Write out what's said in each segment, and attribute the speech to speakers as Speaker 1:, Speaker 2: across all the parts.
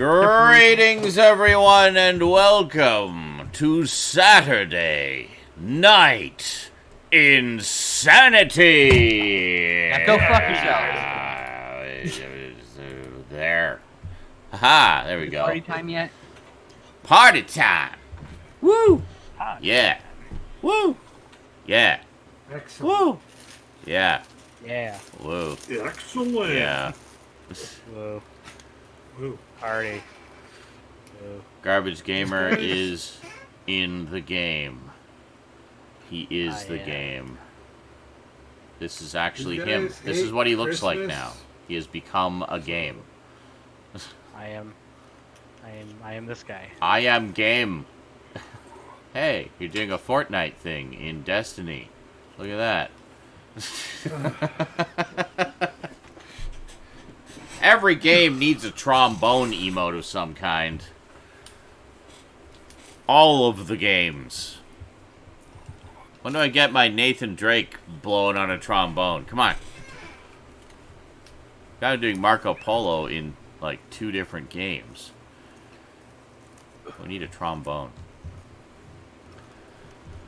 Speaker 1: Greetings, everyone, and welcome to Saturday Night InSaNiTy.
Speaker 2: Now go fuck yourself.
Speaker 1: There. Haha, there we go.
Speaker 2: Party time yet?
Speaker 1: Party time. Woo. Yeah. Woo. Yeah.
Speaker 3: Excellent.
Speaker 1: Woo. Yeah.
Speaker 4: Yeah.
Speaker 1: Woo.
Speaker 3: Excellent.
Speaker 1: Yeah.
Speaker 4: Whoa.
Speaker 3: Woo.
Speaker 4: Party. Whoa.
Speaker 1: Garbage Gamer is in the game. He is the
Speaker 4: am.
Speaker 1: game. This is actually
Speaker 3: You
Speaker 1: him.
Speaker 3: guys
Speaker 1: This is
Speaker 3: hate
Speaker 1: what he looks like
Speaker 3: Christmas?
Speaker 1: now. He has become a game.
Speaker 4: I am this guy.
Speaker 1: I am game. Hey, you're doing a Fortnite thing in Destiny. Look at that. Every game needs a trombone emote of some kind. All of the games. When do I get my Nathan Drake blowing on a trombone? Come on. I'm doing Marco Polo in like 2 different games. We need a trombone.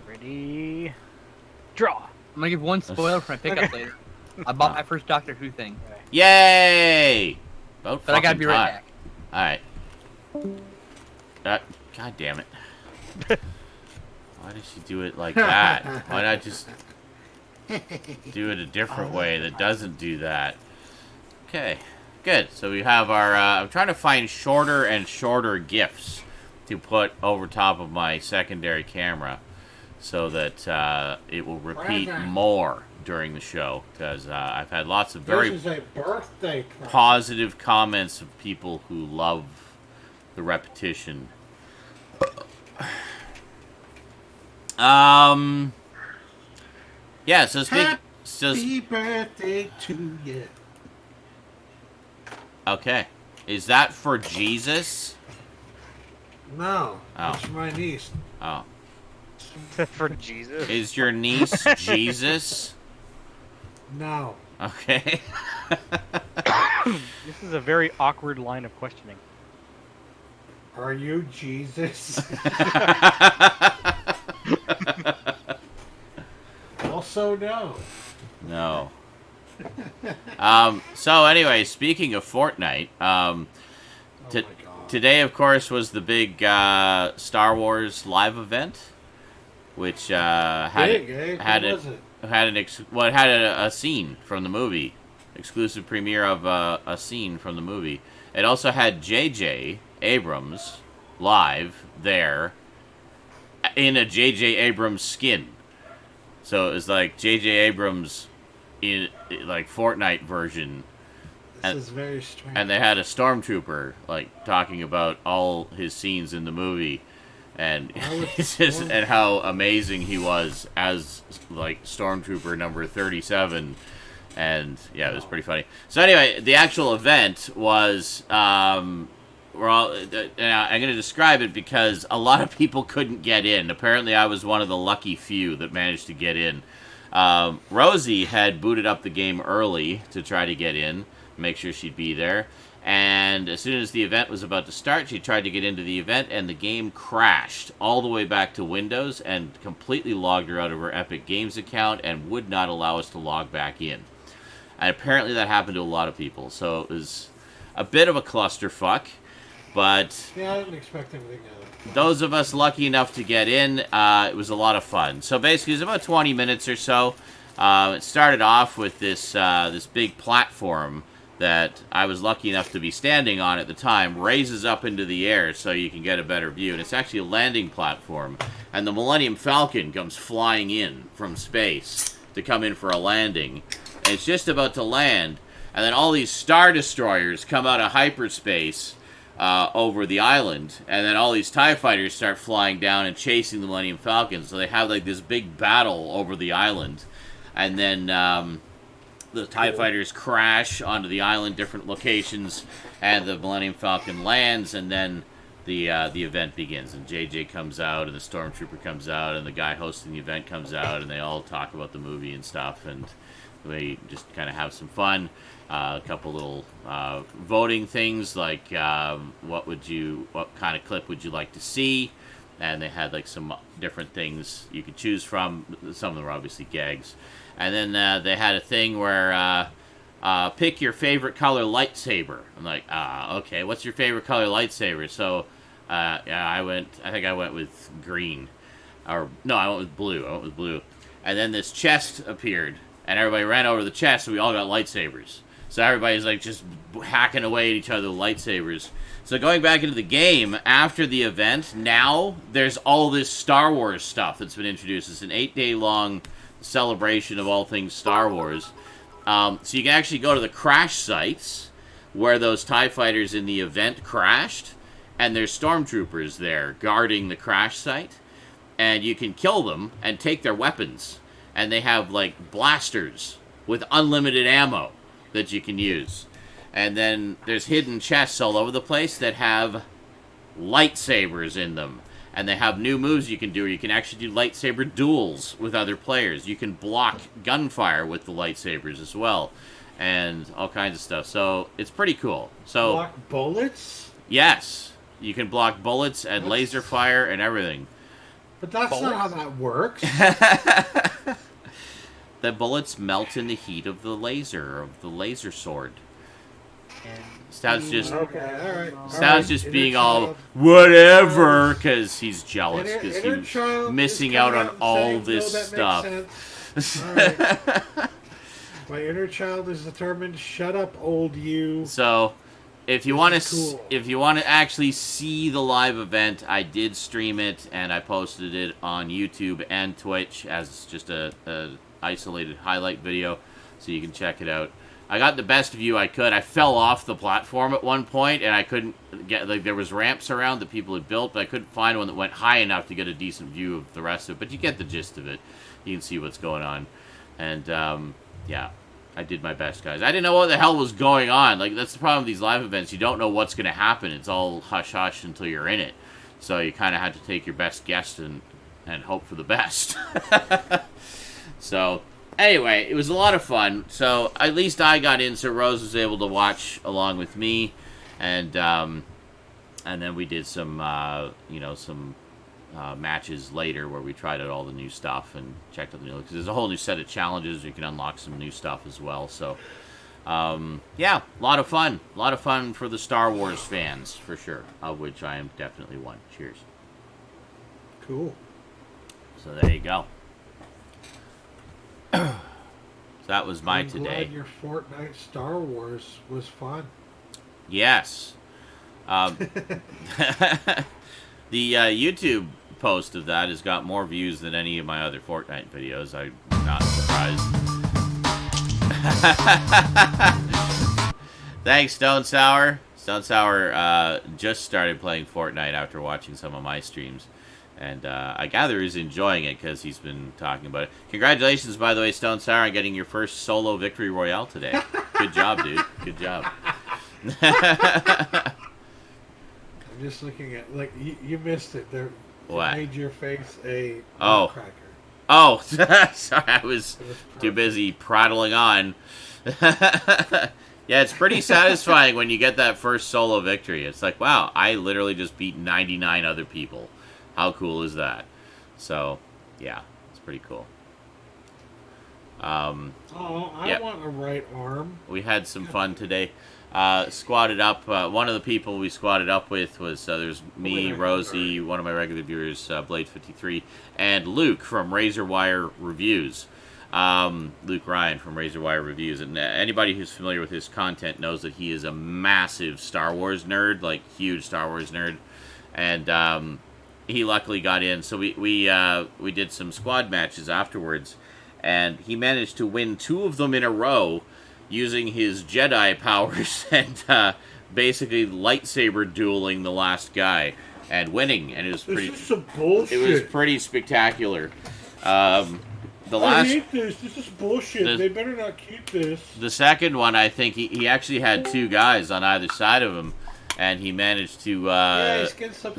Speaker 4: Ready? Draw.
Speaker 2: I'm gonna give one spoiler for my pickup later. I bought my first Doctor Who thing,
Speaker 1: Yay! About
Speaker 2: but I gotta
Speaker 1: fucking
Speaker 2: be right
Speaker 1: time.
Speaker 2: back.
Speaker 1: Alright. God damn it. Why did she do it like that? Why not just do it a different way that doesn't do that? Okay. Good. So we have our... I'm trying to find shorter and shorter GIFs to put over top of my secondary camera so that it will repeat more during the show, because I've had lots of very
Speaker 3: This is a birthday present.
Speaker 1: positive comments of people who love the repetition. Yeah, so
Speaker 3: Happy birthday to you.
Speaker 1: okay. Is that for Jesus?
Speaker 3: No,
Speaker 1: Oh.
Speaker 3: it's my niece.
Speaker 1: Oh.
Speaker 4: For Jesus.
Speaker 1: Is your niece Jesus?
Speaker 3: No.
Speaker 1: Okay.
Speaker 4: This is a very awkward line of questioning.
Speaker 3: Are you Jesus? Also, no.
Speaker 1: No. So anyway, speaking of Fortnite,
Speaker 3: Oh my god.
Speaker 1: today, of course, was the big Star Wars live event, which had
Speaker 3: Big, eh?
Speaker 1: had
Speaker 3: What
Speaker 1: it
Speaker 3: was it?
Speaker 1: had a scene from the movie, exclusive premiere of a scene from the movie. It also had J.J. Abrams live there in a J.J. Abrams skin. So it was like J.J. Abrams in like Fortnite version.
Speaker 3: This is very strange.
Speaker 1: And they had a stormtrooper like talking about all his scenes in the movie, and it's just and how amazing he was as like stormtrooper number 37, and yeah, it was pretty funny. So anyway, the actual event was I'm going to describe it because a lot of people couldn't get in. Apparently, I was one of the lucky few that managed to get in. Rosie had booted up the game early to try to get in, make sure she'd be there. And as soon as the event was about to start, she tried to get into the event, and the game crashed all the way back to Windows and completely logged her out of her Epic Games account and would not allow us to log back in. And apparently that happened to a lot of people, so it was a bit of a clusterfuck. But
Speaker 3: Yeah, I didn't expect everything to
Speaker 1: those of us lucky enough to get in, it was a lot of fun. So basically, it was about 20 minutes or so. It started off with this big platform that I was lucky enough to be standing on at the time, raises up into the air so you can get a better view. And it's actually a landing platform. And the Millennium Falcon comes flying in from space to come in for a landing. And it's just about to land. And then all these Star Destroyers come out of hyperspace over the island, and then all these TIE fighters start flying down and chasing the Millennium Falcon, so they have like this big battle over the island, and then the TIE fighters crash onto the island, different locations, and the Millennium Falcon lands, and then the event begins, and JJ comes out, and the Stormtrooper comes out, and the guy hosting the event comes out, and they all talk about the movie and stuff, and we just kind of have some fun. A couple little voting things like what kind of clip would you like to see, and they had like some different things you could choose from. Some of them were obviously gags, and then they had a thing where pick your favorite color lightsaber. I'm like, okay, what's your favorite color lightsaber? So yeah, I think I went with green, or no, I went with blue. And then this chest appeared, and everybody ran over to the chest, so we all got lightsabers. So everybody's like just hacking away at each other with lightsabers. So going back into the game, after the event, now there's all this Star Wars stuff that's been introduced. It's an 8-day-long celebration of all things Star Wars. So you can actually go to the crash sites where those TIE fighters in the event crashed, and there's stormtroopers there guarding the crash site. And you can kill them and take their weapons. And they have, like, blasters with unlimited ammo that you can use. And then there's hidden chests all over the place that have lightsabers in them. And they have new moves you can do, or you can actually do lightsaber duels with other players. You can block gunfire with the lightsabers as well. And all kinds of stuff. So, it's pretty cool. So
Speaker 3: Block bullets?
Speaker 1: Yes. You can block bullets and laser fire and everything.
Speaker 3: But that's not how that works.
Speaker 1: The bullets melt in the heat of the laser sword. Stoud's just being all whatever because he's jealous because he's missing out on all this stuff.
Speaker 3: Right. My inner child is determined. Shut up, old you.
Speaker 1: So, if you want to actually see the live event, I did stream it and I posted it on YouTube and Twitch as just a isolated highlight video, so you can check it out. I got the best view I could. I fell off the platform at one point and I couldn't get, like, there was ramps around that people had built, but I couldn't find one that went high enough to get a decent view of the rest of it. But you get the gist of it. You can see what's going on, and yeah. I did my best, guys. I didn't know what the hell was going on. Like, that's the problem with these live events. You don't know what's going to happen. It's all hush-hush until you're in it. So you kind of have to take your best guess and hope for the best. So, anyway, it was a lot of fun. So, at least I got in, so Rose was able to watch along with me. And then we did some, matches later where we tried out all the new stuff and checked out the new, because there's a whole new set of challenges. You can unlock some new stuff as well. So, yeah, a lot of fun. A lot of fun for the Star Wars fans, for sure, of which I am definitely one. Cheers.
Speaker 3: Cool.
Speaker 1: So there you go. So that was my
Speaker 3: I'm
Speaker 1: today.
Speaker 3: glad your Fortnite Star Wars was fun.
Speaker 1: Yes. The YouTube post of that has got more views than any of my other Fortnite videos. I'm not surprised. Thanks, Stone Sour. Stone Sour just started playing Fortnite after watching some of my streams. And I gather he's enjoying it because he's been talking about it. Congratulations, by the way, Stone Sour, on getting your first solo victory royale today. Good job, dude. Good job.
Speaker 3: I'm just looking at, like, you missed it. There,
Speaker 1: What?
Speaker 3: It made your face a cracker.
Speaker 1: Oh, sorry, I was too busy prattling on. Yeah, it's pretty satisfying when you get that first solo victory. It's like, wow, I literally just beat 99 other people. How cool is that? So, yeah, it's pretty cool.
Speaker 3: I want a right arm.
Speaker 1: We had some fun today. Squatted up. One of the people we squatted up with was there's me, Rosie, one of my regular viewers, Blade53, and Luke from Razorwire Reviews. Luke Ryan from Razorwire Reviews. And anybody who's familiar with his content knows that he is a massive Star Wars nerd, like huge Star Wars nerd. And he luckily got in. So we did some squad matches afterwards. And he managed to win 2 of them in a row using his Jedi powers and basically lightsaber dueling the last guy and winning. And it was pretty.
Speaker 3: This is some bullshit.
Speaker 1: It was pretty spectacular. I
Speaker 3: hate this. This is bullshit. They better not keep this.
Speaker 1: The second one, I think he actually had 2 guys on either side of him, and he managed to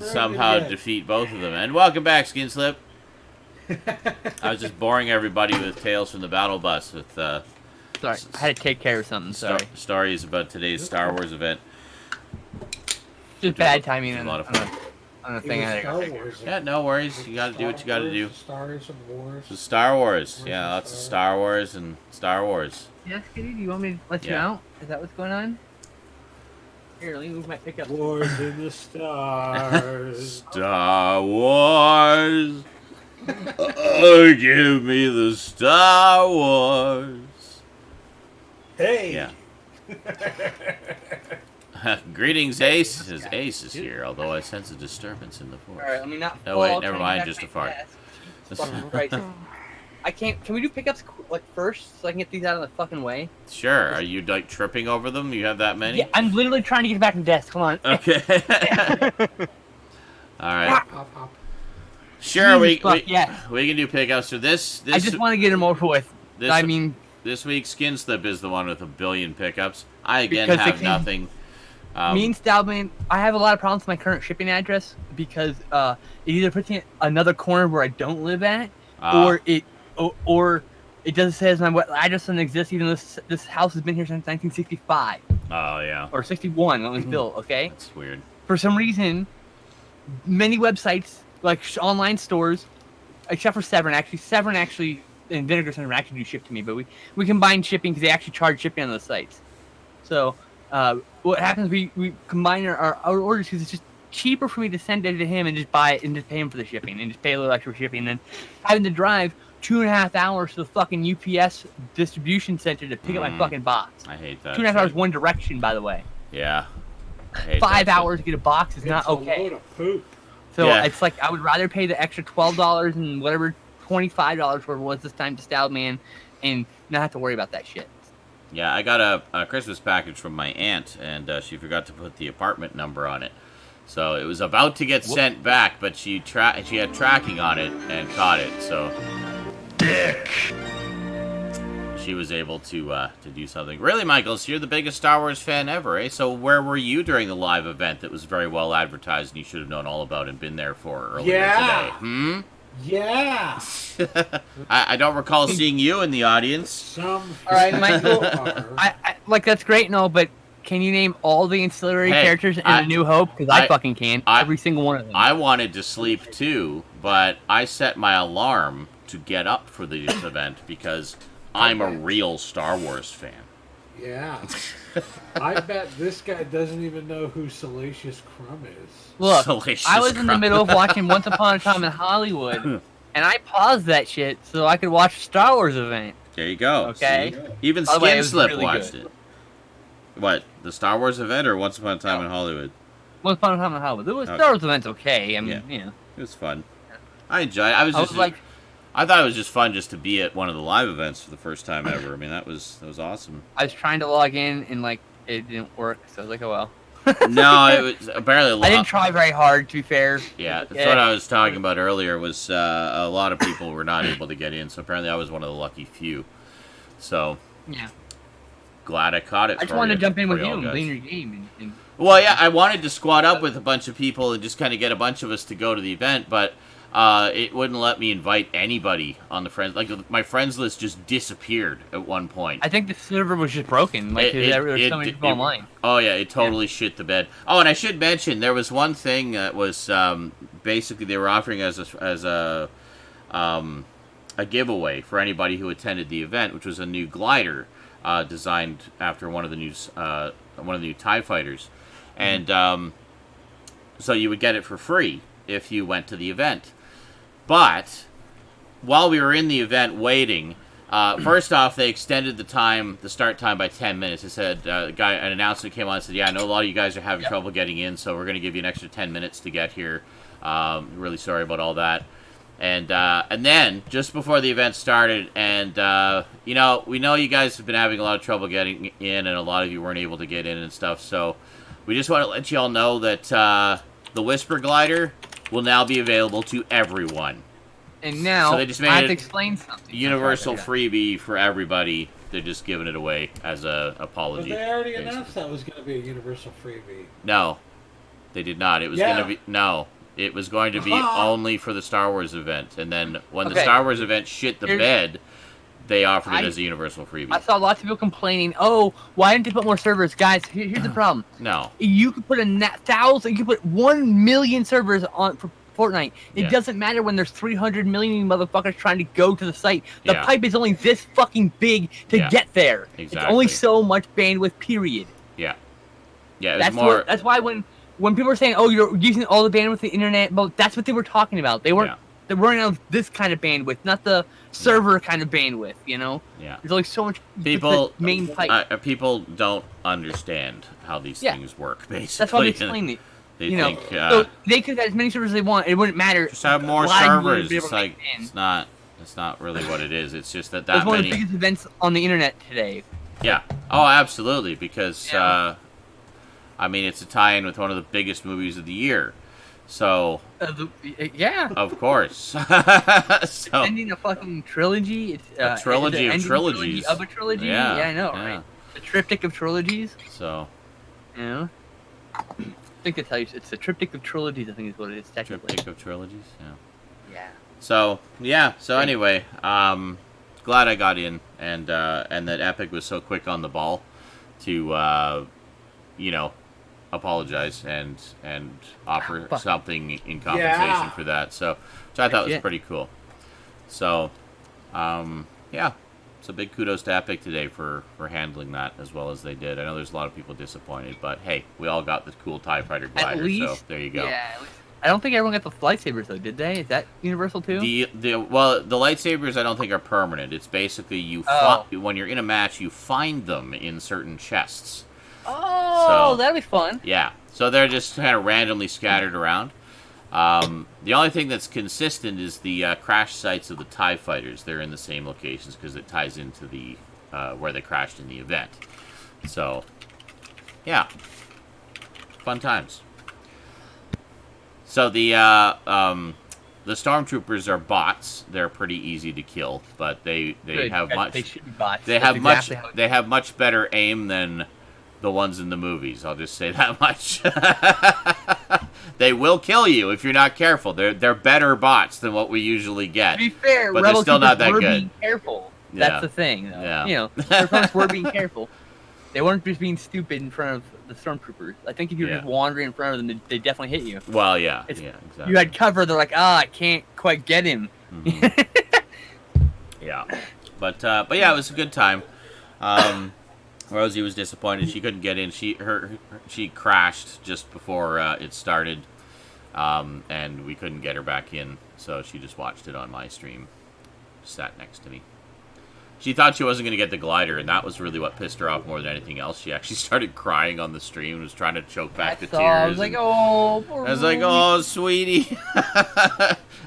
Speaker 1: somehow defeat both of them. And welcome back, Skinslip. I was just boring everybody with Tales from the Battle Bus with
Speaker 2: Sorry, I had to take care of something. Sorry.
Speaker 1: Stories about today's Star Wars event.
Speaker 2: Just bad timing
Speaker 1: a
Speaker 2: on
Speaker 1: lot of fun.
Speaker 2: a thing. I had to
Speaker 3: Star
Speaker 2: go take care of.
Speaker 3: Wars.
Speaker 1: Yeah, no worries. You got to do what you got to do.
Speaker 3: Stars and Wars.
Speaker 1: The Star Wars. Yeah, lots of Star Wars and Star Wars.
Speaker 2: Yes, Kitty, do you want me to let you
Speaker 1: Yeah.
Speaker 2: out? Is that what's going on? Here, let me move my pickup.
Speaker 3: Wars in the stars.
Speaker 1: Star Wars. Oh, give me the Star Wars.
Speaker 3: Hey.
Speaker 1: Yeah. Greetings, Ace. Says Ace is here, although I sense a disturbance in the force.
Speaker 2: Alright, let me not.
Speaker 1: No, wait,
Speaker 2: fall,
Speaker 1: never
Speaker 2: trying to
Speaker 1: mind,
Speaker 2: get
Speaker 1: just a
Speaker 2: back
Speaker 1: fart.
Speaker 2: my desk. Fucking Christ. I can't. Can we do pickups like first so I can get these out of the fucking way?
Speaker 1: Sure. Are you like tripping over them? You have that many?
Speaker 2: Yeah, I'm literally trying to get back to the desk. Hold on.
Speaker 1: Okay. All right.
Speaker 3: Pop, pop.
Speaker 1: Sure,
Speaker 2: Jesus fuck, yes.
Speaker 1: we can do pickups. So this
Speaker 2: I just want to get them over with.
Speaker 1: this
Speaker 2: I mean,
Speaker 1: this week Skinslip is the one with 1 billion pickups. I again
Speaker 2: Because they
Speaker 1: have
Speaker 2: can-
Speaker 1: nothing.
Speaker 2: me and Stoudman, I have a lot of problems with my current shipping address because it either puts me in another corner where I don't live at, or it doesn't say my address doesn't exist even though this house has been here since 1965
Speaker 1: Oh yeah,
Speaker 2: or 61 when it was built. Okay,
Speaker 1: that's weird.
Speaker 2: for some reason, many websites like online stores, except for Severn actually and Vinegar Center actually do ship to me, but we combine shipping because they actually charge shipping on those sites. So what happens? We combine our orders because it's just cheaper for me to send it to him and just buy it and just pay him for the shipping and just pay a little extra shipping than having to drive 2.5 hours to the fucking UPS distribution center to pick up my fucking box.
Speaker 1: I hate that.
Speaker 2: 2.5 hours one direction, by the way.
Speaker 1: Yeah. I hate
Speaker 2: 5
Speaker 1: that shit.
Speaker 2: hours to get a box is not
Speaker 3: It's a
Speaker 2: okay.
Speaker 3: load of poop.
Speaker 2: So
Speaker 1: Yeah.
Speaker 2: it's like I would rather pay the extra $12 and whatever $25 where it was this time to Stoudman and not have to worry about that shit.
Speaker 1: Yeah, I got a Christmas package from my aunt, and she forgot to put the apartment number on it. So it was about to get sent back, but she had tracking on it and caught it. So she was able to do something. Really, Michael, so you're the biggest Star Wars fan ever, eh? So where were you during the live event that was very well advertised and you should have known all about and been there for earlier today? Hmm?
Speaker 3: Yeah.
Speaker 1: I don't recall seeing you in the audience.
Speaker 3: Some.
Speaker 2: All right, Michael.
Speaker 3: are.
Speaker 2: I like that's great and all, but can you name all the ancillary
Speaker 1: Hey,
Speaker 2: characters in
Speaker 1: I-
Speaker 2: A New Hope? Because I
Speaker 1: I-
Speaker 2: fucking can.
Speaker 1: I-
Speaker 2: Every single one of them.
Speaker 1: I wanted to sleep too, but I set my alarm to get up for this event because I'm a real Star Wars fan.
Speaker 3: Yeah. I bet this guy doesn't even know who Salacious Crumb is.
Speaker 2: Look,
Speaker 1: Salacious
Speaker 2: I was in the
Speaker 1: Crumb.
Speaker 2: middle of watching Once Upon a Time in Hollywood, and I paused that shit so I could watch a Star Wars event.
Speaker 1: There you go.
Speaker 2: Okay.
Speaker 1: See? Even
Speaker 2: By the way, it was
Speaker 1: Skinslip
Speaker 2: really
Speaker 1: watched
Speaker 2: good.
Speaker 1: it. What? The Star Wars event or Once Upon a Time in Hollywood?
Speaker 2: Once Upon a Time in Hollywood. The
Speaker 1: Okay.
Speaker 2: Star Wars event's okay. I mean,
Speaker 1: Yeah.
Speaker 2: you know.
Speaker 1: It was fun. I enjoyed it. I
Speaker 2: I was like,
Speaker 1: I thought it was just fun just to be at one of the live events for the first time ever. I mean, that was awesome.
Speaker 2: I was trying to log in and like it didn't work, so I was like, oh well.
Speaker 1: No, it was apparently
Speaker 2: I didn't try very hard, to be fair.
Speaker 1: Yeah, that's
Speaker 2: Yeah.
Speaker 1: what I was talking about earlier. Was a lot of people were not able to get in, so apparently I was one of the lucky few. So
Speaker 2: Yeah.
Speaker 1: glad I caught it.
Speaker 2: I just
Speaker 1: for
Speaker 2: wanted
Speaker 1: you,
Speaker 2: to jump in
Speaker 1: for
Speaker 2: with you
Speaker 1: y'all
Speaker 2: and
Speaker 1: guys.
Speaker 2: play your game. And
Speaker 1: Well, yeah, I wanted to squad up with a bunch of people and just kind of get a bunch of us to go to the event, but it wouldn't let me invite anybody on the friends. Like my friends list just disappeared at one point.
Speaker 2: I think the server was just broken. Like there were so many people online.
Speaker 1: Oh yeah, it totally shit the bed. Oh, and I should mention there was one thing that was basically they were offering as a giveaway for anybody who attended the event, which was a new glider designed after one of the new TIE fighters, and so you would get it for free if you went to the event. But while we were in the event waiting, first off, they extended the start time by 10 minutes. They said, an announcement came on and said, yeah, I know a lot of you guys are having trouble getting in, so we're going to give you an extra 10 minutes to get here. Really sorry about all that. And then, just before the event started, and, we know you guys have been having a lot of trouble getting in, and a lot of you weren't able to get in and stuff, so we just want to let you all know that the Whisper Glider will now be available to everyone.
Speaker 2: And now
Speaker 1: So they just made
Speaker 2: I have
Speaker 1: it
Speaker 2: to explain something.
Speaker 1: Universal
Speaker 2: Okay.
Speaker 1: freebie for everybody. They're just giving it away as a
Speaker 3: But
Speaker 1: apology.
Speaker 3: they already
Speaker 1: basically.
Speaker 3: announced that was going to be a universal freebie.
Speaker 1: No, they did not. It was
Speaker 3: Yeah.
Speaker 1: going to be it was going to be only for the Star Wars event. And then when the
Speaker 2: Okay.
Speaker 1: Star Wars event shit the
Speaker 2: Here's-
Speaker 1: bed, they offered it as a universal freebie.
Speaker 2: I saw lots of people complaining, oh, why didn't they put more servers? Guys, here's the problem.
Speaker 1: No.
Speaker 2: You could put you could put 1 million servers on for Fortnite. It
Speaker 1: Yeah.
Speaker 2: doesn't matter when there's 300 million motherfuckers trying to go to the site. The
Speaker 1: Yeah.
Speaker 2: pipe is only this fucking big to
Speaker 1: Yeah.
Speaker 2: get there.
Speaker 1: Exactly.
Speaker 2: It's only so much bandwidth, period.
Speaker 1: Yeah. Yeah, it was
Speaker 2: That's
Speaker 1: more...
Speaker 2: that's why when people are saying, oh, you're using all the bandwidth of the internet, well, that's what they were talking about. They weren't They weren't on this kind of bandwidth, not the server kind of bandwidth, you know?
Speaker 1: Yeah.
Speaker 2: There's only so much
Speaker 1: People,
Speaker 2: the main pipe.
Speaker 1: people don't understand how these things work, basically.
Speaker 2: That's why I'm explaining it.
Speaker 1: They
Speaker 2: You
Speaker 1: think,
Speaker 2: know, so they could have as many servers as they want. It wouldn't matter.
Speaker 1: just have more
Speaker 2: Live
Speaker 1: servers.
Speaker 2: wouldn't be able
Speaker 1: It's
Speaker 2: to
Speaker 1: like,
Speaker 2: get in.
Speaker 1: it's not really what it is. It's just that
Speaker 2: It was one of
Speaker 1: many...
Speaker 2: the biggest events on the internet today.
Speaker 1: Yeah. Oh, absolutely, because,
Speaker 2: Yeah.
Speaker 1: I mean, it's a tie-in with one of the biggest movies of the year. So,
Speaker 2: Yeah.
Speaker 1: of course. So,
Speaker 2: Ending a fucking trilogy. It's,
Speaker 1: a trilogy
Speaker 2: it's
Speaker 1: of
Speaker 2: the ending
Speaker 1: trilogies.
Speaker 2: Of a trilogy.
Speaker 1: Yeah,
Speaker 2: I know,
Speaker 1: yeah.
Speaker 2: right? The triptych of trilogies.
Speaker 1: So,
Speaker 2: You know? I think that's how it's the triptych of trilogies, I think is what it is, technically.
Speaker 1: triptych of trilogies, yeah.
Speaker 2: Yeah.
Speaker 1: So, yeah, so anyway, glad I got in, and that Epic was so quick on the ball to, you know, apologize and offer something in compensation for that. So, which I thought was pretty cool. So, yeah. So big kudos to Epic today for handling that as well as they did. I know there's a lot of people disappointed, but hey, we all got the cool TIE Fighter glider,
Speaker 2: At least,
Speaker 1: so there you go.
Speaker 2: Yeah, I don't think everyone got the lightsabers though, did they? Is that universal too?
Speaker 1: The lightsabers I don't think are permanent. It's basically when you're in a match, you find them in certain chests.
Speaker 2: Oh,
Speaker 1: So-
Speaker 2: that'd be fun.
Speaker 1: Yeah, so they're just kind of randomly scattered around. The only thing that's consistent is the crash sites of the TIE Fighters. They're in the same locations because it ties into the where they crashed in the event. So, yeah, fun times. So the stormtroopers are bots. They're pretty easy to kill, but they
Speaker 2: Good.
Speaker 1: have
Speaker 2: They
Speaker 1: much
Speaker 2: should be bots.
Speaker 1: they
Speaker 2: That's
Speaker 1: have
Speaker 2: exactly how it
Speaker 1: they have much better aim than the ones in the movies. I'll just say that much. They will kill you if you're not careful. They're better bots than what we usually get.
Speaker 2: To be fair,
Speaker 1: but they're
Speaker 2: Rebel
Speaker 1: still not
Speaker 2: troopers
Speaker 1: that
Speaker 2: were
Speaker 1: good.
Speaker 2: being careful.
Speaker 1: Yeah.
Speaker 2: That's the thing, though.
Speaker 1: Yeah.
Speaker 2: You know, the opponents were being careful. They weren't just being stupid in front of the stormtroopers. I think if you were
Speaker 1: Yeah.
Speaker 2: just wandering in front of them, they definitely hit you.
Speaker 1: Well, yeah,
Speaker 2: It's-
Speaker 1: yeah, exactly.
Speaker 2: You had cover. They're like, I can't quite get him.
Speaker 1: Mhm. Yeah, but yeah, it was a good time. Rosie was disappointed she couldn't get in. She crashed just before it started, and we couldn't get her back in. So she just watched it on my stream. Sat next to me. She thought she wasn't going to get the glider, and that was really what pissed her off more than anything else. She actually started crying on the stream and was trying to choke back the tears.
Speaker 2: I was like, oh, poor
Speaker 1: I was like, oh, sweetie.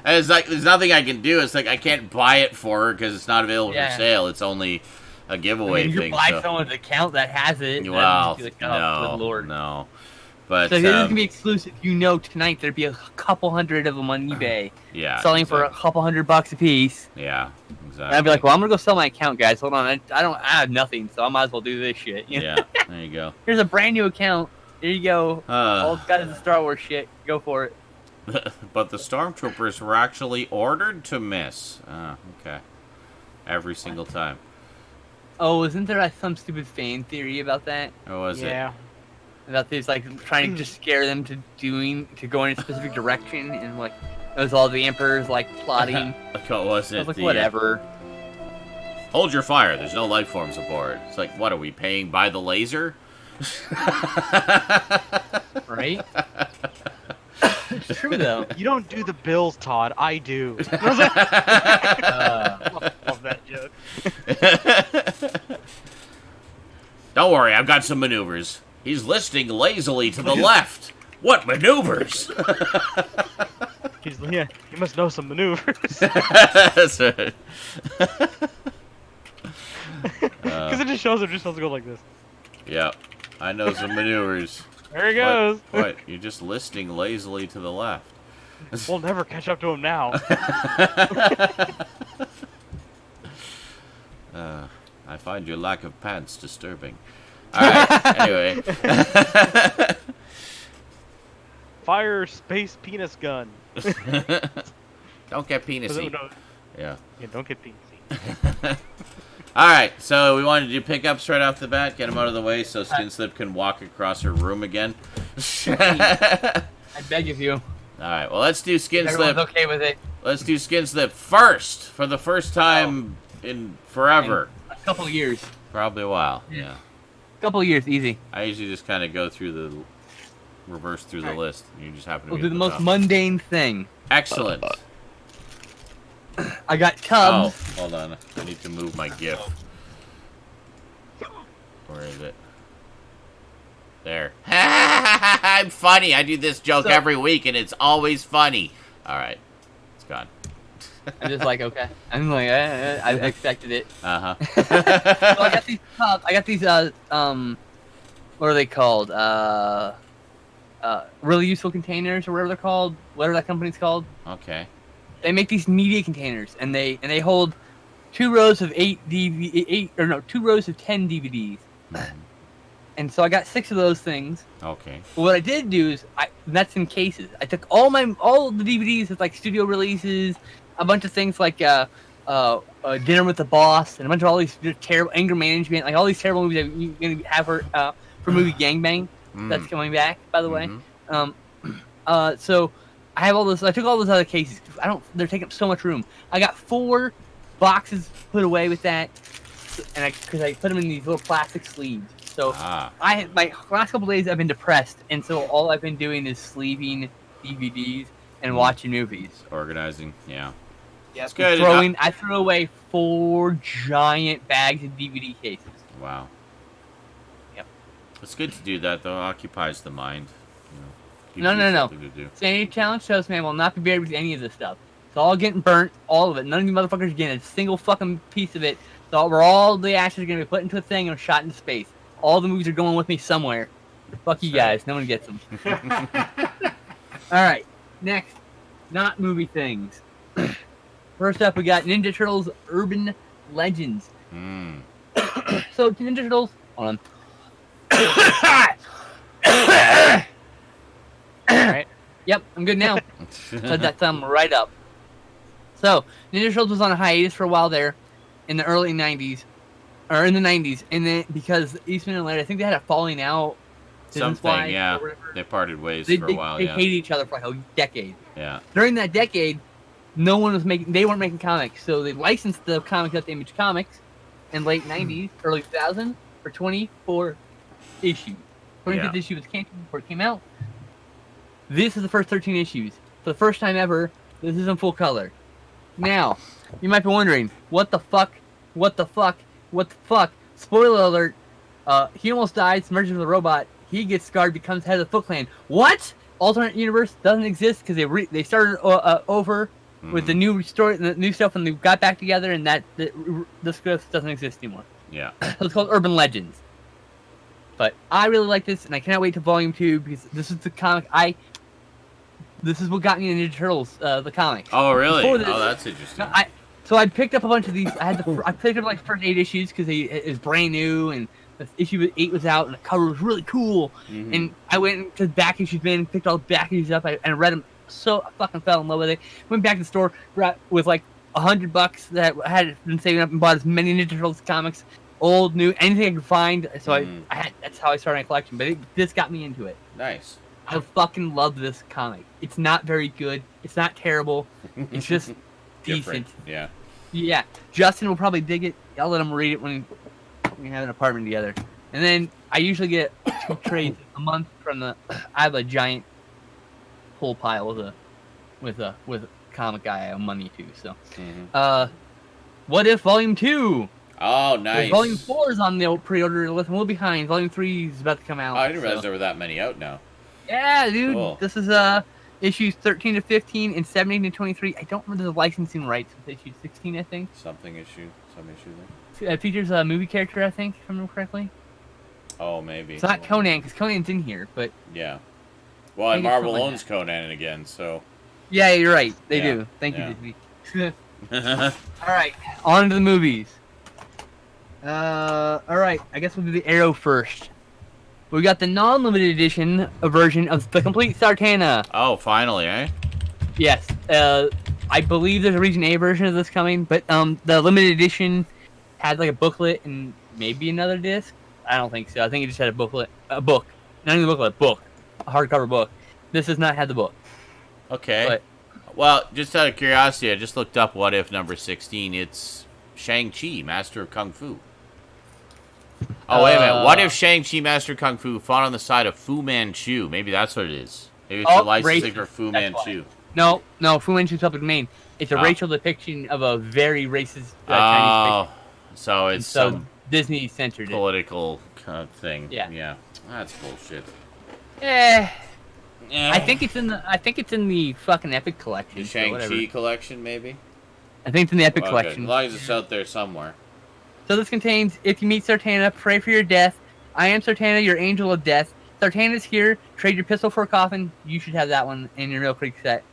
Speaker 1: And it's like, there's nothing I can do. It's like, I can't buy it for her because it's not available
Speaker 2: Yeah.
Speaker 1: for sale. It's only a giveaway
Speaker 2: you
Speaker 1: thing.
Speaker 2: buy
Speaker 1: So.
Speaker 2: someone's account that has it. and
Speaker 1: Well,
Speaker 2: then just be like, oh, good Lord.
Speaker 1: no. But,
Speaker 2: So if this is going to be exclusive. You know tonight there'd be a couple hundred of them on eBay.
Speaker 1: yeah.
Speaker 2: Selling for a couple $100 a piece.
Speaker 1: Yeah, exactly.
Speaker 2: And I'd be like, well, I'm going to go sell my account, guys. Hold on. I have nothing, so I might as well do this shit. You know?
Speaker 1: Yeah, there you go.
Speaker 2: Here's a brand new account. Here you go. All it's got is the Star Wars shit. Go for it.
Speaker 1: But the stormtroopers were actually ordered to miss. Okay. Every single time.
Speaker 2: Oh, isn't there like some stupid fan theory about that?
Speaker 1: What was
Speaker 4: Yeah.
Speaker 2: About this, like, trying to just scare them to go in a specific direction, and like, it was all the Emperor's like plotting.
Speaker 1: it? What was
Speaker 2: I
Speaker 1: it?
Speaker 2: was like,
Speaker 1: The,
Speaker 2: whatever.
Speaker 1: Hold your fire. There's no life forms aboard. It's like, what are we paying by the laser?
Speaker 2: Right? It's true though.
Speaker 4: You don't do the bills, Todd. I do. I was like, love that joke.
Speaker 1: Don't worry, I've got some maneuvers. He's listing lazily to the left. What maneuvers?
Speaker 4: Yeah, you must know some maneuvers.
Speaker 1: That's right.
Speaker 4: Because it just shows him just supposed to go like this.
Speaker 1: Yeah, I know some maneuvers.
Speaker 4: There he goes.
Speaker 1: What? You're just listing lazily to the left.
Speaker 4: We'll never catch up to him now.
Speaker 1: I find your lack of pants disturbing. Alright, anyway.
Speaker 4: Fire space penis gun.
Speaker 1: Don't get penisy.
Speaker 4: No,
Speaker 1: Yeah.
Speaker 4: yeah, don't get penisy.
Speaker 1: All right, so we wanted to do pickups right off the bat, get them out of the way so Skinslip can walk across her room again.
Speaker 2: I beg of you.
Speaker 1: All right, well, let's do
Speaker 2: Everyone's
Speaker 1: Skinslip.
Speaker 2: okay with it.
Speaker 1: Let's do Skinslip first for the first time in forever.
Speaker 2: A couple of years.
Speaker 1: Probably a while, yeah.
Speaker 2: A couple of years, easy.
Speaker 1: I usually just kind of go through the reverse through the list. You just happen to
Speaker 2: We'll
Speaker 1: be
Speaker 2: do
Speaker 1: at
Speaker 2: the
Speaker 1: the
Speaker 2: most
Speaker 1: top.
Speaker 2: mundane thing.
Speaker 1: Excellent.
Speaker 2: I got
Speaker 1: Oh,
Speaker 2: tubs.
Speaker 1: hold on. I need to move my GIF. Where is it? There. I'm funny. I do this joke every week, and it's always funny. All right. It's gone.
Speaker 2: I'm just like, okay. I'm like, I expected it.
Speaker 1: Uh-huh.
Speaker 2: So I got these tubs. I got these, what are they called? Really useful containers or whatever they're called. Whatever that company's called.
Speaker 1: Okay.
Speaker 2: They make these media containers, and they hold 2 rows of 8 2 rows of 10 DVDs. And so I got 6 of those things.
Speaker 1: Okay.
Speaker 2: But what I did do is, that's in cases. I took all of the DVDs with like studio releases, a bunch of things like Dinner with the Boss, and a bunch of all these terrible Anger Management, like all these terrible movies that you're gonna have for movie Gangbang. That's coming back, by the way. So I have all this. I took all those other cases. They're taking up so much room. I got 4 boxes put away with that, and because I put them in these little plastic sleeves. So my last couple days I've been depressed, and so all I've been doing is sleeving DVDs and watching movies.
Speaker 1: Organizing, yeah.
Speaker 2: Yeah,
Speaker 1: it's good.
Speaker 2: I threw away 4 giant bags of DVD cases.
Speaker 1: Wow.
Speaker 2: Yep.
Speaker 1: It's good to do that, though. It occupies the mind. You
Speaker 2: No.
Speaker 1: something to do.
Speaker 2: Sanity Challenge shows, man, will not be buried with any of this stuff. It's all getting burnt, all of it. None of you motherfuckers are getting a single fucking piece of it. So where all the ashes are going to be put into a thing and shot into space. All the movies are going with me somewhere. Fuck you guys. No one gets them. Alright, next. Not movie things. First up, we got Ninja Turtles Urban Legends. So, Ninja Turtles... Hold on. Alright. Yep, I'm good now. Set that thumb right up. So, Ninja Turtles was on a hiatus for a while there in the early 90s. Or in the 90s. And then, because Eastman and Laird, I think they had a falling out.
Speaker 1: Something, yeah. They parted ways for a while,
Speaker 2: They hated each other for like a decade.
Speaker 1: Yeah.
Speaker 2: During that decade, they weren't making comics. So they licensed the comics up to Image Comics in late 90s, early 2000s for 24 issues. 25th issue was canceled before it came out. This is the first 13 issues. For the first time ever, this is in full color. Now, you might be wondering, what the fuck? Spoiler alert, he almost dies, merges with a robot, he gets scarred, becomes head of the Foot Clan. What? Alternate universe doesn't exist because they started over with the new story, the new stuff, and they got back together, and this stuff doesn't exist anymore.
Speaker 1: Yeah.
Speaker 2: So it's called Urban Legends. But I really like this, and I cannot wait to Volume 2 because this is the comic This is what got me into Ninja Turtles, the comic.
Speaker 1: Oh, really?
Speaker 2: Before this,
Speaker 1: That's interesting.
Speaker 2: So I picked up a bunch of these. I picked up like the first 8 issues because it was brand new, and issue 8 was out, and the cover was really cool. And I went to the back issues bin, picked all the back issues up, and read them. So I fucking fell in love with it. Went back to the store with like $100 that I had been saving up and bought as many Ninja Turtles comics, old, new, anything I could find. So that's how I started my collection. But this got me into it.
Speaker 1: Nice.
Speaker 2: I fucking love this comic. It's not very good. It's not terrible. It's just decent.
Speaker 1: Yeah.
Speaker 2: Yeah. Justin will probably dig it. I'll let him read it when we have an apartment together. And then I usually get 2 trades a month from I have a giant pull pile with a comic guy I owe money to. So, What If Volume 2?
Speaker 1: Oh, nice.
Speaker 2: Volume 4 is on the pre-order list. I'm a little behind. Volume 3 is about to come out.
Speaker 1: Oh, I didn't realize there were that many out now.
Speaker 2: Yeah, dude.
Speaker 1: Cool.
Speaker 2: This is issues 13 to 15 and 17 to 23. I don't remember the licensing rights with issue 16, I think.
Speaker 1: Some issue there.
Speaker 2: It features a movie character, I think, if I remember correctly.
Speaker 1: Oh, maybe.
Speaker 2: It's not Conan, because Conan's in here, but...
Speaker 1: Yeah. Well, and
Speaker 2: it's
Speaker 1: Marvel
Speaker 2: something like
Speaker 1: owns Conan again, so...
Speaker 2: Yeah, you're right. They
Speaker 1: Yeah.
Speaker 2: do. Thank you, Disney.
Speaker 1: All
Speaker 2: Alright, on to the movies. Alright, I guess we'll do the Arrow first. We got the non-limited edition version of the complete Sartana.
Speaker 1: Oh, finally, eh?
Speaker 2: Yes. I believe there's a Region A version of this coming, but the limited edition had like a booklet and maybe another disc. I don't think so. I think it just had a book, not even a booklet, a hardcover book. This does not have the book.
Speaker 1: Okay.
Speaker 2: But,
Speaker 1: well, just out of curiosity, I just looked up What If number 16. It's Shang-Chi, Master of Kung Fu. Oh, wait a minute. What if Shang-Chi, Master of Kung Fu fought on the side of Fu Manchu? Maybe that's what it is. Maybe it's the licensing for Fu Manchu.
Speaker 2: No, Fu Manchu's public domain. It's a racial depiction of a very racist Chinese fiction.
Speaker 1: So it's
Speaker 2: so
Speaker 1: some
Speaker 2: Disney censored it.
Speaker 1: political kind of thing.
Speaker 2: Yeah.
Speaker 1: That's bullshit.
Speaker 2: I think it's in the fucking Epic collection.
Speaker 1: The Shang-Chi collection, maybe?
Speaker 2: I think it's in the Epic
Speaker 1: Well,
Speaker 2: collection.
Speaker 1: As long as it's out there somewhere.
Speaker 2: So this contains, if you meet Sartana, pray for your death. I am Sartana, your angel of death. Sartana's here. Trade your pistol for a coffin. You should have that one in your Mill Creek set.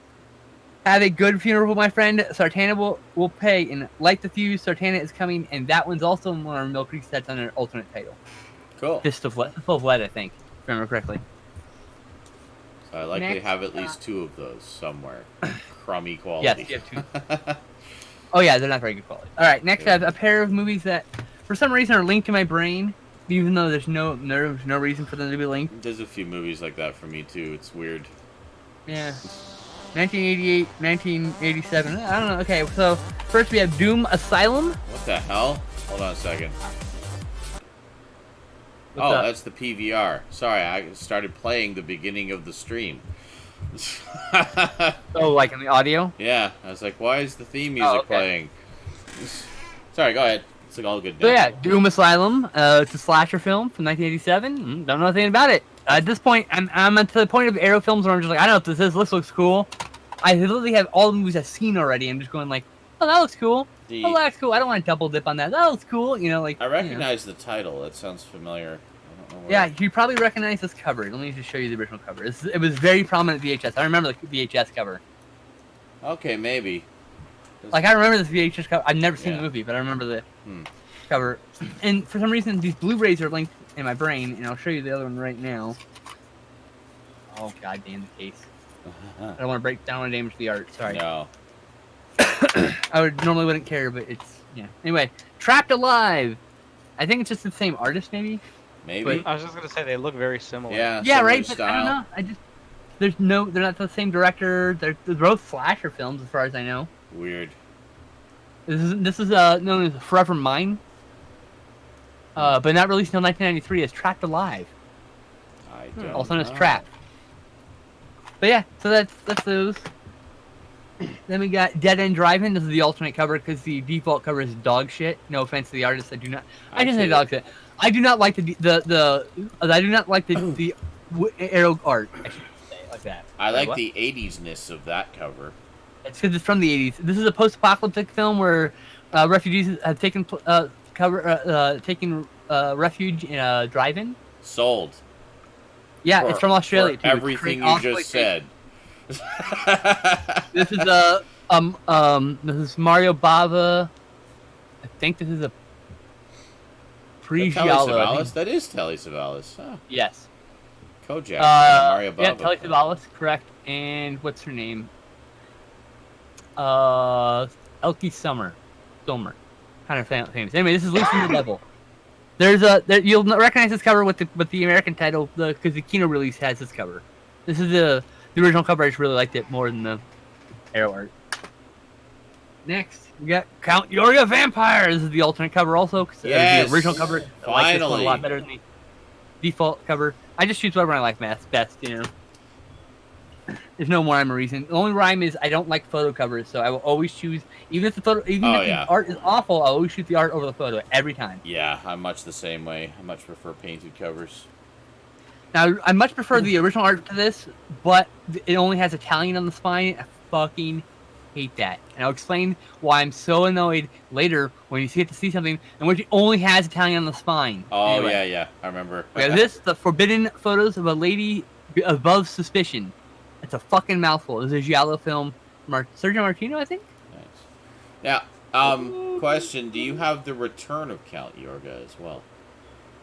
Speaker 2: Have a good funeral, my friend. Sartana will pay. And light the fuse. Sartana is coming. And that one's also in one of our Mill Creek sets under an alternate title.
Speaker 1: Cool.
Speaker 2: Fist of Lead, I think. If I remember correctly.
Speaker 1: So I like to have at least 2 of those somewhere. Crummy quality.
Speaker 2: Yes, you have 2. Oh yeah, they're not very good quality. Alright, next I have a pair of movies that, for some reason, are linked to my brain. Even though there's no reason for them to be linked.
Speaker 1: There's a few movies like that for me, too. It's weird.
Speaker 2: Yeah. 1988, 1987. I don't know. Okay, so first we have Doom Asylum.
Speaker 1: What the hell? Hold on a second.
Speaker 2: What's up?
Speaker 1: That's the PVR. Sorry, I started playing the beginning of the stream.
Speaker 2: Oh, like in the audio?
Speaker 1: Yeah, I was like, why is the theme music playing? Sorry, go ahead. It's all good now.
Speaker 2: So yeah, Doom Asylum. It's a slasher film from 1987. Don't know anything about it. At this point, I'm at the point of Arrow films where I'm just like, I don't know if this is. This looks cool. I literally have all the movies I've seen already. I'm just going like, oh, that looks cool. Oh, that's cool. I don't want to double dip on that. That looks cool. You know, like.
Speaker 1: I recognize the title. That sounds familiar. I don't know
Speaker 2: yeah, you probably recognize this cover. Let me just show you the original cover. It was very prominent VHS. I remember the VHS cover.
Speaker 1: Okay, maybe.
Speaker 2: Like, I remember this VHS cover. I've never seen the movie, but I remember the cover. And for some reason, these Blu-rays are linked in my brain, and I'll show you the other one right now. Oh, god damn the case. I don't want to break down and damage the art. Sorry.
Speaker 1: No.
Speaker 2: I normally wouldn't care, but it's, yeah. Anyway, Trapped Alive. I think it's just the same artist, maybe.
Speaker 1: Maybe.
Speaker 4: I was just gonna say they look very similar.
Speaker 1: Yeah.
Speaker 2: Yeah, right.
Speaker 1: Style.
Speaker 2: But I don't know. They're not the same director. They're both slasher films, as far as I know.
Speaker 1: Weird.
Speaker 2: This is known as Forever Mine, but not released until 1993 as Trapped Alive.
Speaker 1: I don't
Speaker 2: Also known as
Speaker 1: know.
Speaker 2: Trapped. But yeah, so that's those. Then we got Dead End Driving. This is the alternate cover because the default cover is dog shit. No offense to the artist. I didn't say dog shit. I do not like the Arrow art. I should say it like that.
Speaker 1: I like
Speaker 2: what?
Speaker 1: the 80s-ness of that cover.
Speaker 2: It's because it's from the 80s. This is a post-apocalyptic film where refugees have taken refuge in a drive-in.
Speaker 1: Sold.
Speaker 2: Yeah, it's from Australia
Speaker 1: for
Speaker 2: too.
Speaker 1: Everything you just said.
Speaker 2: This is this is Mario Bava. I think this is a
Speaker 1: Telly
Speaker 2: Pre-Giallo.
Speaker 1: Savalas? That is Telly Savalas. Huh.
Speaker 2: Yes.
Speaker 1: Kojak. Mario Bava.
Speaker 2: Yeah, Telly Savalas, correct. And what's her name? Elkie Sommer. Kind of famous. Anyway, this is Lucy the Devil. You'll recognize this cover with the American title because the Kino release has this cover. This is the original cover. I just really liked it more than the Arrow art. Next, we got Count Yorga Vampire. This is the alternate cover also.
Speaker 1: Yes,
Speaker 2: the original cover. I like this one a
Speaker 1: finally.
Speaker 2: lot better than the default cover. I just choose whatever I like best, you know. There's no rhyme or reason. The only rhyme is I don't like photo covers, so I will always choose, even if the art is awful, I'll always shoot the art over the photo every time.
Speaker 1: Yeah, I'm much the same way. I much prefer painted covers.
Speaker 2: Now, I much prefer the original art to this, but it only has Italian on the spine. I fucking hate that. And I'll explain why I'm so annoyed later when you get to see something in which it only has Italian on the spine.
Speaker 1: Oh,
Speaker 2: Anyway,
Speaker 1: yeah, I remember.
Speaker 2: we have the forbidden photos of a lady above suspicion. It's a fucking mouthful. This is a Giallo film. Sergio Martino, I think?
Speaker 1: Nice. Now, question. Do you have the Return of Count Yorga as well?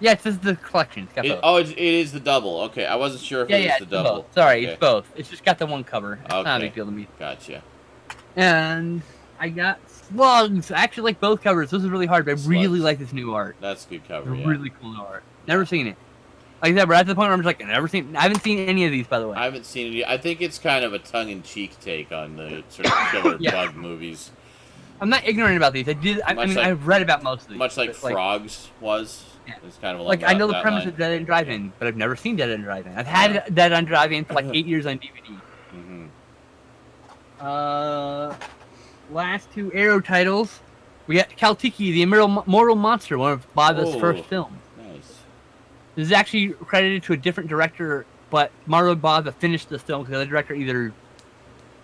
Speaker 2: Yes, this is the collection. It's got both.
Speaker 1: It is the double. Okay, I wasn't sure if it was the double.
Speaker 2: Both. Sorry,
Speaker 1: Okay.
Speaker 2: it's both. It's just got the one cover. It's not a
Speaker 1: Okay.
Speaker 2: big deal to me.
Speaker 1: Gotcha.
Speaker 2: And I got Slugs. I actually like both covers. This is really hard, but I really
Speaker 1: Slugs.
Speaker 2: like this new art.
Speaker 1: That's a good cover. Yeah.
Speaker 2: Really cool art. Never seen it. Like I said, we're at the point where I'm just like, I haven't seen any of these, by the way.
Speaker 1: I haven't seen it. I think it's kind of a tongue-in-cheek take on the sort of killer bug movies.
Speaker 2: I'm not ignorant about these. I've read about most of these.
Speaker 1: Much like Frogs was.
Speaker 2: Yeah.
Speaker 1: It's kind of
Speaker 2: like I know the premise of Dead End Drive-In, but I've never seen Dead End Drive-In. I've had Dead End Drive-In for like 8 years on DVD. Last two Arrow titles. We got Kaltiki, the Immortal Monster, one of Bob's first films.
Speaker 1: Nice.
Speaker 2: This is actually credited to a different director, but Mario Bava finished this film because the other director either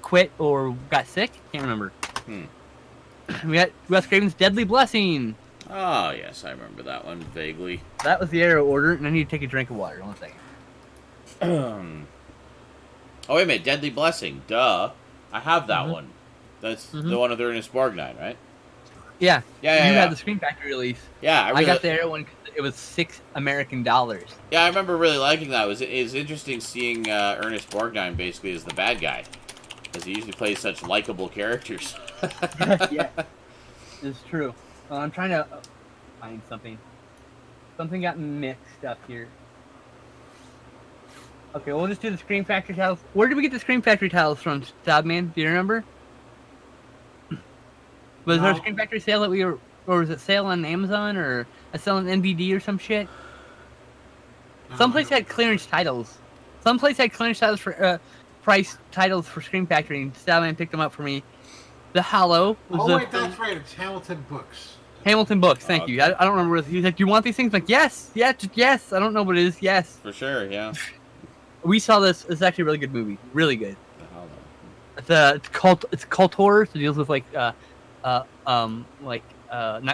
Speaker 2: quit or got sick. Can't remember. We got Wes Craven's Deadly Blessing.
Speaker 1: Oh, yes, I remember that one vaguely.
Speaker 2: That was the Arrow order, and I need to take a drink of water. 1 second.
Speaker 1: Oh, wait a minute. Deadly Blessing. Duh. I have that one. That's the one with Ernest Borgnine, right?
Speaker 2: Yeah.
Speaker 1: Yeah.
Speaker 2: You had the Screen Factory release.
Speaker 1: Yeah,
Speaker 2: I got the Arrow one because it was $6 American.
Speaker 1: Yeah, I remember really liking that. It was interesting seeing Ernest Borgnine basically as the bad guy. Because he usually plays such likable characters.
Speaker 2: Yeah. It's true. I'm trying to find something. Something got mixed up here. Okay, we'll just do the Scream Factory titles. Where did we get the Scream Factory titles from, Stoudman? Do you remember? Was there a Scream Factory sale that we were, or was it sale on Amazon or a sale on NBD or some shit? Someplace had clearance titles. Someplace had clearance titles for price titles for Scream Factory, and Stoudman picked them up for me. The Hollow was
Speaker 3: that's right. It's Hamilton Books.
Speaker 2: Hamilton Books, thank you. I don't remember. He's like, "Do you want these things?" I'm like, yes, yes. I don't know what it is. Yes,
Speaker 1: For sure, yeah.
Speaker 2: we saw this. It's actually a really good movie. Really good.
Speaker 1: The Hollow.
Speaker 2: It's cult horror. So it deals with like not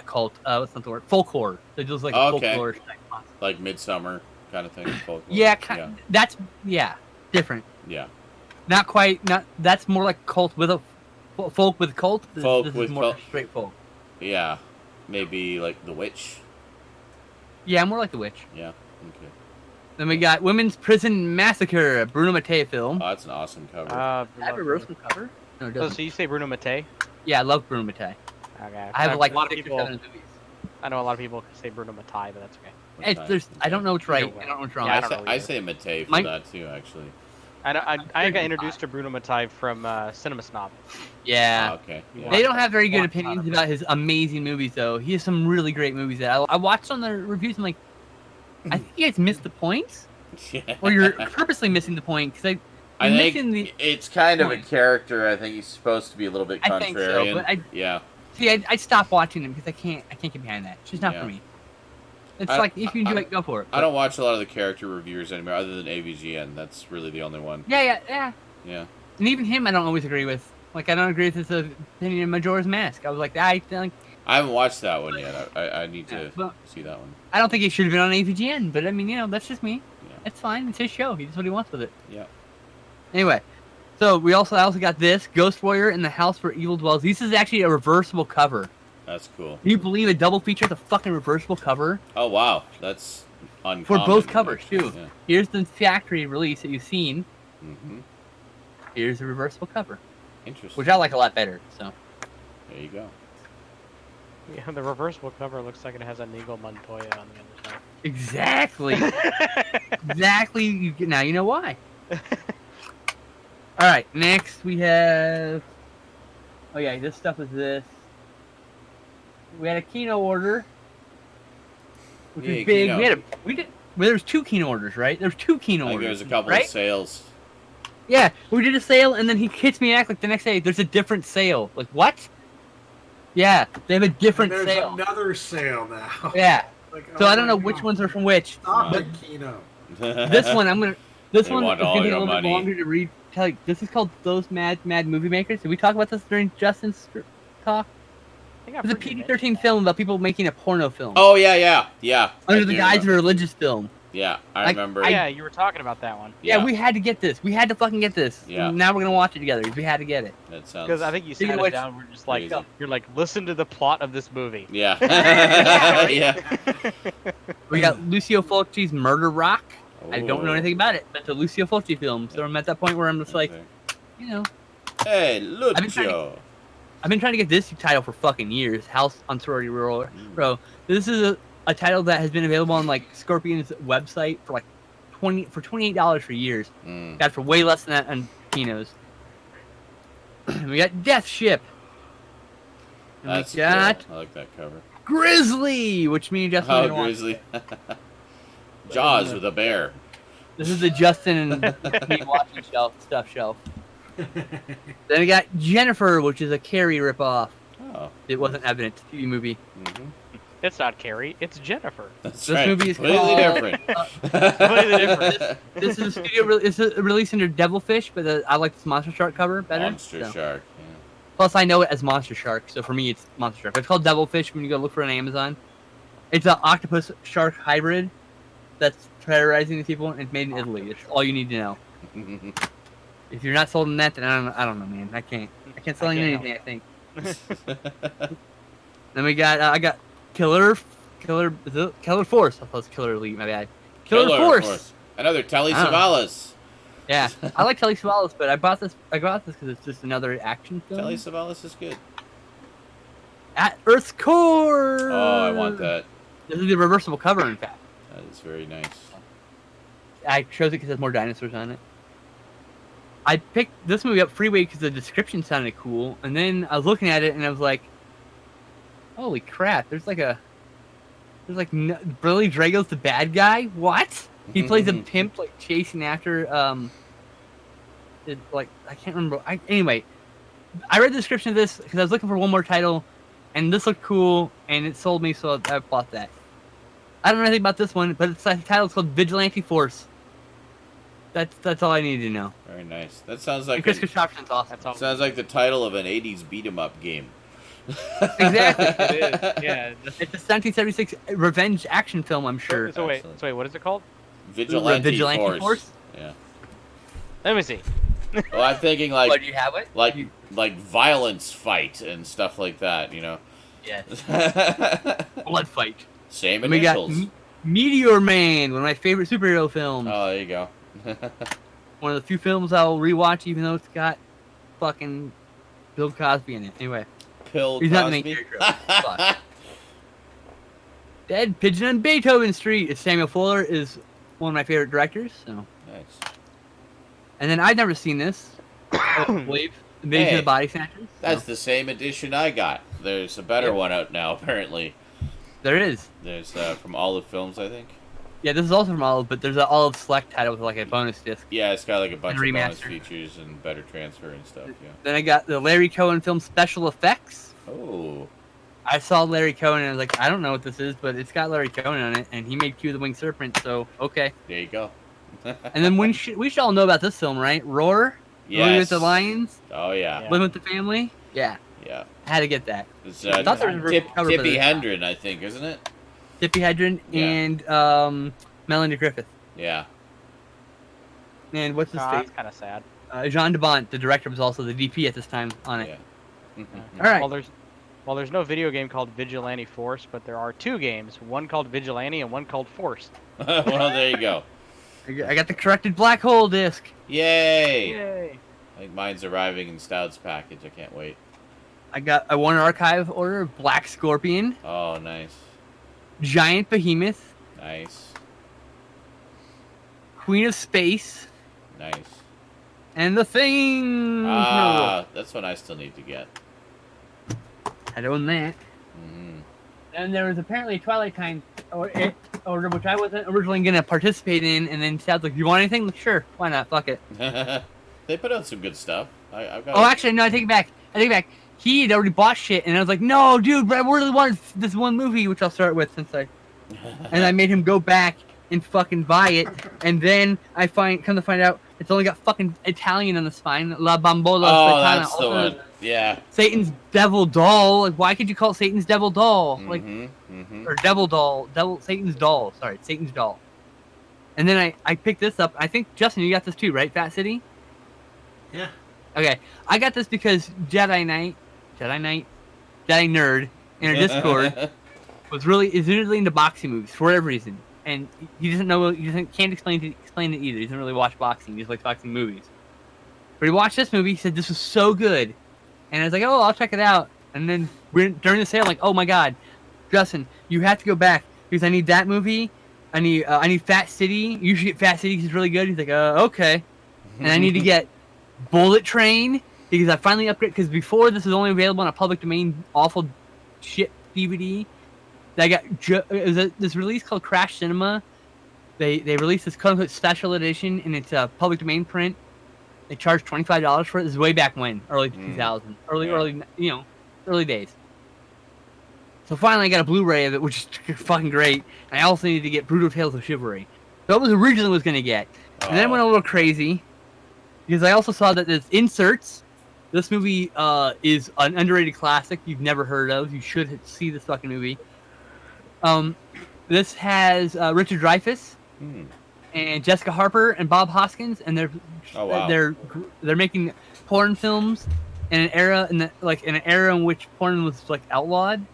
Speaker 2: cult. What's not the word? Folk horror. So it deals with like folklore.
Speaker 1: Like Midsummer kind of thing. Folklore.
Speaker 2: Yeah, that's different.
Speaker 1: Yeah.
Speaker 2: Not quite. Not that's more like cult with a folk with cult. This is more straight folk.
Speaker 1: Yeah. Maybe like The Witch.
Speaker 2: Yeah, more like The Witch.
Speaker 1: Yeah. Okay.
Speaker 2: Then we got Women's Prison Massacre, a Bruno Mattei film.
Speaker 1: Oh, that's an awesome cover.
Speaker 2: I have a reversible cover. No, it doesn't.
Speaker 4: So you say Bruno Mattei?
Speaker 2: Yeah, I love Bruno Mattei.
Speaker 4: Okay.
Speaker 2: I have like
Speaker 4: a lot of
Speaker 2: 6 or
Speaker 4: people.
Speaker 2: 7 movies.
Speaker 4: I know a lot of people say Bruno Mattei, but that's okay.
Speaker 2: I don't know what's right. I don't know what's wrong.
Speaker 4: Yeah,
Speaker 1: I say Mattei for that too, actually.
Speaker 4: I got introduced to Bruno Mattei from Cinema Snob.
Speaker 2: Yeah.
Speaker 1: Oh, okay. Yeah.
Speaker 2: They don't have very good opinions about his amazing movies, though. He has some really great movies that I watched on the reviews. I'm like, I think you guys missed the point, or you're purposely missing the point because
Speaker 1: I think it's kind of a character. I think he's supposed to be a little bit contrarian.
Speaker 2: I think so, but
Speaker 1: yeah.
Speaker 2: See, I stopped watching him because I can't get behind that. It's just not for me. It's like if you enjoy it, go for it.
Speaker 1: I don't watch a lot of the character reviewers anymore, other than AVGN. That's really the only one.
Speaker 2: Yeah.
Speaker 1: Yeah.
Speaker 2: And even him, I don't always agree with. Like, I don't agree with his opinion of Majora's Mask. I was like, I
Speaker 1: haven't watched that one yet. I need to see that one.
Speaker 2: I don't think it should have been on AVGN, but I mean, that's just me.
Speaker 1: Yeah.
Speaker 2: It's fine. It's his show. He does what he wants with it.
Speaker 1: Yeah.
Speaker 2: Anyway, so I also got this Ghost Warrior and the House Where Evil Dwells. This is actually a reversible cover.
Speaker 1: That's cool.
Speaker 2: Can you believe a double feature with a fucking reversible cover?
Speaker 1: Oh wow, that's uncommon.
Speaker 2: For both covers too.
Speaker 1: Yeah.
Speaker 2: Here's the factory release that you've seen.
Speaker 1: Mm-hmm.
Speaker 2: Here's the reversible cover.
Speaker 1: Interesting.
Speaker 2: Which I like a lot better. So.
Speaker 1: There you go.
Speaker 4: Yeah, the reversible cover looks like it has Inigo Montoya on the other side.
Speaker 2: Exactly. Exactly. Now you know why. All right. Next we have. Oh yeah, this stuff is this. We had a Kino order, which was big.
Speaker 1: Kino.
Speaker 2: There was 2 Kino orders, right? There was 2 Kino orders.
Speaker 1: There was a couple
Speaker 2: right?
Speaker 1: of sales.
Speaker 2: Yeah, we did a sale, and then he hits me back like the next day. There's a different sale. Like what? Yeah, they have a different
Speaker 3: there's
Speaker 2: sale.
Speaker 3: Another sale now.
Speaker 2: Yeah.
Speaker 3: Like,
Speaker 2: So I don't know which ones are from which.
Speaker 3: Stop it, Kino.
Speaker 2: This one I'm gonna. This
Speaker 1: They
Speaker 2: one is
Speaker 1: want
Speaker 2: gonna
Speaker 1: all
Speaker 2: take a
Speaker 1: your
Speaker 2: little bit
Speaker 1: money.
Speaker 2: longer to read. Tell you, this is called Those Mad Movie Makers. Did we talk about this during Justin's talk?
Speaker 4: I
Speaker 2: It's a PG-13 film about people making a porno film.
Speaker 1: Oh yeah.
Speaker 2: Under the guise of a religious film.
Speaker 1: Yeah, I
Speaker 2: Like,
Speaker 1: remember.
Speaker 4: Yeah, you were talking about that one.
Speaker 2: Yeah, we had to get this. We had to fucking get this.
Speaker 1: Yeah.
Speaker 2: And now we're gonna watch it together. We had to get it.
Speaker 1: That sounds.
Speaker 4: Because I think you
Speaker 2: Speaking
Speaker 4: sat
Speaker 2: of
Speaker 4: it
Speaker 2: which-
Speaker 4: down. We're just like,
Speaker 1: Crazy.
Speaker 4: you're like, listen to the plot of this movie.
Speaker 1: Yeah.
Speaker 2: Yeah.
Speaker 1: Yeah.
Speaker 2: We got Lucio Fulci's Murder Rock. I don't know
Speaker 1: Ooh.
Speaker 2: anything about it, but it's a Lucio Fulci film. So I'm at that point where I'm just like, you know,
Speaker 1: Hey,
Speaker 2: I've been trying
Speaker 1: Lucio.
Speaker 2: I've been trying to get this title for fucking years. House on Sorority Row. Bro, this is a title that has been available on like Scorpion's website for like $28 for years. Got it for way less than that on Kino's. We got Death Ship. And
Speaker 1: That's
Speaker 2: we got
Speaker 1: cool. I like that cover.
Speaker 2: Grizzly, which me and Justin are
Speaker 1: Oh,
Speaker 2: gonna watch.
Speaker 1: Grizzly. Jaws with a bear.
Speaker 2: This is the Justin and me watching shelf. Then we got Jennifer, which is a Carrie ripoff.
Speaker 1: Oh.
Speaker 2: It wasn't evident. TV movie.
Speaker 1: Mm-hmm.
Speaker 4: It's not Carrie. It's Jennifer.
Speaker 1: That's
Speaker 2: This
Speaker 1: right.
Speaker 2: movie is
Speaker 1: completely
Speaker 2: called-
Speaker 1: different.
Speaker 4: Completely different.
Speaker 2: This is a studio. It's released under Devilfish, but I like this Monster Shark cover better.
Speaker 1: Monster
Speaker 2: so.
Speaker 1: Shark.
Speaker 2: Plus, I know it as Monster Shark, so for me, it's Monster Shark. It's called Devilfish when you go look for it on Amazon. It's an octopus shark hybrid that's terrorizing the people, and it's made in Italy. It's all you need to know.
Speaker 1: Yeah.
Speaker 2: If you're not sold on that, then I don't know, man. I can't sell you
Speaker 4: can't
Speaker 2: anything. I think. Then we got I got Killer Force. I thought it was Killer Elite. My bad. Killer Force.
Speaker 1: Another Telly
Speaker 2: I don't know.
Speaker 1: Savalas.
Speaker 2: Yeah, I like Telly Savalas, but I got this because it's just another action film.
Speaker 1: Telly Savalas is good.
Speaker 2: At Earth's Core.
Speaker 1: Oh, I want that.
Speaker 2: This is the reversible cover, in fact.
Speaker 1: That is very nice.
Speaker 2: I chose it because there's more dinosaurs on it. I picked this movie up freeway because the description sounded cool, and then I was looking at it and I was like, "Holy crap! There's like Billy Drago's the bad guy. What? He plays a pimp, like chasing after I can't remember. Anyway, I read the description of this because I was looking for one more title, and this looked cool, and it sold me, so I bought that. I don't know anything about this one, but it's the title's called Vigilante Force. That's all I need to know.
Speaker 1: Very nice. That sounds like
Speaker 2: And Chris Christopherson's awesome.
Speaker 4: That's all.
Speaker 1: sounds like the title of an '80s beat 'em up game.
Speaker 2: Exactly.
Speaker 4: It is. Yeah.
Speaker 2: It's a 1976 revenge action film, I'm sure.
Speaker 4: So wait.
Speaker 1: Excellent.
Speaker 4: So wait. What is it called?
Speaker 1: Vigilante Force. Yeah.
Speaker 4: Let me see.
Speaker 1: Well, I'm thinking
Speaker 2: What,
Speaker 1: like
Speaker 2: do you have it?
Speaker 1: like violence fight and stuff like that. You know.
Speaker 2: Yes. Blood fight.
Speaker 1: Same
Speaker 2: And we got
Speaker 1: initials.
Speaker 2: Meteor Man, one of my favorite superhero films.
Speaker 1: Oh, there you go.
Speaker 2: One of the few films I'll rewatch, even though it's got fucking Bill Cosby in it. Anyway,
Speaker 1: Pill
Speaker 2: he's not the main
Speaker 1: Cosby.
Speaker 2: character. Fuck. Dead Pigeon on Beethoven Street. It's Samuel Fuller is one of my favorite directors. So,
Speaker 1: Nice.
Speaker 2: and then I've never seen this. I believe Invasion
Speaker 1: Hey,
Speaker 2: of the Body Snatchers.
Speaker 1: That's
Speaker 2: So,
Speaker 1: the same edition I got. There's a better one out now, apparently.
Speaker 2: there is.
Speaker 1: There's from Olive Films, I think.
Speaker 2: Yeah, this is also from Olive, but there's an Olive Select title with like a bonus disc.
Speaker 1: Yeah, it's got like a bunch of
Speaker 2: And
Speaker 1: bonus
Speaker 2: remaster.
Speaker 1: features and better transfer and stuff. Yeah.
Speaker 2: Then I got the Larry Cohen film Special Effects.
Speaker 1: Oh.
Speaker 2: I saw Larry Cohen and I was like, I don't know what this is, but it's got Larry Cohen on it, and he made Q the Winged Serpent, so okay.
Speaker 1: There you go.
Speaker 2: And then we should all know about this film, right? Roar? Living
Speaker 1: Yes.
Speaker 2: with the Lions?
Speaker 1: Oh yeah.
Speaker 4: Yeah.
Speaker 2: Living with the Family? Yeah,
Speaker 1: Yeah.
Speaker 2: I had to get that.
Speaker 1: It's
Speaker 2: I thought there was a reverse cover for
Speaker 1: Tippi
Speaker 2: this.
Speaker 1: Hedren, I think, isn't it?
Speaker 2: Tippi Hedren
Speaker 1: Yeah.
Speaker 2: and Melanie Griffith.
Speaker 1: Yeah.
Speaker 2: And what's his
Speaker 4: That's
Speaker 2: face?
Speaker 4: kind of sad.
Speaker 2: Jean de Bont, the director, was also the DP at this time on it.
Speaker 1: Yeah.
Speaker 2: All right.
Speaker 4: Well, there's no video game called Vigilante Force, but there are two games, one called Vigilante and one called Force.
Speaker 1: Well, there you go.
Speaker 2: I got the corrected Black Hole disc.
Speaker 1: Yay!
Speaker 4: Yay!
Speaker 1: I think mine's arriving in Stoud's package. I can't wait.
Speaker 2: I won an archive order of Black Scorpion,
Speaker 1: Oh, nice.
Speaker 2: Giant Behemoth,
Speaker 1: Nice.
Speaker 2: Queen of Space,
Speaker 1: Nice.
Speaker 2: and The Thing.
Speaker 1: That's one I still need to get.
Speaker 2: I own that.
Speaker 1: Hmm.
Speaker 2: And there was apparently a Twilight Time order, which I wasn't originally going to participate in, and then Sad's like, you want anything? Like, sure, why not? Fuck it.
Speaker 1: They put out some good stuff. I've got.
Speaker 2: Oh, actually, no, I take it back. He had already bought shit, and I was like, no, dude, but I really wanted this one movie, which I'll start with and I made him go back and fucking buy it, and then come to find out it's only got fucking Italian on the spine, La Bambola
Speaker 1: Oh,
Speaker 2: Satana,
Speaker 1: that's the
Speaker 2: also
Speaker 1: one. Yeah.
Speaker 2: Satan's Devil Doll. Like, why could you call it Satan's Devil Doll? Like, or Devil Doll, Satan's Doll. Sorry, Satan's Doll. And then I picked this up. I think Justin, you got this too, right, Fat City?
Speaker 3: Yeah.
Speaker 2: Okay, I got this because Jedi Nerd in our Discord is really into boxing movies for whatever reason, and he doesn't know, can't explain it either. He doesn't really watch boxing. He just likes boxing movies. But he watched this movie. He said this was so good, And I was like, oh, I'll check it out. And then during the sale, I'm like, oh my god, Justin, you have to go back because I need that movie. I need Fat City. You should get Fat City because it's really good. He's like, okay. And I need to get Bullet Train because I finally upgraded. Because before this was only available on a public domain, awful shit DVD. I got it was this release called Crash Cinema. They released this quote unquote special edition, and it's a public domain print. They charged $25 for it. This is way back when, early 2000, early days. So finally, I got a Blu-ray of it, which is fucking great. And I also needed to get Brutal Tales of Chivalry. So that was originally was going to get. And then I went a little crazy because I also saw that there's Inserts. This movie is an underrated classic you've never heard of. You should see this fucking movie. This has Richard Dreyfuss and Jessica Harper and Bob Hoskins, and they're making porn films in an era in which porn was like outlawed.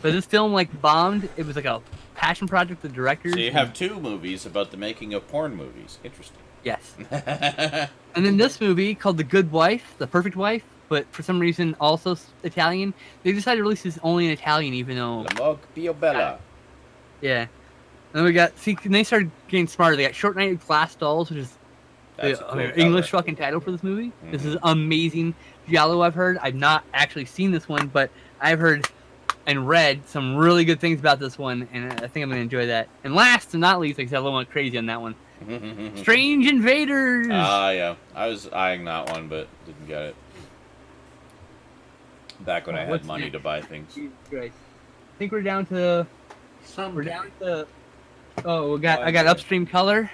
Speaker 2: But this film like bombed. It was like a passion project of the directors.
Speaker 1: So you have two movies about the making of porn movies. Interesting.
Speaker 2: Yes. And then this movie called The Good Wife, The Perfect Wife, but for some reason also Italian. They decided to release this only in Italian, even though.
Speaker 1: La Più Bella.
Speaker 2: Yeah. And we got and they started getting smarter. They got Short Night with Glass Dolls, which is the English fucking title for this movie. This is amazing giallo. I've heard. I've not actually seen this one, but I've heard and read some really good things about this one, and I think I'm gonna enjoy that. And last and not least, I got a little more crazy on that one. Strange Invaders.
Speaker 1: Yeah. I was eyeing that one, but didn't get it. Back when I had money to buy things.
Speaker 2: I think we're down to. Oh, I got Upstream Color.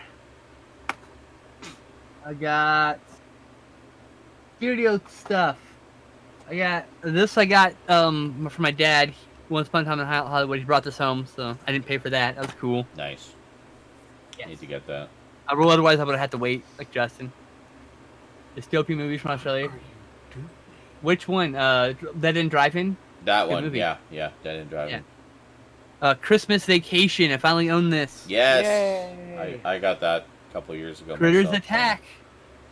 Speaker 2: I got studio stuff. I got this. I got for my dad. Once upon a time in Hollywood, he brought this home, so I didn't pay for that. That was cool.
Speaker 1: Nice.
Speaker 2: Yes.
Speaker 1: Need to get that.
Speaker 2: Otherwise, I would have had to wait, like Justin. Dystopian movies from Australia. Which one? Dead End Drive-In?
Speaker 1: That one,
Speaker 2: movie.
Speaker 1: yeah. Dead End Drive-In.
Speaker 2: Yeah. Christmas Vacation. I finally own this.
Speaker 1: Yes. I got that a couple of years ago.
Speaker 2: Critters
Speaker 1: myself.
Speaker 2: Attack.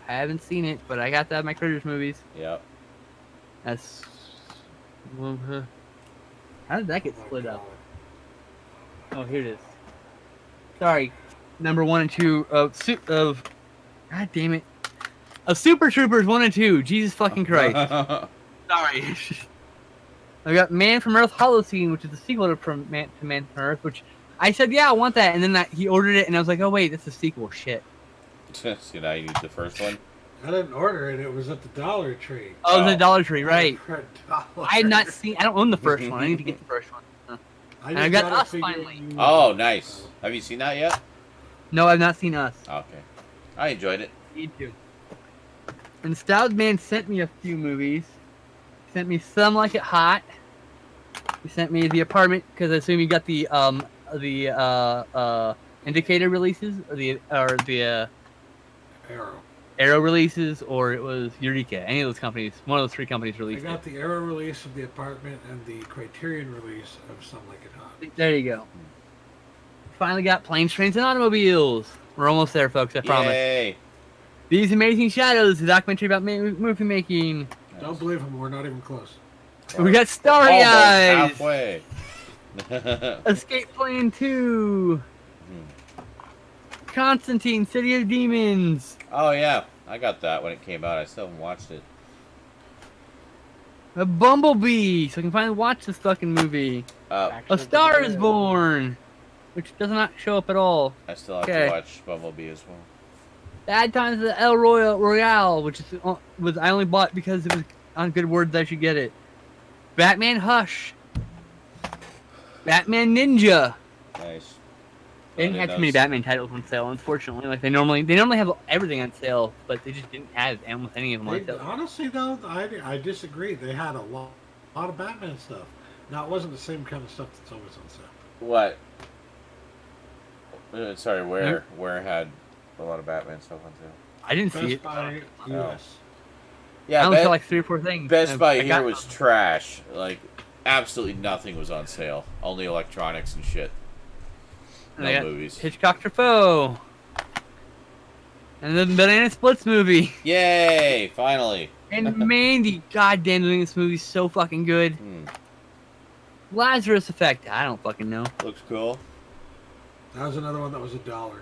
Speaker 2: I haven't seen it, but I got that in my Critters movies.
Speaker 1: Yep.
Speaker 2: That's. How did that get split up? Oh, here it is. Sorry. Number 1 and 2 of God damn it. Of Super Troopers 1 and 2. Jesus fucking Christ. Sorry. I got Man from Earth Holocene, which is the sequel to Man from Earth, which I said, yeah, I want that. And then he ordered it, and I was like, oh, wait, that's a sequel. Shit.
Speaker 1: So now you need the first one?
Speaker 3: I didn't order it. It was at the Dollar Tree.
Speaker 2: Oh, it was at Dollar Tree, right. I have not
Speaker 3: Tree.
Speaker 2: seen. I don't own the first one. I need to get the first one. And I got Us finally.
Speaker 1: Oh, nice. Have you seen that yet?
Speaker 2: No, I've not seen Us.
Speaker 1: Okay. I enjoyed it.
Speaker 2: Need to. And Stoudman sent me a few movies. He sent me Some Like It Hot. He sent me The Apartment because I assume you got the Indicator releases or the Arrow releases, or it was Eureka. Any of those companies, one of those 3 companies released.
Speaker 3: I got the Arrow release of The Apartment and the Criterion release of Some Like It Hot.
Speaker 2: There you go. Finally got Planes, Trains, and Automobiles. We're almost there, folks. I promise.
Speaker 1: Yay.
Speaker 2: These Amazing Shadows, the documentary about movie making.
Speaker 3: Don't believe him. We're not even close.
Speaker 2: We got Starry Eyes.
Speaker 1: Halfway.
Speaker 2: Escape Plan 2. Constantine, City of Demons.
Speaker 1: Oh, yeah. I got that when it came out. I still haven't watched it.
Speaker 2: A Bumblebee, so I can finally watch this fucking movie. A Star is Born, which does not show up at all.
Speaker 1: I still have to watch Bumblebee as well.
Speaker 2: Bad Times at El Royale, which was I only bought because it was on good words that I should get it. Batman Hush. Batman Ninja.
Speaker 1: Nice.
Speaker 2: They didn't have too many Batman titles on sale, unfortunately. Like they normally have everything on sale, but they just didn't have almost any of them on sale.
Speaker 3: Honestly, though, I disagree. They had a lot of Batman stuff. Now, it wasn't the same kind of stuff that's always on sale.
Speaker 1: What? Sorry, where had a lot of Batman stuff on sale?
Speaker 2: I didn't see
Speaker 3: it. Best Buy US.
Speaker 1: Yeah,
Speaker 2: I only saw like 3 or 4 things.
Speaker 1: Best Buy here was trash. Like, absolutely nothing was on sale. Only electronics and shit. No movies.
Speaker 2: Hitchcock Truffaut. And the Banana Splits movie.
Speaker 1: Yay! Finally.
Speaker 2: And Mandy, goddamn, doing this movie so fucking good. Lazarus Effect, I don't fucking know.
Speaker 1: Looks cool.
Speaker 3: That was another one that was $1.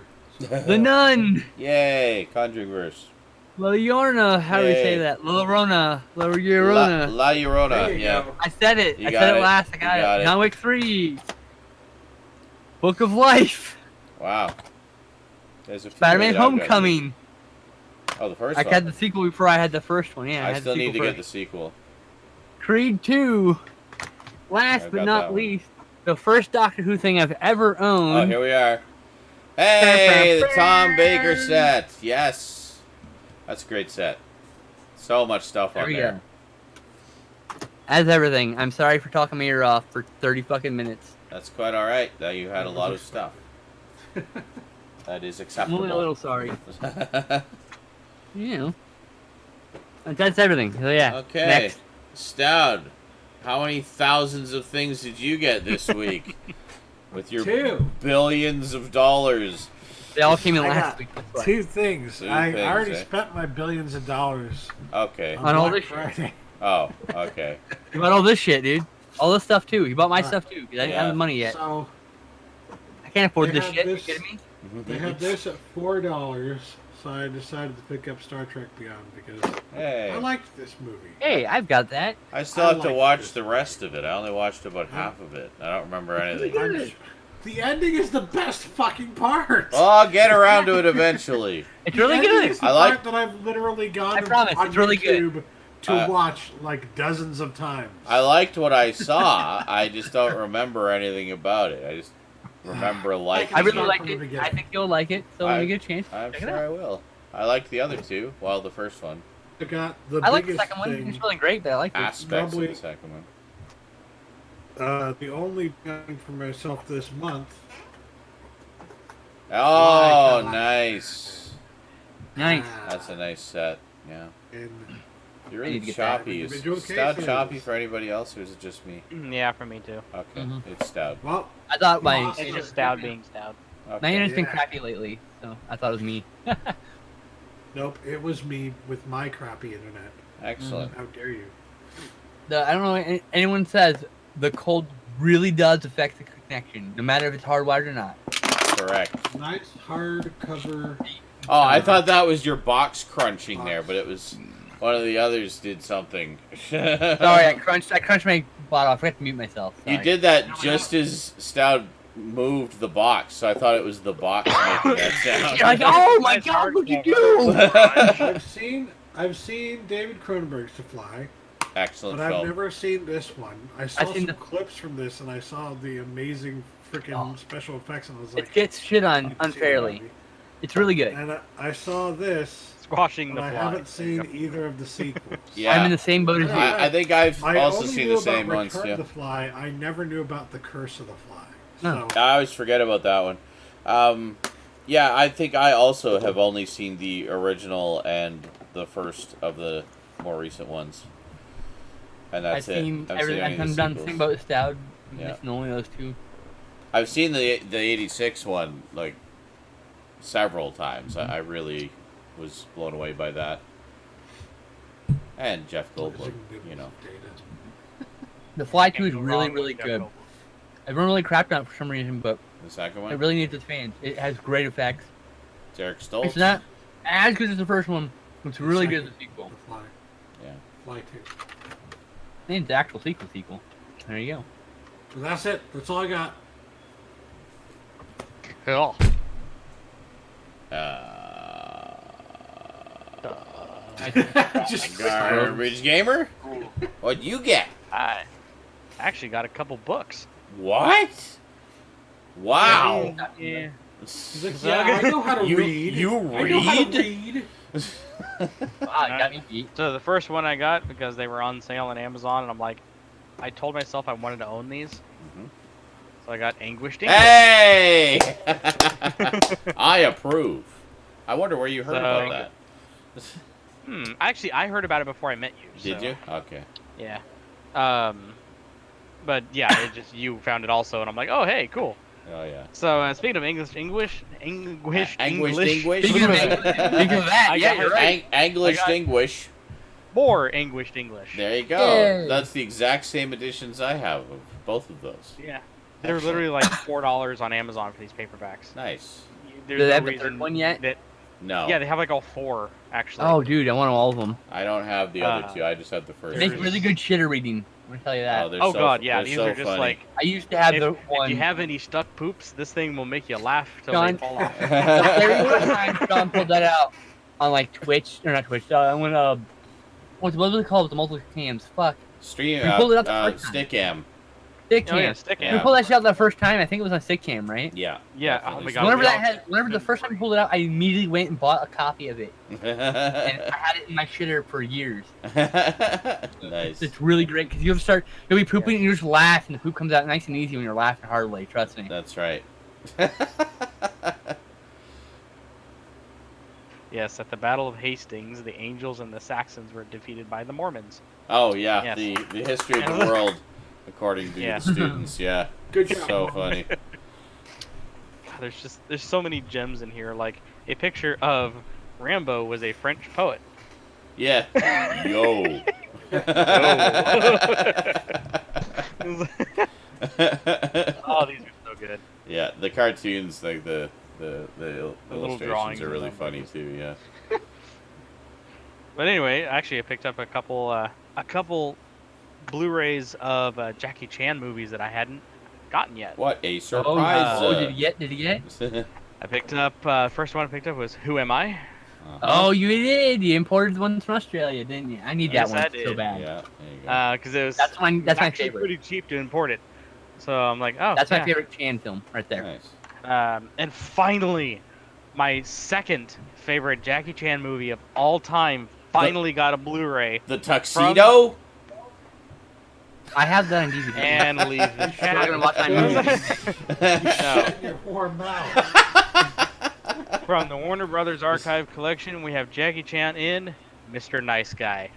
Speaker 2: The Nun,
Speaker 1: Yay, Conjuring verse.
Speaker 2: La Llorona, how do we say
Speaker 1: Yay.
Speaker 2: that? La Llorona, La Llorona.
Speaker 1: La Llorona,
Speaker 3: There you
Speaker 1: yeah.
Speaker 3: go.
Speaker 2: I said it.
Speaker 1: You
Speaker 2: I
Speaker 1: got
Speaker 2: said it
Speaker 1: it.
Speaker 2: last. I
Speaker 1: You
Speaker 2: got
Speaker 1: got
Speaker 2: it.
Speaker 1: it.
Speaker 2: John Wick 3. Book of Life.
Speaker 1: Wow. There's a few
Speaker 2: Spider-Man
Speaker 1: that I've got.
Speaker 2: Homecoming.
Speaker 1: Oh, the first
Speaker 2: I
Speaker 1: one.
Speaker 2: had the sequel before I had the first one. Yeah,
Speaker 1: I
Speaker 2: had
Speaker 1: still
Speaker 2: the
Speaker 1: need to
Speaker 2: sequel
Speaker 1: get the
Speaker 2: first.
Speaker 1: sequel.
Speaker 2: Creed 2. Last
Speaker 1: I've
Speaker 2: but
Speaker 1: got that
Speaker 2: not
Speaker 1: one.
Speaker 2: least, the first Doctor Who thing I've ever
Speaker 1: Oh,
Speaker 2: owned.
Speaker 1: here we are. Hey, the Tom Baker set. Yes. That's a great set. So much stuff
Speaker 2: There
Speaker 1: on
Speaker 2: we
Speaker 1: there.
Speaker 2: go. As everything, I'm sorry for talking my ear off for 30 fucking minutes.
Speaker 1: That's quite all right. Now you had a lot of stuff. That is
Speaker 2: I'm
Speaker 1: acceptable.
Speaker 2: only a little sorry. You know. That's everything. So yeah.
Speaker 1: Okay.
Speaker 2: Next.
Speaker 1: Stoud, how many thousands of things did you get this week? With your
Speaker 3: 2.
Speaker 1: billions of dollars.
Speaker 2: They all came in
Speaker 3: I
Speaker 2: last
Speaker 3: got
Speaker 2: week. That's why.
Speaker 3: 2 things.
Speaker 1: Two
Speaker 3: I
Speaker 1: things,
Speaker 3: already
Speaker 1: eh?
Speaker 3: spent my billions of dollars
Speaker 1: Okay.
Speaker 2: On all
Speaker 3: Black
Speaker 2: this shit.
Speaker 3: Friday.
Speaker 1: Oh, okay.
Speaker 2: You bought all this shit, dude. All this stuff too. You bought my
Speaker 3: Alright.
Speaker 2: stuff too. 'Cause I didn't
Speaker 1: Yeah.
Speaker 2: have the money yet.
Speaker 3: So
Speaker 2: I can't afford
Speaker 3: they
Speaker 2: this
Speaker 3: have
Speaker 2: shit.
Speaker 3: this-
Speaker 2: You kidding me?
Speaker 3: they had this at $4, so I decided to pick up Star Trek Beyond because
Speaker 1: Hey.
Speaker 3: I liked this movie.
Speaker 2: Hey, I've got that.
Speaker 1: I still
Speaker 3: I
Speaker 1: have to
Speaker 3: like
Speaker 1: watch
Speaker 3: this.
Speaker 1: the rest of it. I only watched about half of it. I don't remember anything.
Speaker 3: I'm- The ending is the best fucking part.
Speaker 1: Oh, I'll get around to it eventually.
Speaker 2: It's
Speaker 3: The
Speaker 2: really
Speaker 3: ending
Speaker 2: good.
Speaker 3: is the
Speaker 1: I like-
Speaker 3: part that I've literally gone
Speaker 2: I promise,
Speaker 3: on
Speaker 2: it's really good.
Speaker 3: YouTube to watch like dozens of times.
Speaker 1: I liked what I saw. I just don't remember anything about it. I just remember liking
Speaker 2: I really
Speaker 3: Start
Speaker 1: it.
Speaker 2: liked
Speaker 3: from the
Speaker 2: it.
Speaker 3: beginning.
Speaker 2: I think you'll like it. So when
Speaker 1: I-
Speaker 2: you get a chance,
Speaker 1: I'm
Speaker 2: check it
Speaker 1: sure I
Speaker 2: out.
Speaker 1: will. I liked the other two. Well, the first one.
Speaker 3: I got the
Speaker 2: I like the
Speaker 3: biggest
Speaker 2: second one.
Speaker 3: thing.
Speaker 2: It's really great, but I like it.
Speaker 1: Aspects
Speaker 3: Probably-
Speaker 1: of the second one.
Speaker 3: The only thing for myself this month.
Speaker 1: Oh,
Speaker 3: God.
Speaker 1: nice.
Speaker 2: Nice.
Speaker 1: That's a nice set. Yeah.
Speaker 3: And
Speaker 1: You're
Speaker 2: I
Speaker 1: really
Speaker 2: need to get that.
Speaker 1: choppy. Is
Speaker 3: Individual
Speaker 1: Stout
Speaker 3: cases.
Speaker 1: choppy for anybody else, or is it just me?
Speaker 4: Yeah, for me too.
Speaker 1: Okay,
Speaker 2: Mhm.
Speaker 1: it's Stout.
Speaker 3: well,
Speaker 2: I thought my
Speaker 3: Awesome.
Speaker 4: It's
Speaker 3: Hey,
Speaker 4: just Stout being Stout.
Speaker 2: my
Speaker 1: Okay.
Speaker 2: internet's been
Speaker 3: Yeah.
Speaker 2: crappy lately, so I thought it was me.
Speaker 3: nope, it was me with my crappy internet.
Speaker 1: Excellent.
Speaker 3: How dare you?
Speaker 2: I don't know. Anyone says the cold really does affect the connection, no matter if it's hardwired or not.
Speaker 1: Correct.
Speaker 3: Nice hardcover.
Speaker 1: Oh, I thought that was your box crunching there, but it was one of the others did something.
Speaker 2: Sorry, I crunched my bottle. I forgot to mute myself.
Speaker 1: You
Speaker 2: Sorry.
Speaker 1: did that just as Stout moved the box, so I thought it was the box making that sound.
Speaker 2: You're like, oh my
Speaker 4: Nice
Speaker 2: god, look at
Speaker 4: hardcover.
Speaker 2: you!
Speaker 3: I've seen David Cronenberg's To Fly,
Speaker 1: Excellent
Speaker 3: but I've
Speaker 1: film.
Speaker 3: never seen this one. I saw
Speaker 2: I've seen
Speaker 3: some
Speaker 2: the-
Speaker 3: clips from this, and I saw the amazing freaking
Speaker 2: Oh.
Speaker 3: special effects, and I was like,
Speaker 2: It gets shit
Speaker 3: I
Speaker 2: on
Speaker 3: need to see
Speaker 2: unfairly.
Speaker 3: that movie.
Speaker 2: It's really good.
Speaker 3: And I saw this,
Speaker 4: Squashing
Speaker 3: but
Speaker 4: the
Speaker 3: I
Speaker 4: fly.
Speaker 3: haven't seen either of the sequels.
Speaker 1: Yeah.
Speaker 2: I'm in the same boat as you.
Speaker 3: Yeah.
Speaker 1: I think I've
Speaker 3: I
Speaker 1: also
Speaker 3: only
Speaker 1: seen
Speaker 3: knew
Speaker 1: the same
Speaker 3: about
Speaker 1: ones
Speaker 3: Return
Speaker 1: too.
Speaker 3: of the Fly. I never knew about the Curse of the Fly.
Speaker 2: No.
Speaker 3: So,
Speaker 1: I always forget about that one. Yeah, I think I also have only seen the original and the first of the more recent ones. And
Speaker 2: I've
Speaker 1: that's it.
Speaker 2: seen
Speaker 1: I've
Speaker 2: everything.
Speaker 1: any of the
Speaker 2: I'm done the same
Speaker 1: sequels.
Speaker 2: boat as Stout.
Speaker 1: Yeah.
Speaker 2: Missing only those two.
Speaker 1: I've seen the 86 one like several times. I really was blown away by that. And Jeff Goldblum, you know.
Speaker 2: The Fly 2
Speaker 4: Can't
Speaker 2: is
Speaker 4: go
Speaker 2: really,
Speaker 4: wrong
Speaker 2: really
Speaker 4: with Jeff
Speaker 2: good.
Speaker 4: Goldblum.
Speaker 2: Everyone really crapped on it for some reason, but
Speaker 1: The second
Speaker 2: it
Speaker 1: one,
Speaker 2: really needs its fans. It has great effects.
Speaker 1: Derek Stoltz.
Speaker 2: It's not as good as the first one. It's really good as the
Speaker 3: second.
Speaker 2: sequel.
Speaker 3: The Fly.
Speaker 1: Yeah.
Speaker 3: Fly 2.
Speaker 2: And the actual sequel. There you go.
Speaker 3: So that's it. That's all I got.
Speaker 4: Cool.
Speaker 3: Just
Speaker 1: Garbage Gamer? What'd you get?
Speaker 4: I actually got a couple books.
Speaker 1: What? Wow.
Speaker 4: Yeah.
Speaker 3: He's like, yeah, I know how to
Speaker 1: You-
Speaker 3: read.
Speaker 1: you
Speaker 3: I know how to
Speaker 1: read?
Speaker 3: read.
Speaker 2: Wow, you got me beat.
Speaker 4: So the first one I got because they were on sale on Amazon, and I'm like, I told myself I wanted to own these.
Speaker 1: Mhm.
Speaker 4: So I got Anguished English.
Speaker 1: Hey! I approve. I wonder where you heard
Speaker 4: So-
Speaker 1: about that.
Speaker 4: Actually, I heard about it before I met you.
Speaker 1: Did
Speaker 4: so,
Speaker 1: you? Okay.
Speaker 4: Yeah. But yeah, it just you found it also, and I'm like, oh hey, cool.
Speaker 1: Oh yeah.
Speaker 4: So speaking of English,
Speaker 1: Anguished
Speaker 2: Speaking of
Speaker 1: English.
Speaker 2: that,
Speaker 4: I
Speaker 2: yeah,
Speaker 4: got
Speaker 2: you're
Speaker 4: it.
Speaker 2: right.
Speaker 1: Anglish
Speaker 4: I got-
Speaker 1: English.
Speaker 4: more anguished English.
Speaker 1: There you go.
Speaker 2: Yay.
Speaker 1: That's the exact same editions I have of both of those.
Speaker 4: Yeah. They're literally like $4 on Amazon for these paperbacks.
Speaker 1: Nice.
Speaker 4: There's
Speaker 2: Do they
Speaker 4: no
Speaker 2: have the
Speaker 4: reason
Speaker 2: third one yet?
Speaker 1: No.
Speaker 4: Yeah, they have like all 4 actually.
Speaker 2: Oh, dude, I want all of them.
Speaker 1: I don't have the other two. I just have the first.
Speaker 2: They make
Speaker 1: two.
Speaker 2: really good shitter reading. I'm gonna tell you that.
Speaker 1: they're
Speaker 4: Oh
Speaker 1: so-
Speaker 4: god, yeah,
Speaker 1: they're
Speaker 4: these
Speaker 1: so
Speaker 4: are just
Speaker 1: funny.
Speaker 4: like
Speaker 2: I used to have
Speaker 4: if,
Speaker 2: the
Speaker 4: if
Speaker 2: one.
Speaker 4: you have any stuck poops, this thing will make you laugh till
Speaker 2: John-
Speaker 4: they fall off.
Speaker 2: The very first time John pulled that out on like Twitch or not Twitch. When what was it called? The multiple cams. Fuck.
Speaker 1: Stream.
Speaker 2: We pulled it up the first time.
Speaker 1: Stickam.
Speaker 2: Stick
Speaker 4: Oh
Speaker 2: cam.
Speaker 4: yeah, stick
Speaker 1: Yeah.
Speaker 2: We pulled that shit out the first time. I think it was on stick cam, right?
Speaker 1: Yeah.
Speaker 4: Yeah, oh
Speaker 1: definitely
Speaker 4: my God,
Speaker 2: Whenever
Speaker 4: we all-
Speaker 2: whenever the first time we pulled it out, I immediately went and bought a copy of it, and I had it in my shitter for years.
Speaker 1: Nice.
Speaker 2: It's really great because you'll be pooping and you just laugh, and the poop comes out nice and easy when you're laughing hardly. Trust me.
Speaker 1: That's right.
Speaker 4: Yes, at the Battle of Hastings, the Angels and the Saxons were defeated by the Mormons.
Speaker 1: Oh yeah,
Speaker 4: Yes.
Speaker 1: the history of the world, according to
Speaker 4: Yeah.
Speaker 1: the students. Yeah.
Speaker 3: Good job.
Speaker 1: So funny.
Speaker 4: God, there's so many gems in here. Like a picture of Rambo was a French poet.
Speaker 1: Yeah. Yo.
Speaker 4: Oh, these are so good.
Speaker 1: Yeah, the cartoons, like the
Speaker 4: little
Speaker 1: illustrations
Speaker 4: drawings
Speaker 1: are
Speaker 4: of
Speaker 1: really
Speaker 4: them.
Speaker 1: funny too. Yeah.
Speaker 4: But anyway, actually, I picked up a couple Blu-rays of Jackie Chan movies that I hadn't gotten yet.
Speaker 1: What a surprise!
Speaker 2: Did he get? Did he get?
Speaker 4: I picked up first one I picked up was Who Am I?
Speaker 2: Oh, you did. You imported the ones from Australia, didn't you? I need
Speaker 4: Yes,
Speaker 2: that one
Speaker 4: I
Speaker 2: so
Speaker 4: did.
Speaker 2: bad.
Speaker 1: Yeah, there you go.
Speaker 4: Because it was
Speaker 2: That's my
Speaker 4: actually
Speaker 2: favorite.
Speaker 4: pretty cheap to import it. So I'm like, oh,
Speaker 2: That's
Speaker 4: yeah.
Speaker 2: my favorite Chan film right there.
Speaker 1: Nice.
Speaker 4: And finally, my second favorite Jackie Chan movie of all time finally got a Blu-ray
Speaker 1: The tuxedo.
Speaker 2: I have that on DVD.
Speaker 4: and leave the
Speaker 2: I'm not gonna watch that movie.
Speaker 4: No.
Speaker 3: Your poor mouth.
Speaker 4: From the Warner Brothers Archive Collection, we have Jackie Chan in Mr. Nice Guy.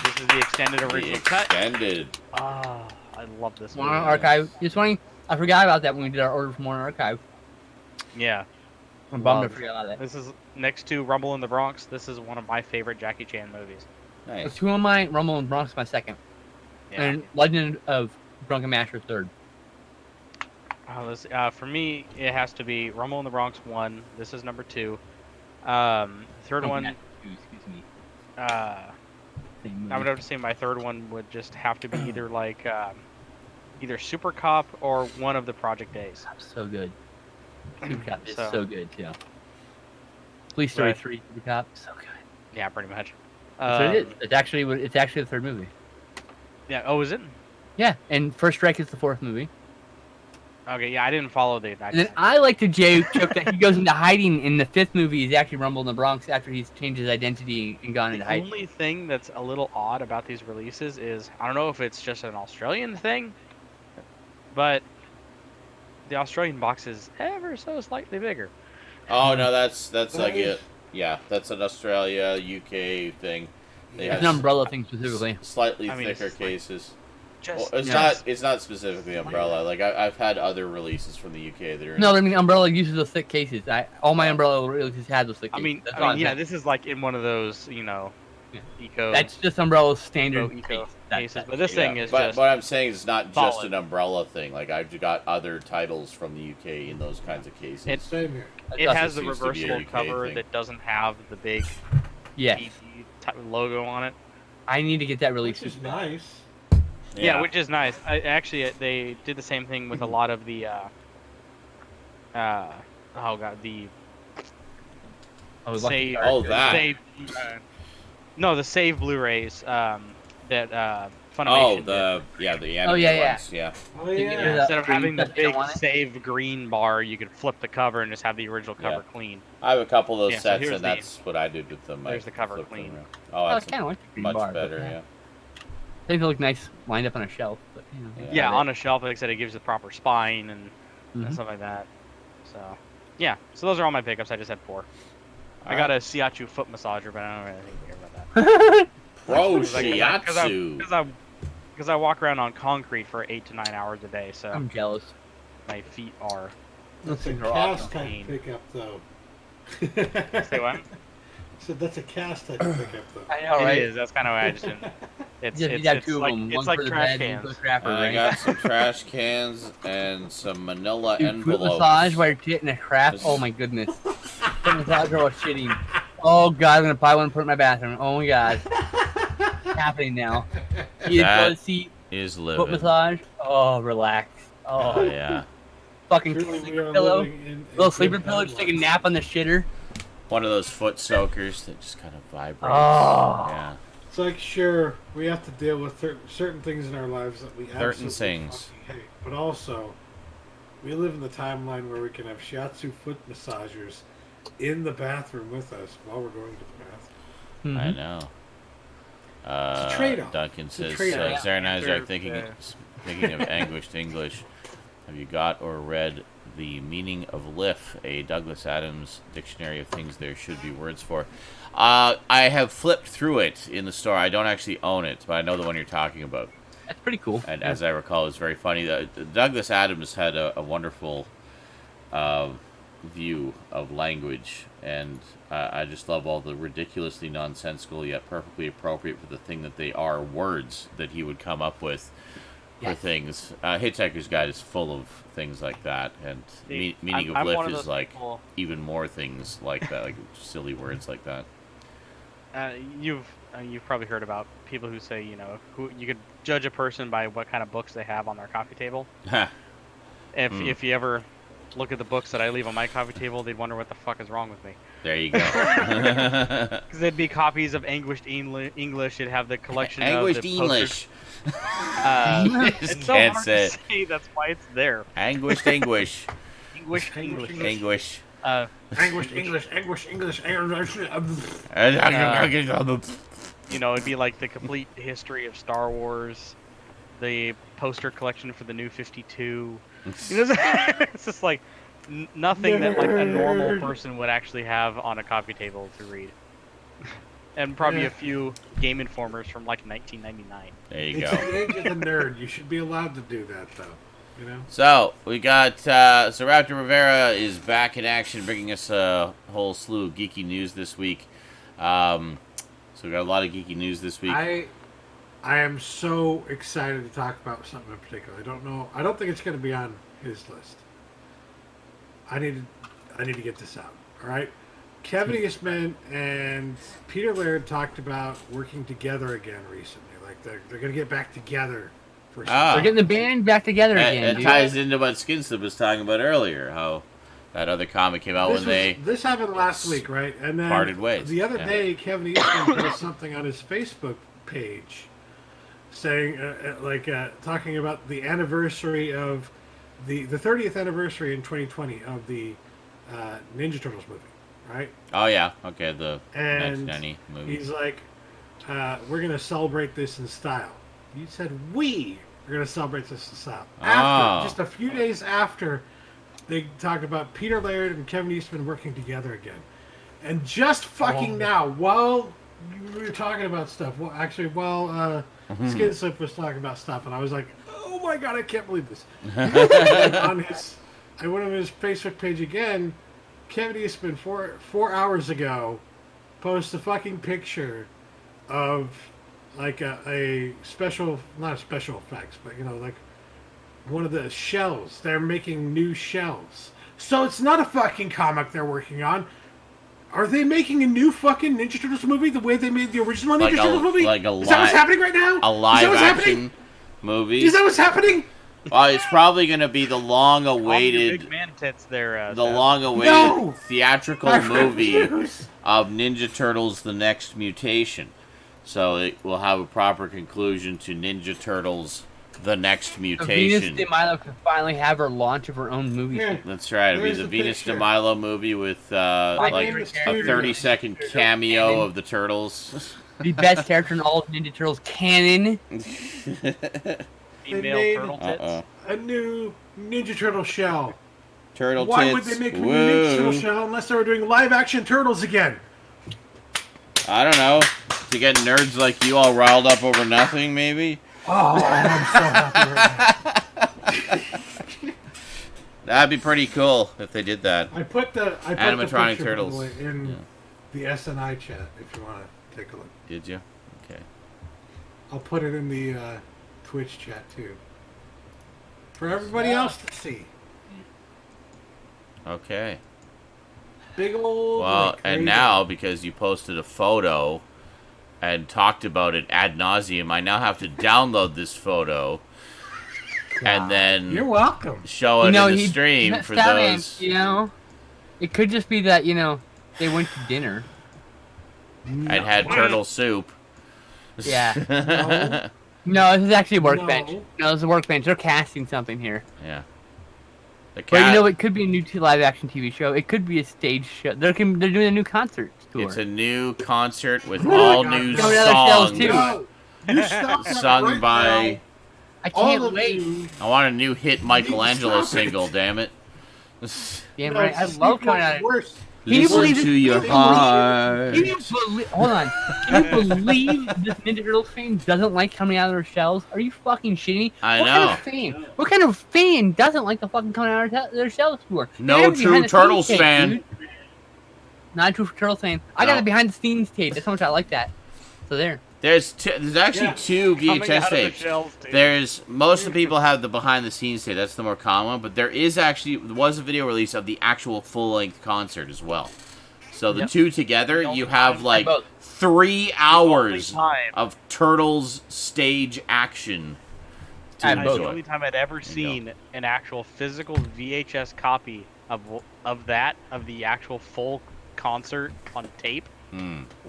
Speaker 4: This is the extended
Speaker 1: The
Speaker 4: original cut.
Speaker 1: extended.
Speaker 4: Ah, I love this movie.
Speaker 2: Warner Archive. Just funny. I forgot about that when we did our order from Warner Archive.
Speaker 4: Yeah.
Speaker 2: I'm bummed I
Speaker 4: Love.
Speaker 2: forgot about that.
Speaker 4: This is next to Rumble in the Bronx. This is one of my favorite Jackie Chan movies.
Speaker 1: Nice.
Speaker 2: Two of mine, Rumble and Bronx, my second,
Speaker 4: Yeah.
Speaker 2: and Legend of Drunken Master third.
Speaker 4: Oh, this, for me, it has to be Rumble in the Bronx 1. This is number 2. Third
Speaker 2: Drunken
Speaker 4: one,
Speaker 2: Master 2, excuse me. Same movie.
Speaker 4: I would have to say my third one would just have to be either like either Super Cop or one of the Project Days.
Speaker 2: So good. Super Cop is
Speaker 4: So-
Speaker 2: so good too. Police Story
Speaker 4: Right.
Speaker 2: 3, Super Cop, so good.
Speaker 4: Yeah, pretty much.
Speaker 2: So it is. It's actually the third movie.
Speaker 4: Yeah. Oh, is it?
Speaker 2: Yeah, and First Strike is the fourth movie.
Speaker 4: Okay. Yeah, I didn't follow the.
Speaker 2: And then I like to joke that he goes into hiding in the fifth movie. He's actually Rumble in the Bronx after he's changed his identity and gone into
Speaker 4: The
Speaker 2: hiding.
Speaker 4: only thing that's a little odd about these releases is I don't know if it's just an Australian thing, but the Australian box is ever so slightly bigger.
Speaker 1: Oh no, that's like it. Yeah, that's an Australia UK thing. They
Speaker 2: It's
Speaker 1: have
Speaker 2: an umbrella thing specifically.
Speaker 1: slightly
Speaker 4: I mean, it's
Speaker 1: thicker
Speaker 4: just like-
Speaker 1: cases.
Speaker 4: Just
Speaker 1: Well, it's not specifically umbrella. Like I've had other releases from the UK that are.
Speaker 2: No, I mean Umbrella uses those thick cases. All my Umbrella releases had those thick
Speaker 4: I
Speaker 2: cases.
Speaker 4: mean,
Speaker 2: That's all I'm
Speaker 4: yeah,
Speaker 2: saying.
Speaker 4: this is like in one of those, you know,
Speaker 2: Yeah.
Speaker 4: eco.
Speaker 2: That's just Umbrella's standard
Speaker 4: eco
Speaker 2: case.
Speaker 4: cases, but this thing is
Speaker 1: but
Speaker 4: just.
Speaker 1: what I'm saying is not just
Speaker 4: solid.
Speaker 1: an umbrella thing. Like I've got other titles from the UK in those kinds of cases.
Speaker 4: It-
Speaker 3: Same here.
Speaker 4: It
Speaker 2: That's-
Speaker 4: has the
Speaker 1: seems to be a
Speaker 4: reversible
Speaker 1: UK
Speaker 4: cover
Speaker 1: thing.
Speaker 4: that doesn't have the big
Speaker 2: Yeah,
Speaker 4: ET type of logo on it.
Speaker 2: I need to get that released.
Speaker 3: Which is nice.
Speaker 4: Yeah, which is nice. Actually, they did the same thing with a lot of the. Oh god, the
Speaker 2: I was lucky
Speaker 4: save.
Speaker 2: to
Speaker 1: Oh,
Speaker 2: start.
Speaker 1: that.
Speaker 4: Save, no, the save Blu-rays that
Speaker 1: Oh,
Speaker 4: Funimation did.
Speaker 1: the animated
Speaker 2: Oh, yeah.
Speaker 1: ones. Yeah.
Speaker 3: Oh
Speaker 2: You
Speaker 3: yeah.
Speaker 2: can do
Speaker 4: Instead of
Speaker 2: green
Speaker 4: having the
Speaker 2: stuff you don't
Speaker 4: big
Speaker 2: want it?
Speaker 4: save green bar, you could flip the cover and just have the original cover clean.
Speaker 1: I have a couple of those
Speaker 4: Yeah, so
Speaker 1: sets,
Speaker 4: here's
Speaker 1: and
Speaker 4: the-
Speaker 1: that's what I did with them.
Speaker 4: there's
Speaker 1: I
Speaker 4: the cover
Speaker 1: flipped them
Speaker 4: clean.
Speaker 1: around.
Speaker 2: Oh,
Speaker 1: Oh,
Speaker 2: I
Speaker 1: that's
Speaker 2: kind of like the green
Speaker 1: much
Speaker 2: bar, but
Speaker 1: better.
Speaker 2: yeah.
Speaker 1: Yeah.
Speaker 2: They look nice lined up on a shelf. But, you know,
Speaker 4: Yeah,
Speaker 2: have
Speaker 4: on a shelf. Like I said, it gives the proper spine and
Speaker 2: Mhm.
Speaker 4: stuff like that. So, yeah. So those are all my pickups. I just had 4. I got a Siachu foot massager, but I don't really care about that.
Speaker 2: it.
Speaker 1: Pro
Speaker 4: Because I walk around on concrete for 8 to 9 hours a day, so
Speaker 2: I'm jealous.
Speaker 4: my feet are.
Speaker 3: That's a
Speaker 2: things are
Speaker 3: cast
Speaker 2: awesome.
Speaker 3: type pickup though.
Speaker 4: Say what?
Speaker 3: So that's a cast I can pick up though.
Speaker 2: I know,
Speaker 4: It
Speaker 2: right?
Speaker 4: is. That's kind of what I just didn't. It's
Speaker 2: You got two of
Speaker 4: like
Speaker 2: them.
Speaker 4: it's
Speaker 2: One
Speaker 4: like
Speaker 2: for the
Speaker 4: trash
Speaker 2: bed, and one
Speaker 4: cans.
Speaker 2: for the crapper,
Speaker 1: I
Speaker 2: right?
Speaker 1: got some trash cans and some manila
Speaker 2: Dude, foot
Speaker 1: envelopes.
Speaker 2: massage while you're getting a crap. Oh my goodness. Foot massage while shitting. Oh god, I'm gonna buy one and put it in my bathroom. Oh my god. It's happening now. Heated
Speaker 1: That
Speaker 2: toilet seat,
Speaker 1: is
Speaker 2: foot
Speaker 1: living.
Speaker 2: massage. Oh, relax.
Speaker 1: Oh
Speaker 2: Oh,
Speaker 1: yeah.
Speaker 2: fucking
Speaker 3: Truly, we
Speaker 2: sleeper
Speaker 3: are
Speaker 2: pillow.
Speaker 3: living in
Speaker 2: Little
Speaker 3: good
Speaker 2: sleeper pillow, just take a
Speaker 3: timelines.
Speaker 2: nap on the shitter.
Speaker 1: One of those foot soakers that just kind of vibrates.
Speaker 2: Oh.
Speaker 1: Yeah.
Speaker 3: It's like, sure, we have to deal with certain things in our lives that we
Speaker 1: Certain
Speaker 3: absolutely
Speaker 1: things.
Speaker 3: fucking hate. But also, we live in the timeline where we can have shiatsu foot massagers in the bathroom with us while we're going to the bathroom.
Speaker 1: I
Speaker 2: Mhm.
Speaker 1: know.
Speaker 3: It's a trade-off.
Speaker 1: Duncan
Speaker 3: It's a
Speaker 1: says,
Speaker 3: trade-off.
Speaker 1: Zarenizer,
Speaker 4: Yeah.
Speaker 1: thinking of anguished English. Have you got or read The Meaning of Liff, a Douglas Adams dictionary of things there should be words for? I have flipped through it in the store. I don't actually own it, but I know the one you're talking about.
Speaker 2: That's pretty cool.
Speaker 1: And as I recall, it's very funny. Douglas Adams had a wonderful view of language, and I just love all the ridiculously nonsensical yet perfectly appropriate for the thing that they are words that he would come up with for
Speaker 2: Yes.
Speaker 1: things. Hitchhiker's Guide is full of things like that, and
Speaker 4: See,
Speaker 1: Meaning
Speaker 4: I'm
Speaker 1: of
Speaker 4: one
Speaker 1: Liff
Speaker 4: of
Speaker 1: is
Speaker 4: those
Speaker 1: like
Speaker 4: people-
Speaker 1: even more things like that, like silly words like that.
Speaker 4: You've probably heard about people who say, you know, who you could judge a person by what kind of books they have on their coffee table.
Speaker 1: Ha.
Speaker 4: If you ever look at the books that I leave on my coffee table, they'd wonder what the fuck is wrong with me.
Speaker 1: There you go.
Speaker 4: Because they'd be copies of Anguished English. It'd have the collection
Speaker 1: Anguished
Speaker 4: of the
Speaker 1: English.
Speaker 4: It's so
Speaker 1: Can't
Speaker 4: hard
Speaker 1: say
Speaker 4: to
Speaker 1: it.
Speaker 4: say. That's why it's there.
Speaker 1: Anguished English.
Speaker 4: Anguished
Speaker 3: Anguished
Speaker 4: English.
Speaker 1: English.
Speaker 3: Anguished English, anguished English,
Speaker 4: You know, it'd be like the complete history of Star Wars, the poster collection for the New 52. You know, it's just like nothing that like a normal
Speaker 3: Nerd.
Speaker 4: person would actually have on a coffee table to read. And probably
Speaker 3: Yeah.
Speaker 4: a few Game Informers from like 1999.
Speaker 1: There you
Speaker 3: It's
Speaker 1: go.
Speaker 3: the age of the nerd. You should be allowed to do that, though. You know?
Speaker 1: So we got so Raptor Rivera is back in action, bringing us a whole slew of geeky news this week. So we got a lot of geeky news this week.
Speaker 3: I am so excited to talk about something in particular. I don't know. I don't think it's going to be on his list. I need to get this out. All right. Kevin Eastman and Peter Laird talked about working together again recently. Like they're going to get back together for
Speaker 1: Ah.
Speaker 2: We're getting the band back together again,
Speaker 1: It
Speaker 2: dude.
Speaker 1: ties into what Skinslip was talking about earlier, how that other comic came out
Speaker 3: This happened last week, right? And then
Speaker 1: parted ways.
Speaker 3: The other
Speaker 1: Yeah.
Speaker 3: day, Kevin Eastman posted something on his Facebook page, saying, talking about the anniversary of the 30th anniversary in 2020 of the Ninja Turtles movie, right?
Speaker 1: Oh yeah, okay, the
Speaker 3: And
Speaker 1: 1990 movie.
Speaker 3: he's like, we're gonna celebrate this in style. You said we are gonna celebrate this in style. After, just a few days after, they talked about Peter Laird and Kevin Eastman working together again. And just fucking now, while we were talking about stuff, Skinslip was talking about stuff, and I was like, oh my god, I can't believe this. And I went on his Facebook page again. Kevin Eastman, four hours ago, posted a fucking picture of like a special, not a special effects, but you know, like one of the shells. They're making new shells. So it's not a fucking comic they're working on. Are they making a new fucking Ninja Turtles movie the way they made the original
Speaker 1: Like
Speaker 3: Ninja Turtles movie?
Speaker 1: like
Speaker 3: Is that what's happening right now?
Speaker 1: A
Speaker 3: Is
Speaker 1: live
Speaker 3: that what's
Speaker 1: action
Speaker 3: happening?
Speaker 1: movie.
Speaker 3: Is that what's happening?
Speaker 1: Well, it's probably going to be the
Speaker 4: All your
Speaker 1: long-awaited,
Speaker 4: big man tits there.
Speaker 1: the
Speaker 4: Seth.
Speaker 1: long-awaited
Speaker 3: No!
Speaker 1: theatrical
Speaker 3: I
Speaker 1: movie
Speaker 3: refuse.
Speaker 1: of Ninja Turtles: The Next Mutation. So it will have a proper conclusion to Ninja Turtles: The Next
Speaker 2: Venus
Speaker 1: Mutation.
Speaker 2: de Milo can finally have her launch of her own movie.
Speaker 3: Yeah.
Speaker 1: That's right. It'll be
Speaker 3: There's
Speaker 1: the
Speaker 3: the
Speaker 1: Venus de
Speaker 3: picture.
Speaker 1: Milo movie with like
Speaker 3: in the
Speaker 1: a
Speaker 3: studio.
Speaker 1: 30-second cameo of the Turtles.
Speaker 2: The best character in all of Ninja Turtles canon.
Speaker 4: Female
Speaker 3: made-
Speaker 4: turtle tits.
Speaker 3: A new Ninja Turtle shell.
Speaker 1: Turtle
Speaker 3: Why
Speaker 1: tits.
Speaker 3: would they make a new Ninja Turtle
Speaker 1: Woo.
Speaker 3: shell unless they were doing live action turtles again?
Speaker 1: I don't know. To get nerds like you all riled up over nothing, maybe?
Speaker 3: Oh, I'm so happy right now.
Speaker 1: That'd be pretty cool if they did that.
Speaker 3: I put the
Speaker 1: Animatronic
Speaker 3: picture,
Speaker 1: turtles.
Speaker 3: by the way, in the SNI chat if you want to take a look.
Speaker 1: Did you? Okay.
Speaker 3: I'll put it in the Twitch chat too, for everybody else to see.
Speaker 1: Okay.
Speaker 3: Big old.
Speaker 1: Well,
Speaker 3: like,
Speaker 1: and
Speaker 3: crazy.
Speaker 1: now, because you posted a photo and talked about it ad nauseum, I now have to download this photo and then
Speaker 3: You're welcome.
Speaker 1: show it in the stream for
Speaker 2: Stoudman,
Speaker 1: those.
Speaker 2: You know, it could just be that they went to dinner.
Speaker 1: I'd had turtle soup.
Speaker 2: Yeah. No, this is actually a workbench. No, this is a workbench. They're casting something here.
Speaker 1: Yeah. The
Speaker 2: But
Speaker 1: cat,
Speaker 2: it could be a new live-action TV show. It could be a stage show. They're doing a new concert tour.
Speaker 1: it's a new concert with
Speaker 3: Oh my
Speaker 1: all
Speaker 3: God.
Speaker 1: new
Speaker 2: No, the other shows,
Speaker 1: songs
Speaker 2: too.
Speaker 3: No, you stop that
Speaker 1: sung
Speaker 3: right
Speaker 1: by.
Speaker 3: now.
Speaker 2: I
Speaker 3: All
Speaker 2: can't
Speaker 3: of
Speaker 2: wait.
Speaker 3: you.
Speaker 1: I want a new hit Michelangelo
Speaker 3: Stop it.
Speaker 1: single. Damn it!
Speaker 2: Damn
Speaker 3: No,
Speaker 2: right. I
Speaker 3: it's
Speaker 2: love
Speaker 3: people
Speaker 2: coming out of
Speaker 3: worse.
Speaker 2: Can you
Speaker 1: Listen
Speaker 2: believe
Speaker 1: to
Speaker 2: this?
Speaker 1: your
Speaker 2: Can you
Speaker 1: heart.
Speaker 2: Can you believe? Hold on. Can you believe this Ninja Turtles fan doesn't like coming out of their shells? Are you fucking shitting me?
Speaker 1: I
Speaker 2: what
Speaker 1: know.
Speaker 2: Kind of fan? What kind of fan doesn't like the fucking coming out of their shells tour?
Speaker 1: No
Speaker 2: They have
Speaker 1: true
Speaker 2: behind the
Speaker 1: Turtles
Speaker 2: scenes tape,
Speaker 1: fan.
Speaker 2: dude. Not a true Turtles fan. I got
Speaker 1: No.
Speaker 2: the behind the scenes tape. That's how much I like that. So there.
Speaker 1: There's actually
Speaker 3: Yeah.
Speaker 1: two
Speaker 4: Coming
Speaker 1: VHS
Speaker 4: out of the
Speaker 1: tapes.
Speaker 4: shells, dude.
Speaker 1: There's most of the people have the behind the scenes tape. That's the more common one. But there was a video release of the actual full length concert as well. So the
Speaker 2: Yep.
Speaker 1: two together, you have like
Speaker 2: both.
Speaker 1: 3 hours
Speaker 4: The only time-
Speaker 1: of Turtles stage action. To
Speaker 2: I have
Speaker 4: That's
Speaker 2: both.
Speaker 4: the only time I'd ever seen an actual physical VHS copy of the actual full concert on tape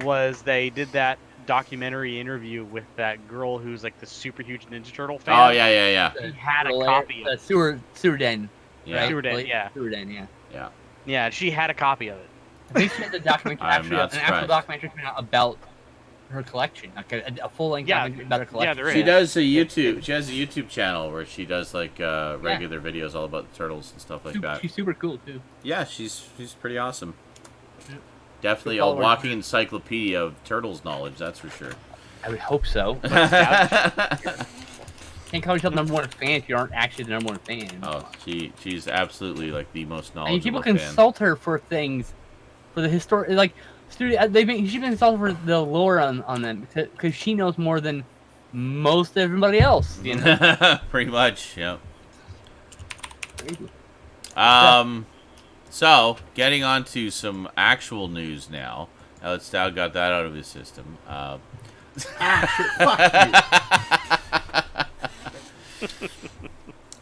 Speaker 4: was they did that documentary interview with that girl who's like the super huge Ninja Turtle fan.
Speaker 1: Oh yeah.
Speaker 4: He had a copy of it.
Speaker 2: Sewer Den.
Speaker 1: Yeah.
Speaker 2: Right?
Speaker 4: Sewer Den, yeah.
Speaker 2: Sewer Den, yeah.
Speaker 1: Yeah.
Speaker 4: Yeah, she had a copy of it.
Speaker 2: I think she has a documentary.
Speaker 1: I'm
Speaker 2: Actually,
Speaker 1: not
Speaker 2: an actual
Speaker 1: surprised.
Speaker 2: documentary coming out about her collection, like a full length
Speaker 4: Yeah,
Speaker 2: documentary about her collection.
Speaker 4: yeah, there
Speaker 1: She
Speaker 4: is.
Speaker 1: does a YouTube. She has a YouTube channel where she does like regular videos all about the turtles and stuff like that.
Speaker 2: She's super cool too.
Speaker 1: Yeah, she's pretty awesome. Definitely a
Speaker 2: follow her.
Speaker 1: walking encyclopedia of turtles knowledge. That's for sure.
Speaker 2: I would hope so. Can't call yourself number one fan if you aren't actually the number one fan.
Speaker 1: Oh, she's absolutely like the most
Speaker 2: I mean,
Speaker 1: knowledgeable
Speaker 2: people
Speaker 1: fan.
Speaker 2: consult her for things, for the historic, like studio. She's been consulted for the lore on them because she knows more than most everybody else. You know.
Speaker 1: Pretty much, yeah.
Speaker 2: Crazy.
Speaker 1: So getting on to some actual news now. Now that Stout got that out of his system.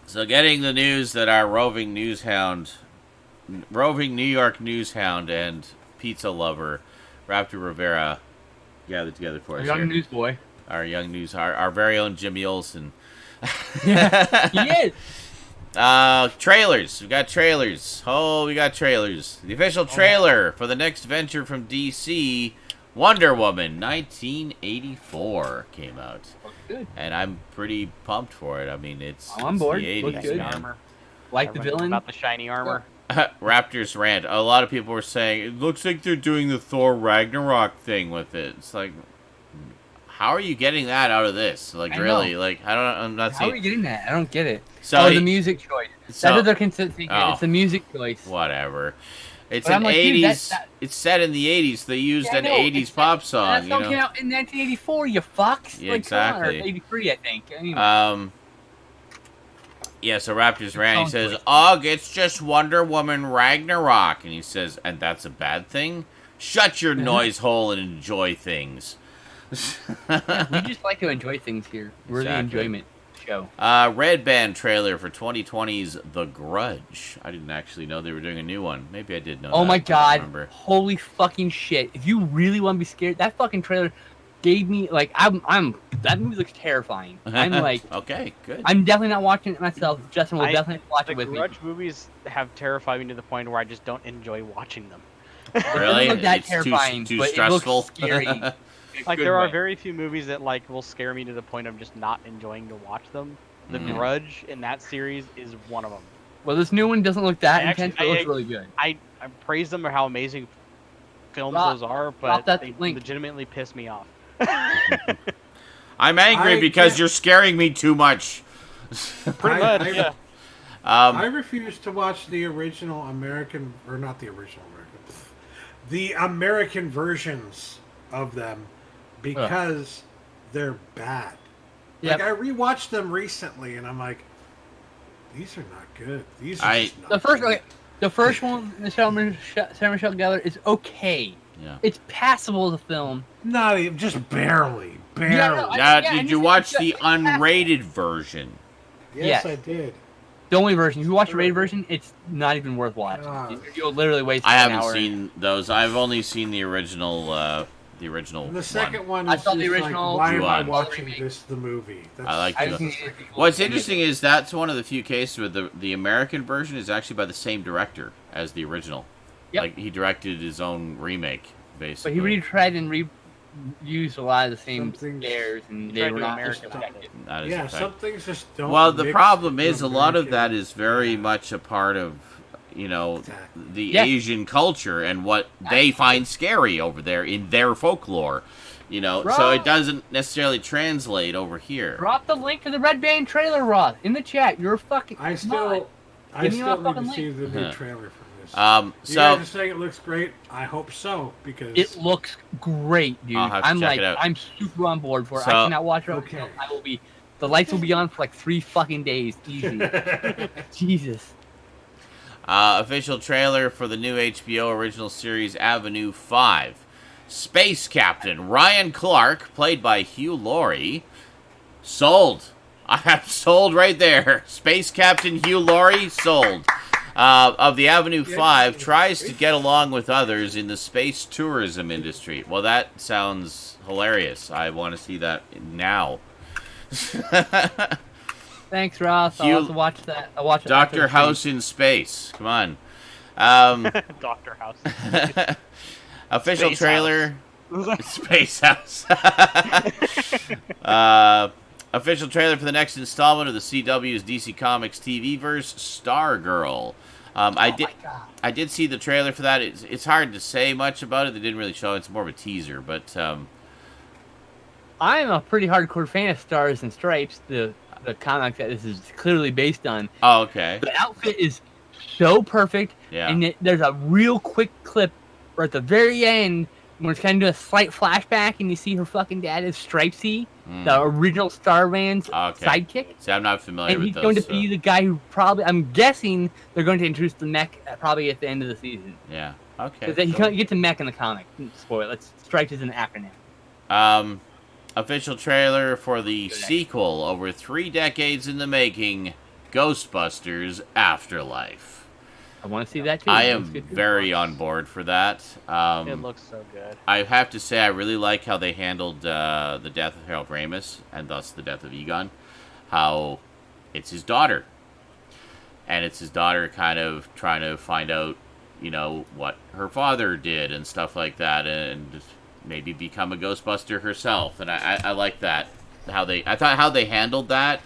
Speaker 1: So getting the news that our roving New York news hound and pizza lover, Raptor Rivera, gathered together for us
Speaker 2: Young
Speaker 1: here.
Speaker 2: newsboy.
Speaker 1: Our young news, our very own Jimmy Olsen.
Speaker 2: He is.
Speaker 1: Trailers. We got trailers. Oh, we got trailers. The official trailer for the next venture from DC, Wonder Woman 1984 came out.
Speaker 2: Looks good.
Speaker 1: And I'm pretty pumped for it. I mean, it's
Speaker 2: I'm on board.
Speaker 1: the
Speaker 2: Looks
Speaker 1: 80s,
Speaker 2: good.
Speaker 1: man.
Speaker 4: Armor.
Speaker 2: Like the
Speaker 4: Everyone's
Speaker 2: villain.
Speaker 4: about the shiny armor.
Speaker 1: Raptors rant. A lot of people were saying, it looks like they're doing the Thor Ragnarok thing with it. It's like, how are you getting that out of this? Like,
Speaker 2: I
Speaker 1: really?
Speaker 2: know.
Speaker 1: Like, I'm not
Speaker 2: How are
Speaker 1: seeing...
Speaker 2: you getting that? I don't get it.
Speaker 1: So
Speaker 2: the music choice.
Speaker 1: so-
Speaker 2: That's what they're considering.
Speaker 1: Oh.
Speaker 2: It's the music choice.
Speaker 1: Whatever. It's
Speaker 2: But
Speaker 1: an
Speaker 2: I'm like, dude,
Speaker 1: 80s... It's set in the 80s. They used
Speaker 2: Yeah, I
Speaker 1: an
Speaker 2: know.
Speaker 1: 80s pop
Speaker 2: That
Speaker 1: song, you
Speaker 2: song came
Speaker 1: know?
Speaker 2: out in 1984, you fucks.
Speaker 1: Yeah,
Speaker 2: Like, come on, or
Speaker 1: exactly.
Speaker 2: 83, I think. Anyway.
Speaker 1: Yeah, so Raptors rant. He
Speaker 2: Sounds
Speaker 1: says,
Speaker 2: like-
Speaker 1: "Ugh, it's just Wonder Woman Ragnarok." And he says, "And that's a bad thing? Shut your noise hole and enjoy things."
Speaker 2: We just like to enjoy things here. We're
Speaker 1: Exactly.
Speaker 2: the enjoyment show.
Speaker 1: Red Band trailer for 2020's The Grudge. I didn't actually know they were doing a new one. Maybe I did know.
Speaker 2: Oh
Speaker 1: that.
Speaker 2: my
Speaker 1: I don't
Speaker 2: god.
Speaker 1: remember.
Speaker 2: Holy fucking shit. If you really want to be scared, that fucking trailer gave me, like, that movie looks terrifying. I'm like,
Speaker 1: Okay, good.
Speaker 2: I'm definitely not watching it myself. Justin will definitely watch
Speaker 4: The
Speaker 2: it with me.
Speaker 4: Grudge movies have terrified me to the point where I just don't enjoy watching them.
Speaker 1: Really?
Speaker 2: It doesn't look that
Speaker 1: It's
Speaker 2: terrifying,
Speaker 1: too
Speaker 2: but
Speaker 1: stressful.
Speaker 2: it looks scary. in a
Speaker 4: Like
Speaker 2: good
Speaker 4: there are
Speaker 2: way.
Speaker 4: very few movies that like will scare me to the point of just not enjoying to watch them. The
Speaker 1: Mhm.
Speaker 4: Grudge in that series is one of them.
Speaker 2: Well, this new one doesn't look that
Speaker 4: I actually-
Speaker 2: intense, but it looks
Speaker 4: I-
Speaker 2: really good.
Speaker 4: I praise them for how amazing films
Speaker 2: Drop-
Speaker 4: those are,
Speaker 2: drop
Speaker 4: but
Speaker 2: that
Speaker 4: they
Speaker 2: link.
Speaker 4: legitimately piss me off.
Speaker 1: I'm angry
Speaker 3: I
Speaker 1: because
Speaker 3: can't-
Speaker 1: you're scaring me too much.
Speaker 4: Pretty much,
Speaker 3: I-
Speaker 4: yeah.
Speaker 3: I refuse to watch the original American, or not the original American, the American versions of them because they're bad.
Speaker 2: Yep.
Speaker 3: Like I rewatched them recently, and I'm like, these are not good. These are just not good.
Speaker 2: The first one, the Sarah Michelle Gellar, is okay.
Speaker 1: Yeah.
Speaker 2: It's passable as a film.
Speaker 3: Not even, just barely.
Speaker 2: no,
Speaker 1: Now,
Speaker 2: yeah,
Speaker 1: did you watch the unrated version?
Speaker 3: Yes,
Speaker 2: Yes.
Speaker 3: I did.
Speaker 2: The only version. If you watch the rated version, it's not even worth watching.
Speaker 3: Ah.
Speaker 2: You'll literally waste
Speaker 1: I
Speaker 2: an
Speaker 1: haven't
Speaker 2: hour.
Speaker 1: seen those. I've only seen the original.
Speaker 3: And the second one
Speaker 2: I
Speaker 3: is
Speaker 2: saw the
Speaker 3: just
Speaker 2: original.
Speaker 3: like, why am I
Speaker 1: Ju-on.
Speaker 3: watching the movie? That's,
Speaker 1: I like
Speaker 2: I
Speaker 1: the-
Speaker 2: just need to-
Speaker 1: What's interesting is that's one of the few cases where the American version is actually by the same director as the original.
Speaker 2: Yep.
Speaker 1: Like he directed his own remake,
Speaker 2: But
Speaker 1: basically.
Speaker 2: he retried and reused a lot of the same
Speaker 3: Something-
Speaker 2: scares, and
Speaker 4: He
Speaker 2: they
Speaker 4: tried
Speaker 2: were
Speaker 4: to
Speaker 2: not
Speaker 4: American
Speaker 2: effective.
Speaker 1: That is
Speaker 3: yeah,
Speaker 1: a fact.
Speaker 3: some things just don't.
Speaker 1: Well, the
Speaker 3: mix
Speaker 1: problem
Speaker 3: with
Speaker 1: is a lot of
Speaker 3: American-
Speaker 1: that is very
Speaker 3: Yeah.
Speaker 1: much a part of,
Speaker 3: Exactly.
Speaker 1: the
Speaker 2: Yes.
Speaker 1: Asian culture and what they find scary over there in their folklore. So
Speaker 2: Rob.
Speaker 1: it doesn't necessarily translate over here.
Speaker 2: Drop the link to the Red Band trailer, Roth, in the chat. You're a fucking.
Speaker 3: I
Speaker 2: come
Speaker 3: still
Speaker 2: on.
Speaker 3: I
Speaker 2: Give me
Speaker 3: still
Speaker 2: my
Speaker 3: need
Speaker 2: fucking
Speaker 3: to see
Speaker 2: link.
Speaker 3: the new
Speaker 1: Uh-huh.
Speaker 3: trailer from this. You
Speaker 1: So
Speaker 3: guys are saying it looks great. I hope so because
Speaker 2: It looks great, dude.
Speaker 1: I'll have to
Speaker 2: I'm
Speaker 1: check
Speaker 2: like,
Speaker 1: it out.
Speaker 2: I'm super on board for it.
Speaker 1: So-
Speaker 2: I cannot watch it.
Speaker 3: Okay.
Speaker 2: I will be. The lights will be on for like 3 fucking days, easy. Jesus.
Speaker 1: official trailer for the new HBO original series Avenue 5. Space Captain Ryan Clark, played by Hugh Laurie. Sold. I have sold right there. Space Captain Hugh Laurie, sold. Of the Avenue 5, tries to get along with others in the space tourism industry. Well, that sounds hilarious. I want to see that now.
Speaker 2: Thanks, Roth. I'll
Speaker 1: Hugh-
Speaker 2: have to watch that. I'll watch it after
Speaker 1: Dr.
Speaker 2: the stream.
Speaker 1: House in space. Come on.
Speaker 4: Doctor House.
Speaker 1: Official
Speaker 4: Space
Speaker 1: trailer. Space House. Official trailer for the next installment of the CW's DC Comics TV verse, Stargirl. I
Speaker 2: Oh
Speaker 1: I did see the trailer for that. It's hard to say much about it. They didn't really show it. It's more of a teaser, but
Speaker 2: I'm a pretty hardcore fan of Stars and Stripes, the comic that this is clearly based on.
Speaker 1: oh, okay.
Speaker 2: The outfit is so perfect,
Speaker 1: Yeah.
Speaker 2: and there's a real quick clip right at the very end when it's kind of doing a slight flashback, and you see her fucking dad is Stripesy, the original Starman's
Speaker 1: Okay.
Speaker 2: sidekick.
Speaker 1: See, I'm not familiar
Speaker 2: And
Speaker 1: with
Speaker 2: he's
Speaker 1: those.
Speaker 2: going to
Speaker 1: so-
Speaker 2: be the guy who probably, I'm guessing, they're going to introduce the mech probably at the end of the season.
Speaker 1: Yeah. Okay.
Speaker 2: Because you
Speaker 1: cool.
Speaker 2: can't get to mech in the comic. Spoil it. Stripes is an acronym.
Speaker 1: Official trailer for the sequel over 3 decades in the making, Ghostbusters Afterlife.
Speaker 2: I want to see that too.
Speaker 1: I
Speaker 2: It
Speaker 1: am
Speaker 2: looks good, too.
Speaker 1: very on board for that.
Speaker 4: It looks so good.
Speaker 1: I have to say I really like how they handled the death of Harold Ramis, and thus the death of Egon. How it's his daughter. And it's his daughter kind of trying to find out, what her father did and stuff like that, and maybe become a Ghostbuster herself. And I like that. I thought how they handled that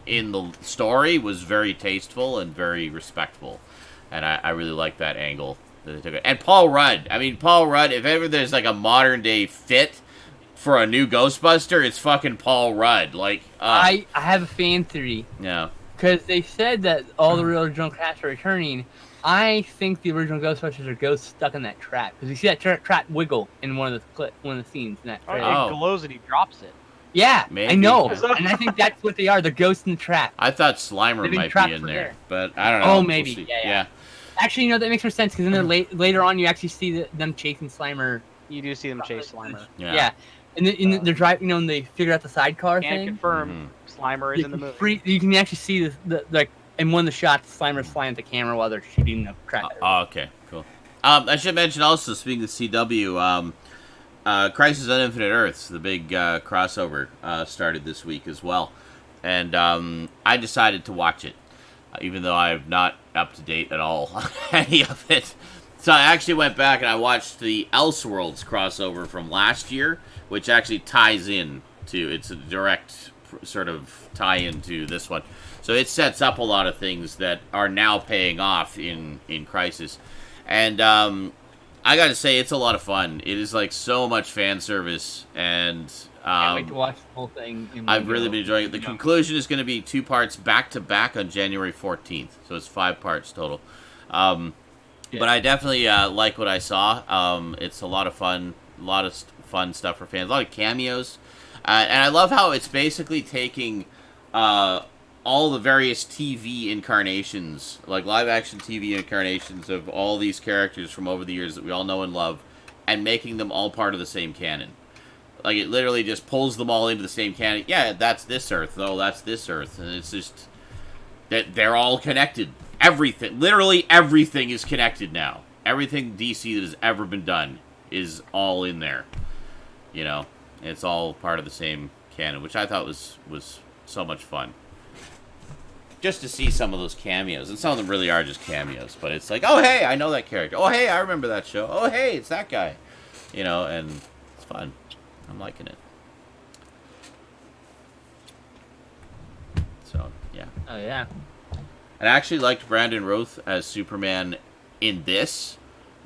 Speaker 1: in the story was very tasteful and very respectful. And I really like that angle that they took it. And Paul Rudd. I mean, Paul Rudd, if ever there's like a modern day fit for a new Ghostbuster, it's fucking Paul Rudd. Like,
Speaker 2: I have a fan theory.
Speaker 1: yeah.
Speaker 2: Because they said that all the original cast are returning. I think the original Ghostbusters are ghosts stuck in that trap. Because you see that trap wiggle in one of the scenes in that trailer.
Speaker 1: Oh.
Speaker 4: It glows and he drops it.
Speaker 2: Yeah,
Speaker 1: Maybe.
Speaker 2: I know. And I think that's what they are. The ghosts in the trap.
Speaker 1: I thought Slimer
Speaker 2: They've been
Speaker 1: might
Speaker 2: trapped
Speaker 1: be in
Speaker 2: for
Speaker 1: there,
Speaker 2: there.
Speaker 1: but I don't know.
Speaker 2: Oh,
Speaker 1: We'll
Speaker 2: maybe.
Speaker 1: see.
Speaker 2: Yeah. Actually, that makes more sense. Because then later on, you actually see them chasing Slimer.
Speaker 4: You do see them chase Slimer.
Speaker 2: Yeah. And then they're driving, and they figure out the sidecar
Speaker 4: Can
Speaker 2: thing.
Speaker 4: confirm Slimer is in the movie.
Speaker 2: You can actually see the in one of the shots, Slimer's flying at the camera while they're shooting the crap.
Speaker 1: Oh, okay, cool. I should mention also, speaking of CW, Crisis on Infinite Earths, the big crossover, started this week as well. And I decided to watch it, even though I'm not up to date at all on any of it. So I actually went back and I watched the Elseworlds crossover from last year, which actually ties in to, it's a direct sort of tie-in to this one. So it sets up a lot of things that are now paying off in Crisis. And I gotta say, it's a lot of fun. It is like so much fan service, and
Speaker 2: Can't wait to watch the whole thing.
Speaker 1: I've really been enjoying it. The conclusion is going to be 2 parts back to back on January 14th, so it's 5 parts total. But I definitely like what I saw. It's a lot of fun, fun stuff for fans, a lot of cameos, and I love how it's basically taking all the various TV incarnations, like live action TV incarnations of all these characters from over the years that we all know and love, and making them all part of the same canon. Like, it literally just pulls them all into the same canon. Yeah, that's this Earth. Oh, that's this Earth. And it's just that they're all connected. Everything, literally everything is connected now. Everything DC that has ever been done is all in there. You know, it's all part of the same canon, which I thought was so much fun. Just to see some of those cameos, and some of them really are just cameos, but it's like, oh, hey, I know that character. Oh, hey, I remember that show. Oh, hey, it's that guy. You know, and it's fun. I'm liking it. So, yeah.
Speaker 2: Oh, yeah.
Speaker 1: And I actually liked Brandon Routh as Superman in this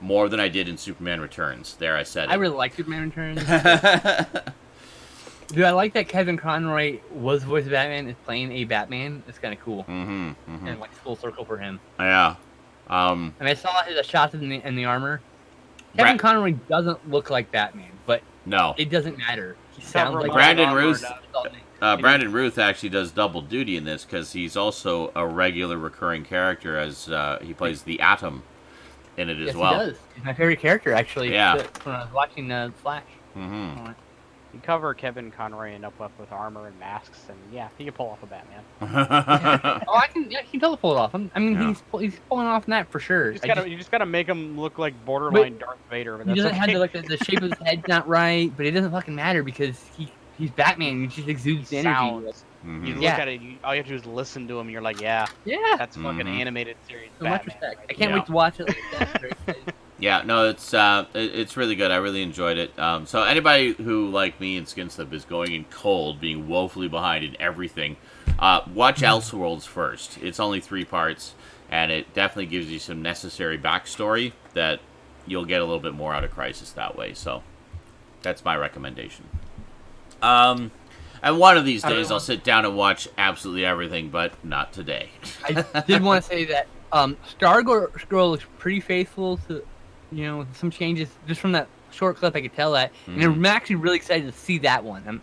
Speaker 1: more than I did in Superman Returns. There, I said it.
Speaker 2: I really like Superman Returns. Dude, I like that Kevin Conroy was the voice of Batman, is playing a Batman. It's kind of cool. And like full circle for him.
Speaker 1: Yeah.
Speaker 2: And I saw his shots in the armor. Kevin Conroy doesn't look like Batman, but
Speaker 1: no,
Speaker 2: it doesn't matter. He sounds like
Speaker 1: Brandon Routh. Brandon Routh actually does double duty in this because he's also a regular recurring character as he plays the Atom in it as well.
Speaker 2: He does. He's my favorite character, actually.
Speaker 1: Yeah.
Speaker 2: When I was watching Flash.
Speaker 4: You cover Kevin Conroy and up with armor and masks, and yeah, he can pull off a Batman.
Speaker 2: I can totally pull it off. He's pulling off that for sure.
Speaker 4: You just gotta make him look like borderline Darth Vader. But
Speaker 2: he doesn't
Speaker 4: okay.
Speaker 2: have the shape of his head's not right, but it doesn't fucking matter because he's Batman. He just exudes the energy.
Speaker 4: You look at it, all you have to do is listen to him. You're like, yeah, that's fucking animated series.
Speaker 2: So
Speaker 4: Batman.
Speaker 2: much respect. I can't wait to watch it.
Speaker 1: Yeah, no, it's really good. I really enjoyed it. So anybody who, like me and Skinslip, is going in cold, being woefully behind in everything, watch Elseworlds first. It's only 3 parts, and it definitely gives you some necessary backstory that you'll get a little bit more out of Crisis that way. So that's my recommendation. And one of these days I'll sit down and watch absolutely everything, but not today.
Speaker 2: I did want to say that Stargirl looks pretty faithful to, with some changes. Just from that short clip, I could tell that. And I'm actually really excited to see that one.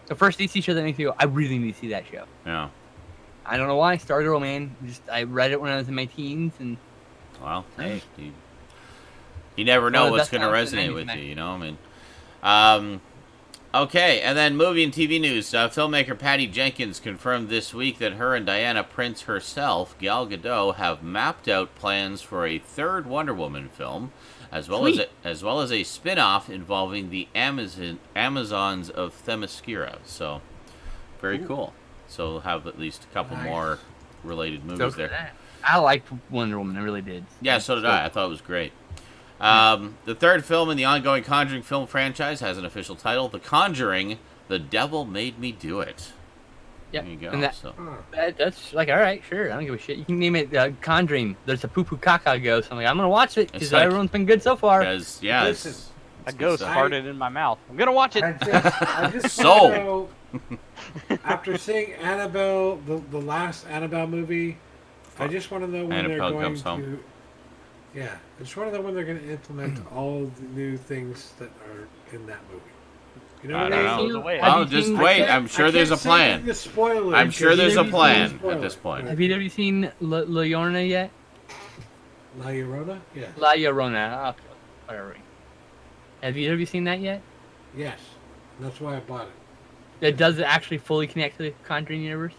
Speaker 2: The first DC show that makes me go, I really need to see that show.
Speaker 1: Yeah.
Speaker 2: I don't know why. Stargirl, man. I read it when I was in my teens. And
Speaker 1: well, hey, you never know what's going to resonate with you, I mean. Okay, and then movie and TV news. Filmmaker Patty Jenkins confirmed this week that her and Diana Prince herself, Gal Gadot, have mapped out plans for a third Wonder Woman film, as well as a spin-off involving the Amazons of Themyscira. So, very cool. So we'll have at least a couple more related movies there.
Speaker 2: I liked Wonder Woman. I really did.
Speaker 1: Yeah, so did I. I thought it was great. The third film in the ongoing Conjuring film franchise has an official title, The Conjuring, The Devil Made Me Do It.
Speaker 2: Yeah,
Speaker 1: there you go.
Speaker 2: And that's like, all right, sure. I don't give a shit. You can name it Conjuring. There's a poo-poo caca ghost. I'm like, I'm going to watch it because everyone's been good so far.
Speaker 1: Because, yeah,
Speaker 3: Listen,
Speaker 4: a ghost farted in my mouth. I'm going to watch it.
Speaker 3: I just
Speaker 1: So,
Speaker 3: after seeing Annabelle, the last Annabelle movie, I just want to know when
Speaker 1: Annabelle
Speaker 3: they're going
Speaker 1: comes
Speaker 3: to...
Speaker 1: home.
Speaker 3: Yeah, I just want to know when they're going to implement all the new things that are in that movie. You know
Speaker 1: I
Speaker 3: what
Speaker 1: don't
Speaker 3: I mean?
Speaker 1: know.
Speaker 4: Wait.
Speaker 1: Well, just wait. I'm sure there's a plan. I'm sure there's a plan at this point.
Speaker 2: Have you ever seen La Llorona yet?
Speaker 3: La Llorona? Yeah.
Speaker 2: La Llorona. Okay, whatever. Have you seen that yet?
Speaker 3: Yes. That's why I bought it.
Speaker 2: Does it actually fully connect to the Conjuring universe?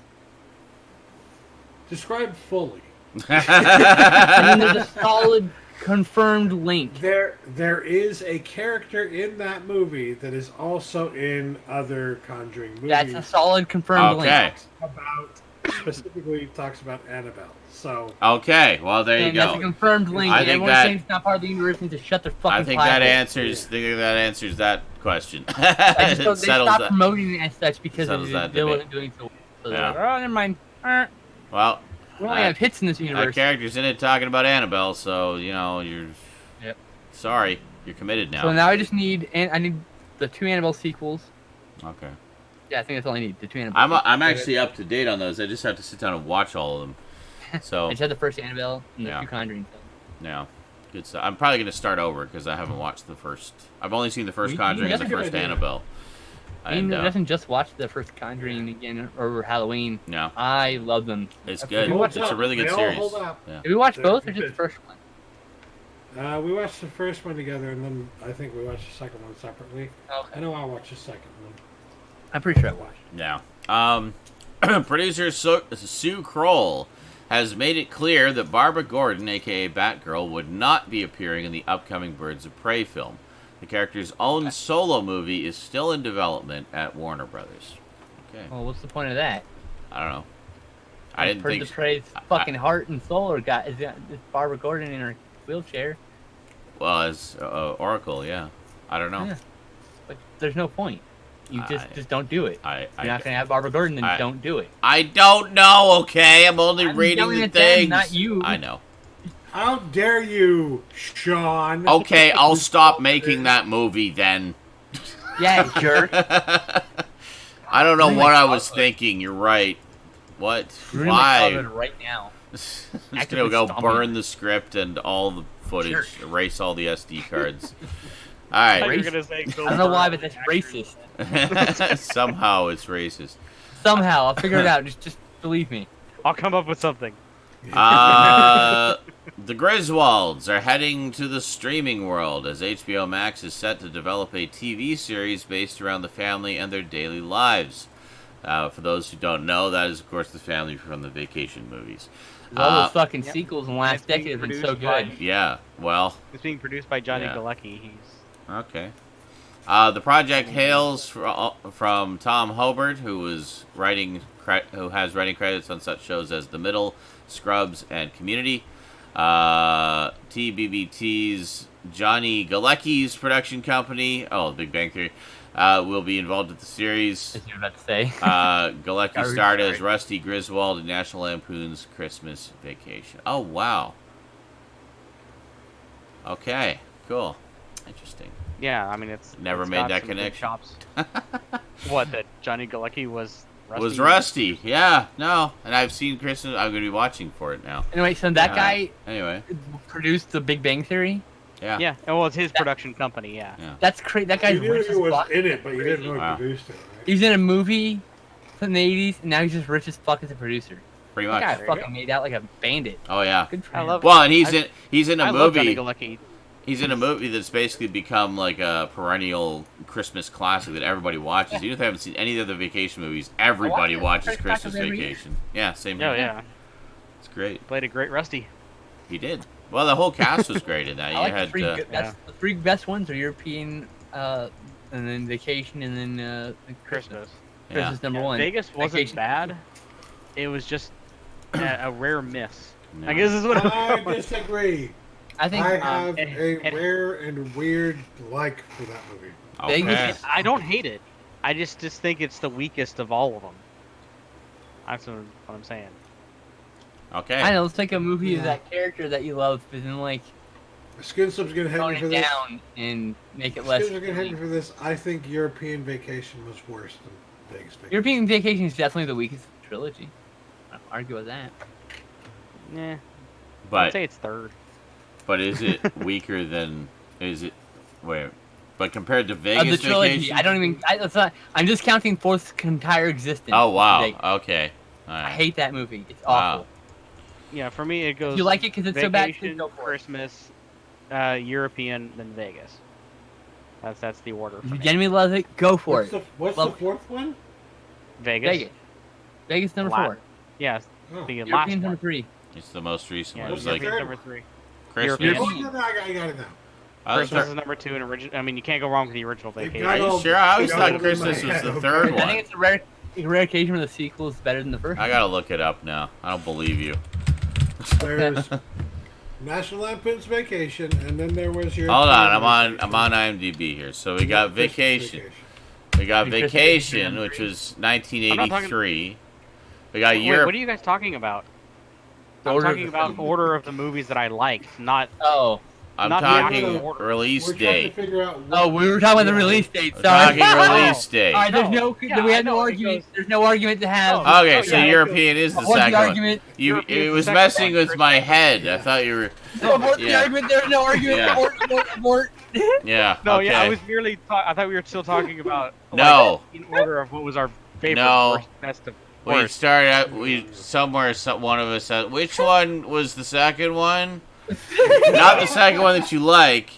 Speaker 3: Describe fully.
Speaker 2: I mean, there's a solid confirmed link.
Speaker 3: There is a character in that movie that is also in other Conjuring movies.
Speaker 2: That's a solid confirmed link.
Speaker 3: Specifically talks about Annabelle. So
Speaker 1: okay, well there you go.
Speaker 2: That's a confirmed link.
Speaker 1: I think
Speaker 2: everyone's saying it's not part of the universe. Needs to shut their fucking.
Speaker 1: I think that answers that question.
Speaker 2: They stopped promoting it as such because they wasn't doing so. So
Speaker 1: yeah.
Speaker 2: like, oh, never mind.
Speaker 1: Well.
Speaker 2: We only have hits in this universe.
Speaker 1: Character's in it talking about Annabelle, so you're.
Speaker 2: Yep.
Speaker 1: Sorry, you're committed now.
Speaker 2: So now I just need the 2 Annabelle sequels.
Speaker 1: Okay.
Speaker 2: Yeah, I think that's all I need. The 2 Annabelle.
Speaker 1: I'm actually up to date on those. I just have to sit down and watch all of them. So.
Speaker 2: I just had the first Annabelle and the 2 Conjuring films.
Speaker 1: Yeah. Good stuff. I'm probably going to start over because I haven't watched the first. I've only seen the first
Speaker 2: You-
Speaker 1: Conjuring
Speaker 2: you
Speaker 1: and the
Speaker 3: that's a
Speaker 1: first
Speaker 3: good idea.
Speaker 1: Annabelle. And,
Speaker 2: doesn't just watch the first Conjuring again over Halloween.
Speaker 1: no,
Speaker 2: I love them.
Speaker 1: it's
Speaker 2: Have
Speaker 1: good.
Speaker 2: you watched
Speaker 1: It's a
Speaker 3: them?
Speaker 1: really good
Speaker 3: They all
Speaker 1: series.
Speaker 3: hold up.
Speaker 1: Yeah.
Speaker 2: Did we watch
Speaker 3: They're
Speaker 2: both or just
Speaker 3: good.
Speaker 2: the first one?
Speaker 3: We watched the first one together, and then I think we watched the second one separately. I
Speaker 2: Okay.
Speaker 3: know I watched the second one.
Speaker 2: I'm pretty sure I watched.
Speaker 1: Yeah. Producer Sue Kroll has made it clear that Barbara Gordon, aka Batgirl, would not be appearing in the upcoming Birds of Prey film. The character's own solo movie is still in development at Warner Brothers. Okay.
Speaker 2: Well, what's the point of that?
Speaker 1: I don't know. I didn't think.
Speaker 2: The Prey's fucking heart and soul is Barbara Gordon in her wheelchair.
Speaker 1: Well, as Oracle, yeah. I don't know.
Speaker 2: Yeah. But there's no point. You just don't do it. You're not gonna have Barbara Gordon, then don't do it.
Speaker 1: I don't know. Okay, I'm only reading
Speaker 2: yelling
Speaker 1: the
Speaker 2: at them,
Speaker 1: things.
Speaker 2: not you.
Speaker 1: I know.
Speaker 3: How dare you, Sean?
Speaker 1: Okay, I'll stop making that movie then.
Speaker 2: Yeah, jerk.
Speaker 1: I don't know
Speaker 2: Ruin
Speaker 1: what
Speaker 2: my
Speaker 1: I was
Speaker 2: childhood.
Speaker 1: thinking. You're right. What?
Speaker 2: Ruining my
Speaker 1: Why?
Speaker 2: childhood right now.
Speaker 1: I'm just
Speaker 2: Actively
Speaker 1: gonna go
Speaker 2: stomping
Speaker 1: burn
Speaker 2: it.
Speaker 1: the script and all the footage,
Speaker 2: Jerk.
Speaker 1: erase all the SD cards. All
Speaker 4: I thought
Speaker 1: right.
Speaker 4: you were gonna say
Speaker 2: I don't know why, but that's racist.
Speaker 1: Somehow it's racist.
Speaker 2: Somehow, I'll figure it out. Just believe me.
Speaker 4: I'll come up with something.
Speaker 1: The Griswolds are heading to the streaming world as HBO Max is set to develop a TV series based around the family and their daily lives. For those who don't know, that is, of course, the family from the Vacation movies.
Speaker 2: All those fucking
Speaker 4: Yep.
Speaker 2: sequels in the last
Speaker 4: It's being
Speaker 2: decade have been so
Speaker 4: produced by-
Speaker 2: good.
Speaker 1: Yeah, well,
Speaker 4: It's being produced by Johnny
Speaker 1: Yeah.
Speaker 4: Galecki. He's
Speaker 1: okay. The project hails from Tom Hobart, who has writing credits on such shows as The Middle, Scrubs, and Community. TBBT's Johnny Galecki's production company, The Big Bang Theory, will be involved with the series.
Speaker 2: As you were about to say.
Speaker 1: Galecki starred as Rusty Griswold in National Lampoon's Christmas Vacation. Oh, wow. Okay, cool. Interesting.
Speaker 4: yeah. I mean, it's
Speaker 1: Never
Speaker 4: it's
Speaker 1: made
Speaker 4: got
Speaker 1: that
Speaker 4: some good
Speaker 1: connection.
Speaker 4: chops. What? That Johnny Galecki was Rusty?
Speaker 1: Was Rusty. Yeah, no. And I've seen Christmas. I'm going to be watching for it now.
Speaker 2: Anyway, so that guy
Speaker 1: Anyway,
Speaker 2: produced The Big Bang Theory.
Speaker 1: yeah.
Speaker 4: Yeah. Well, it's his production company. Yeah.
Speaker 2: That's crazy. That guy's
Speaker 3: You knew
Speaker 2: rich
Speaker 3: he
Speaker 2: as
Speaker 3: was
Speaker 2: fuck.
Speaker 3: in it, but you didn't know he
Speaker 1: Wow.
Speaker 3: produced it, right?
Speaker 2: He's in a movie from the 80s, and now he's just rich as fuck as a producer.
Speaker 1: Pretty
Speaker 2: That
Speaker 1: much.
Speaker 2: guy
Speaker 4: There you
Speaker 2: fucking made out like a bandit.
Speaker 1: Oh, yeah.
Speaker 2: Good for
Speaker 4: I
Speaker 2: him.
Speaker 4: love-
Speaker 1: Well, and he's
Speaker 4: I-
Speaker 1: in a
Speaker 4: I love Johnny
Speaker 1: movie.
Speaker 4: Galecki.
Speaker 1: He's in a movie that's basically become like a perennial Christmas classic that everybody watches. Even if I haven't seen any of the vacation movies, everybody
Speaker 2: it.
Speaker 1: watches
Speaker 2: Christmas
Speaker 1: Christmas
Speaker 2: every year.
Speaker 1: Vacation. Yeah, same
Speaker 4: Oh
Speaker 1: here.
Speaker 4: yeah.
Speaker 1: It's great.
Speaker 4: Played a great Rusty.
Speaker 1: He did. Well, the whole cast was great in that.
Speaker 2: I
Speaker 1: You
Speaker 2: like
Speaker 1: had
Speaker 2: the three.
Speaker 1: uh,
Speaker 2: Good, that's the three best ones are European, and then Vacation, and then
Speaker 4: Christmas.
Speaker 1: yeah.
Speaker 2: Christmas number
Speaker 4: Yeah,
Speaker 2: one.
Speaker 4: Vegas wasn't
Speaker 2: Vacation.
Speaker 4: bad. It was just a rare miss.
Speaker 1: No.
Speaker 4: I guess is what
Speaker 3: I
Speaker 4: I'm
Speaker 3: disagree.
Speaker 2: I think
Speaker 3: I have
Speaker 4: and-
Speaker 3: a
Speaker 4: and-
Speaker 3: rare and weird like for that movie.
Speaker 1: Okay.
Speaker 2: Vegas-
Speaker 4: I don't hate it. I just think it's the weakest of all of them. That's what I'm saying.
Speaker 1: Okay.
Speaker 2: I know. Let's take a movie of
Speaker 3: Yeah.
Speaker 2: that character that you love, and then like
Speaker 3: Skinslip's gonna hit
Speaker 2: tone
Speaker 3: me for
Speaker 2: it
Speaker 3: this.
Speaker 2: down and make it less.
Speaker 3: Skinslip's gonna hit me for this. I think European Vacation was worse than Vegas Vacation.
Speaker 2: European Vacation is definitely the weakest trilogy. I don't argue with that.
Speaker 4: Yeah. I'd
Speaker 1: but
Speaker 4: say it's third.
Speaker 1: but is it weaker than? Is it? Wait. But compared to
Speaker 2: Of
Speaker 1: Vegas
Speaker 2: the trilogy,
Speaker 1: Vacation?
Speaker 2: I don't even. That's not. I'm just counting Fourth's entire existence.
Speaker 1: Oh wow.
Speaker 2: Vegas.
Speaker 1: Okay. All
Speaker 2: I
Speaker 1: right.
Speaker 2: hate that movie. It's
Speaker 1: Wow.
Speaker 2: awful.
Speaker 4: Yeah, for me it goes.
Speaker 2: You like it because it's so bad?
Speaker 4: Vacation,
Speaker 2: Go for it.
Speaker 4: Christmas, European, then Vegas. That's the order for
Speaker 2: If you
Speaker 4: me.
Speaker 2: genuinely love it, go for
Speaker 3: What's
Speaker 2: it.
Speaker 3: what's
Speaker 2: Love-
Speaker 3: the fourth one?
Speaker 4: Vegas.
Speaker 2: Vegas. Vegas number
Speaker 4: Wow.
Speaker 2: 4.
Speaker 4: Yeah,
Speaker 3: Oh.
Speaker 4: the last
Speaker 2: European number
Speaker 4: one.
Speaker 2: 3.
Speaker 1: It's the most recent
Speaker 4: Yeah,
Speaker 1: one. It was
Speaker 3: What's
Speaker 1: like
Speaker 3: the
Speaker 4: European's
Speaker 3: third
Speaker 4: number 3.
Speaker 1: Christmas.
Speaker 4: European.
Speaker 3: Oh, no, I got it now.
Speaker 1: I was
Speaker 4: Christmas
Speaker 1: tr-
Speaker 4: is number 2 and original. I mean, you can't go wrong with the original
Speaker 3: They
Speaker 4: Vacation.
Speaker 3: got
Speaker 1: Are you
Speaker 3: all-
Speaker 1: sure? I always
Speaker 3: they got
Speaker 1: thought
Speaker 3: all in my
Speaker 1: Christmas was
Speaker 3: head,
Speaker 1: the
Speaker 3: okay.
Speaker 1: third
Speaker 2: I
Speaker 1: one.
Speaker 2: think it's a rare occasion where the sequel is better than the first.
Speaker 1: I gotta look it up now. I don't believe you.
Speaker 3: There's National Lampoon's Vacation, and then there was your.
Speaker 1: Hold on, I'm on IMDb here. So we got Vacation. We got
Speaker 2: Christmas
Speaker 1: Vacation,
Speaker 2: Vacation.
Speaker 1: which was
Speaker 4: I'm not
Speaker 1: 1983. We got
Speaker 4: Wait,
Speaker 1: Europe.
Speaker 4: what are you guys talking about?
Speaker 2: The
Speaker 4: I'm
Speaker 2: order of
Speaker 4: talking
Speaker 2: the
Speaker 4: about
Speaker 2: film.
Speaker 4: order of the movies that I liked, not.
Speaker 2: Oh.
Speaker 1: I'm
Speaker 4: Not the
Speaker 1: talking
Speaker 4: actual order.
Speaker 1: release
Speaker 3: We're trying to
Speaker 1: date.
Speaker 3: figure out.
Speaker 2: Oh, we were talking about the release date.
Speaker 1: I'm
Speaker 2: Sorry.
Speaker 1: talking release date.
Speaker 2: All right, there's
Speaker 4: No,
Speaker 2: we had
Speaker 4: I know,
Speaker 2: no
Speaker 4: it
Speaker 2: argument.
Speaker 4: goes-
Speaker 2: There's no argument to have.
Speaker 4: No.
Speaker 1: Okay,
Speaker 4: Oh,
Speaker 1: so
Speaker 4: yeah,
Speaker 1: European is the
Speaker 2: Abort the
Speaker 1: second one.
Speaker 2: argument.
Speaker 1: It was
Speaker 4: second
Speaker 1: messing
Speaker 4: one.
Speaker 1: with my head. I thought you were.
Speaker 2: Abort the
Speaker 1: Yeah.
Speaker 2: argument. There's no argument.
Speaker 1: Yeah.
Speaker 2: Abort.
Speaker 1: Yeah.
Speaker 4: No,
Speaker 1: okay.
Speaker 4: yeah, I was merely. I thought we were still talking about.
Speaker 1: No.
Speaker 4: In order of what was our favorite,
Speaker 1: No.
Speaker 4: worst, best of
Speaker 1: We
Speaker 4: worst.
Speaker 1: started out. One of us said, which one was the second one? Not the second one that you like.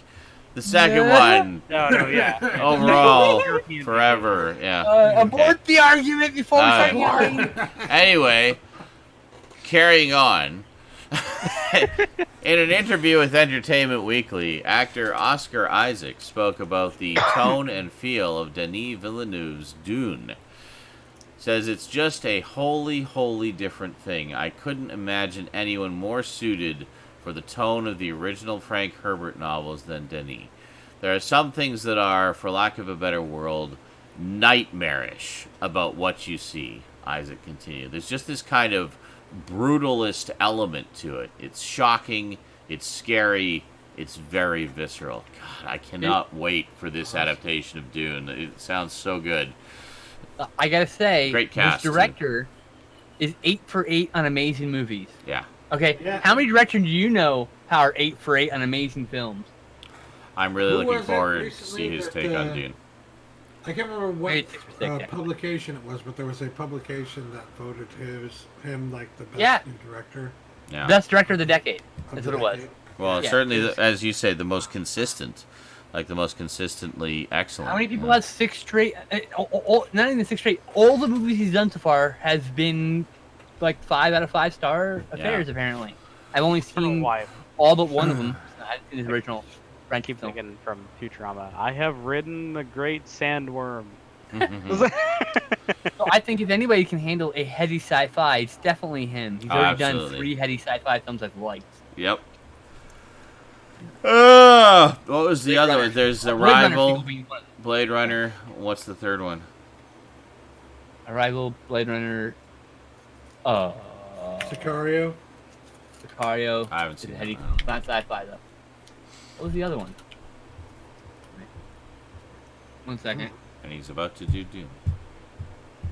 Speaker 1: The second one
Speaker 4: No, yeah.
Speaker 1: overall,
Speaker 4: European
Speaker 1: forever. Yeah.
Speaker 2: Abort the argument before we start yelling.
Speaker 1: Anyway, carrying on. In an interview with Entertainment Weekly, actor Oscar Isaac spoke about the tone and feel of Denis Villeneuve's Dune. Says it's just a wholly different thing. I couldn't imagine anyone more suited for the tone of the original Frank Herbert novels than Denis. There are some things that are, for lack of a better word, nightmarish about what you see, Isaac continued. There's just this kind of brutalist element to it. It's shocking, it's scary, it's very visceral. God, I cannot wait for this adaptation of Dune. It sounds so good.
Speaker 2: I gotta say,
Speaker 1: Great cast,
Speaker 2: this director is 8 for 8 on amazing movies.
Speaker 1: Yeah.
Speaker 2: Okay,
Speaker 3: Yeah.
Speaker 2: how many directors do you know who are 8 for 8 on amazing films?
Speaker 1: I'm really
Speaker 3: Who
Speaker 1: looking
Speaker 3: was it
Speaker 1: forward to
Speaker 3: recently
Speaker 1: see his
Speaker 3: that,
Speaker 1: take on Dune.
Speaker 3: I can't remember what
Speaker 2: Maybe 6 for 6, yeah.
Speaker 3: publication it was, but there was a publication that voted him like the best
Speaker 2: Yeah.
Speaker 3: new director.
Speaker 1: Yeah.
Speaker 2: Best director of the decade.
Speaker 3: of
Speaker 2: That's
Speaker 3: the
Speaker 2: what it was.
Speaker 3: decade.
Speaker 1: Well,
Speaker 2: Yeah,
Speaker 1: certainly,
Speaker 2: it's-
Speaker 1: as you say, the most consistent. Like the most consistently excellent.
Speaker 2: How many people
Speaker 1: yeah.
Speaker 2: have 6 straight? Not even 6 straight. All the movies he's done so far has been like 5 out of 5 star affairs. Apparently, I've only seen
Speaker 4: Wife.
Speaker 2: all but one of them. In his original Frankie film.
Speaker 4: Thinking from Futurama. I have ridden the great sandworm.
Speaker 1: Mhm.
Speaker 2: So I think if anybody can handle a heady sci-fi, it's definitely him. He's
Speaker 1: Oh,
Speaker 2: already done
Speaker 1: absolutely.
Speaker 2: 3 heady sci-fi films I've liked.
Speaker 1: Yep. What was the
Speaker 2: Blade
Speaker 1: other
Speaker 2: Runner.
Speaker 1: one? There's
Speaker 2: Blade Runner
Speaker 1: Arrival,
Speaker 2: sequel being one.
Speaker 1: Blade Runner. What's the third one?
Speaker 2: Arrival, Blade Runner,
Speaker 3: Sicario.
Speaker 2: Sicario.
Speaker 1: I haven't seen
Speaker 2: It's
Speaker 1: that.
Speaker 2: heady.
Speaker 1: I don't know.
Speaker 2: Not sci-fi though. What was the other one? 1 second.
Speaker 1: And he's about to do Dune.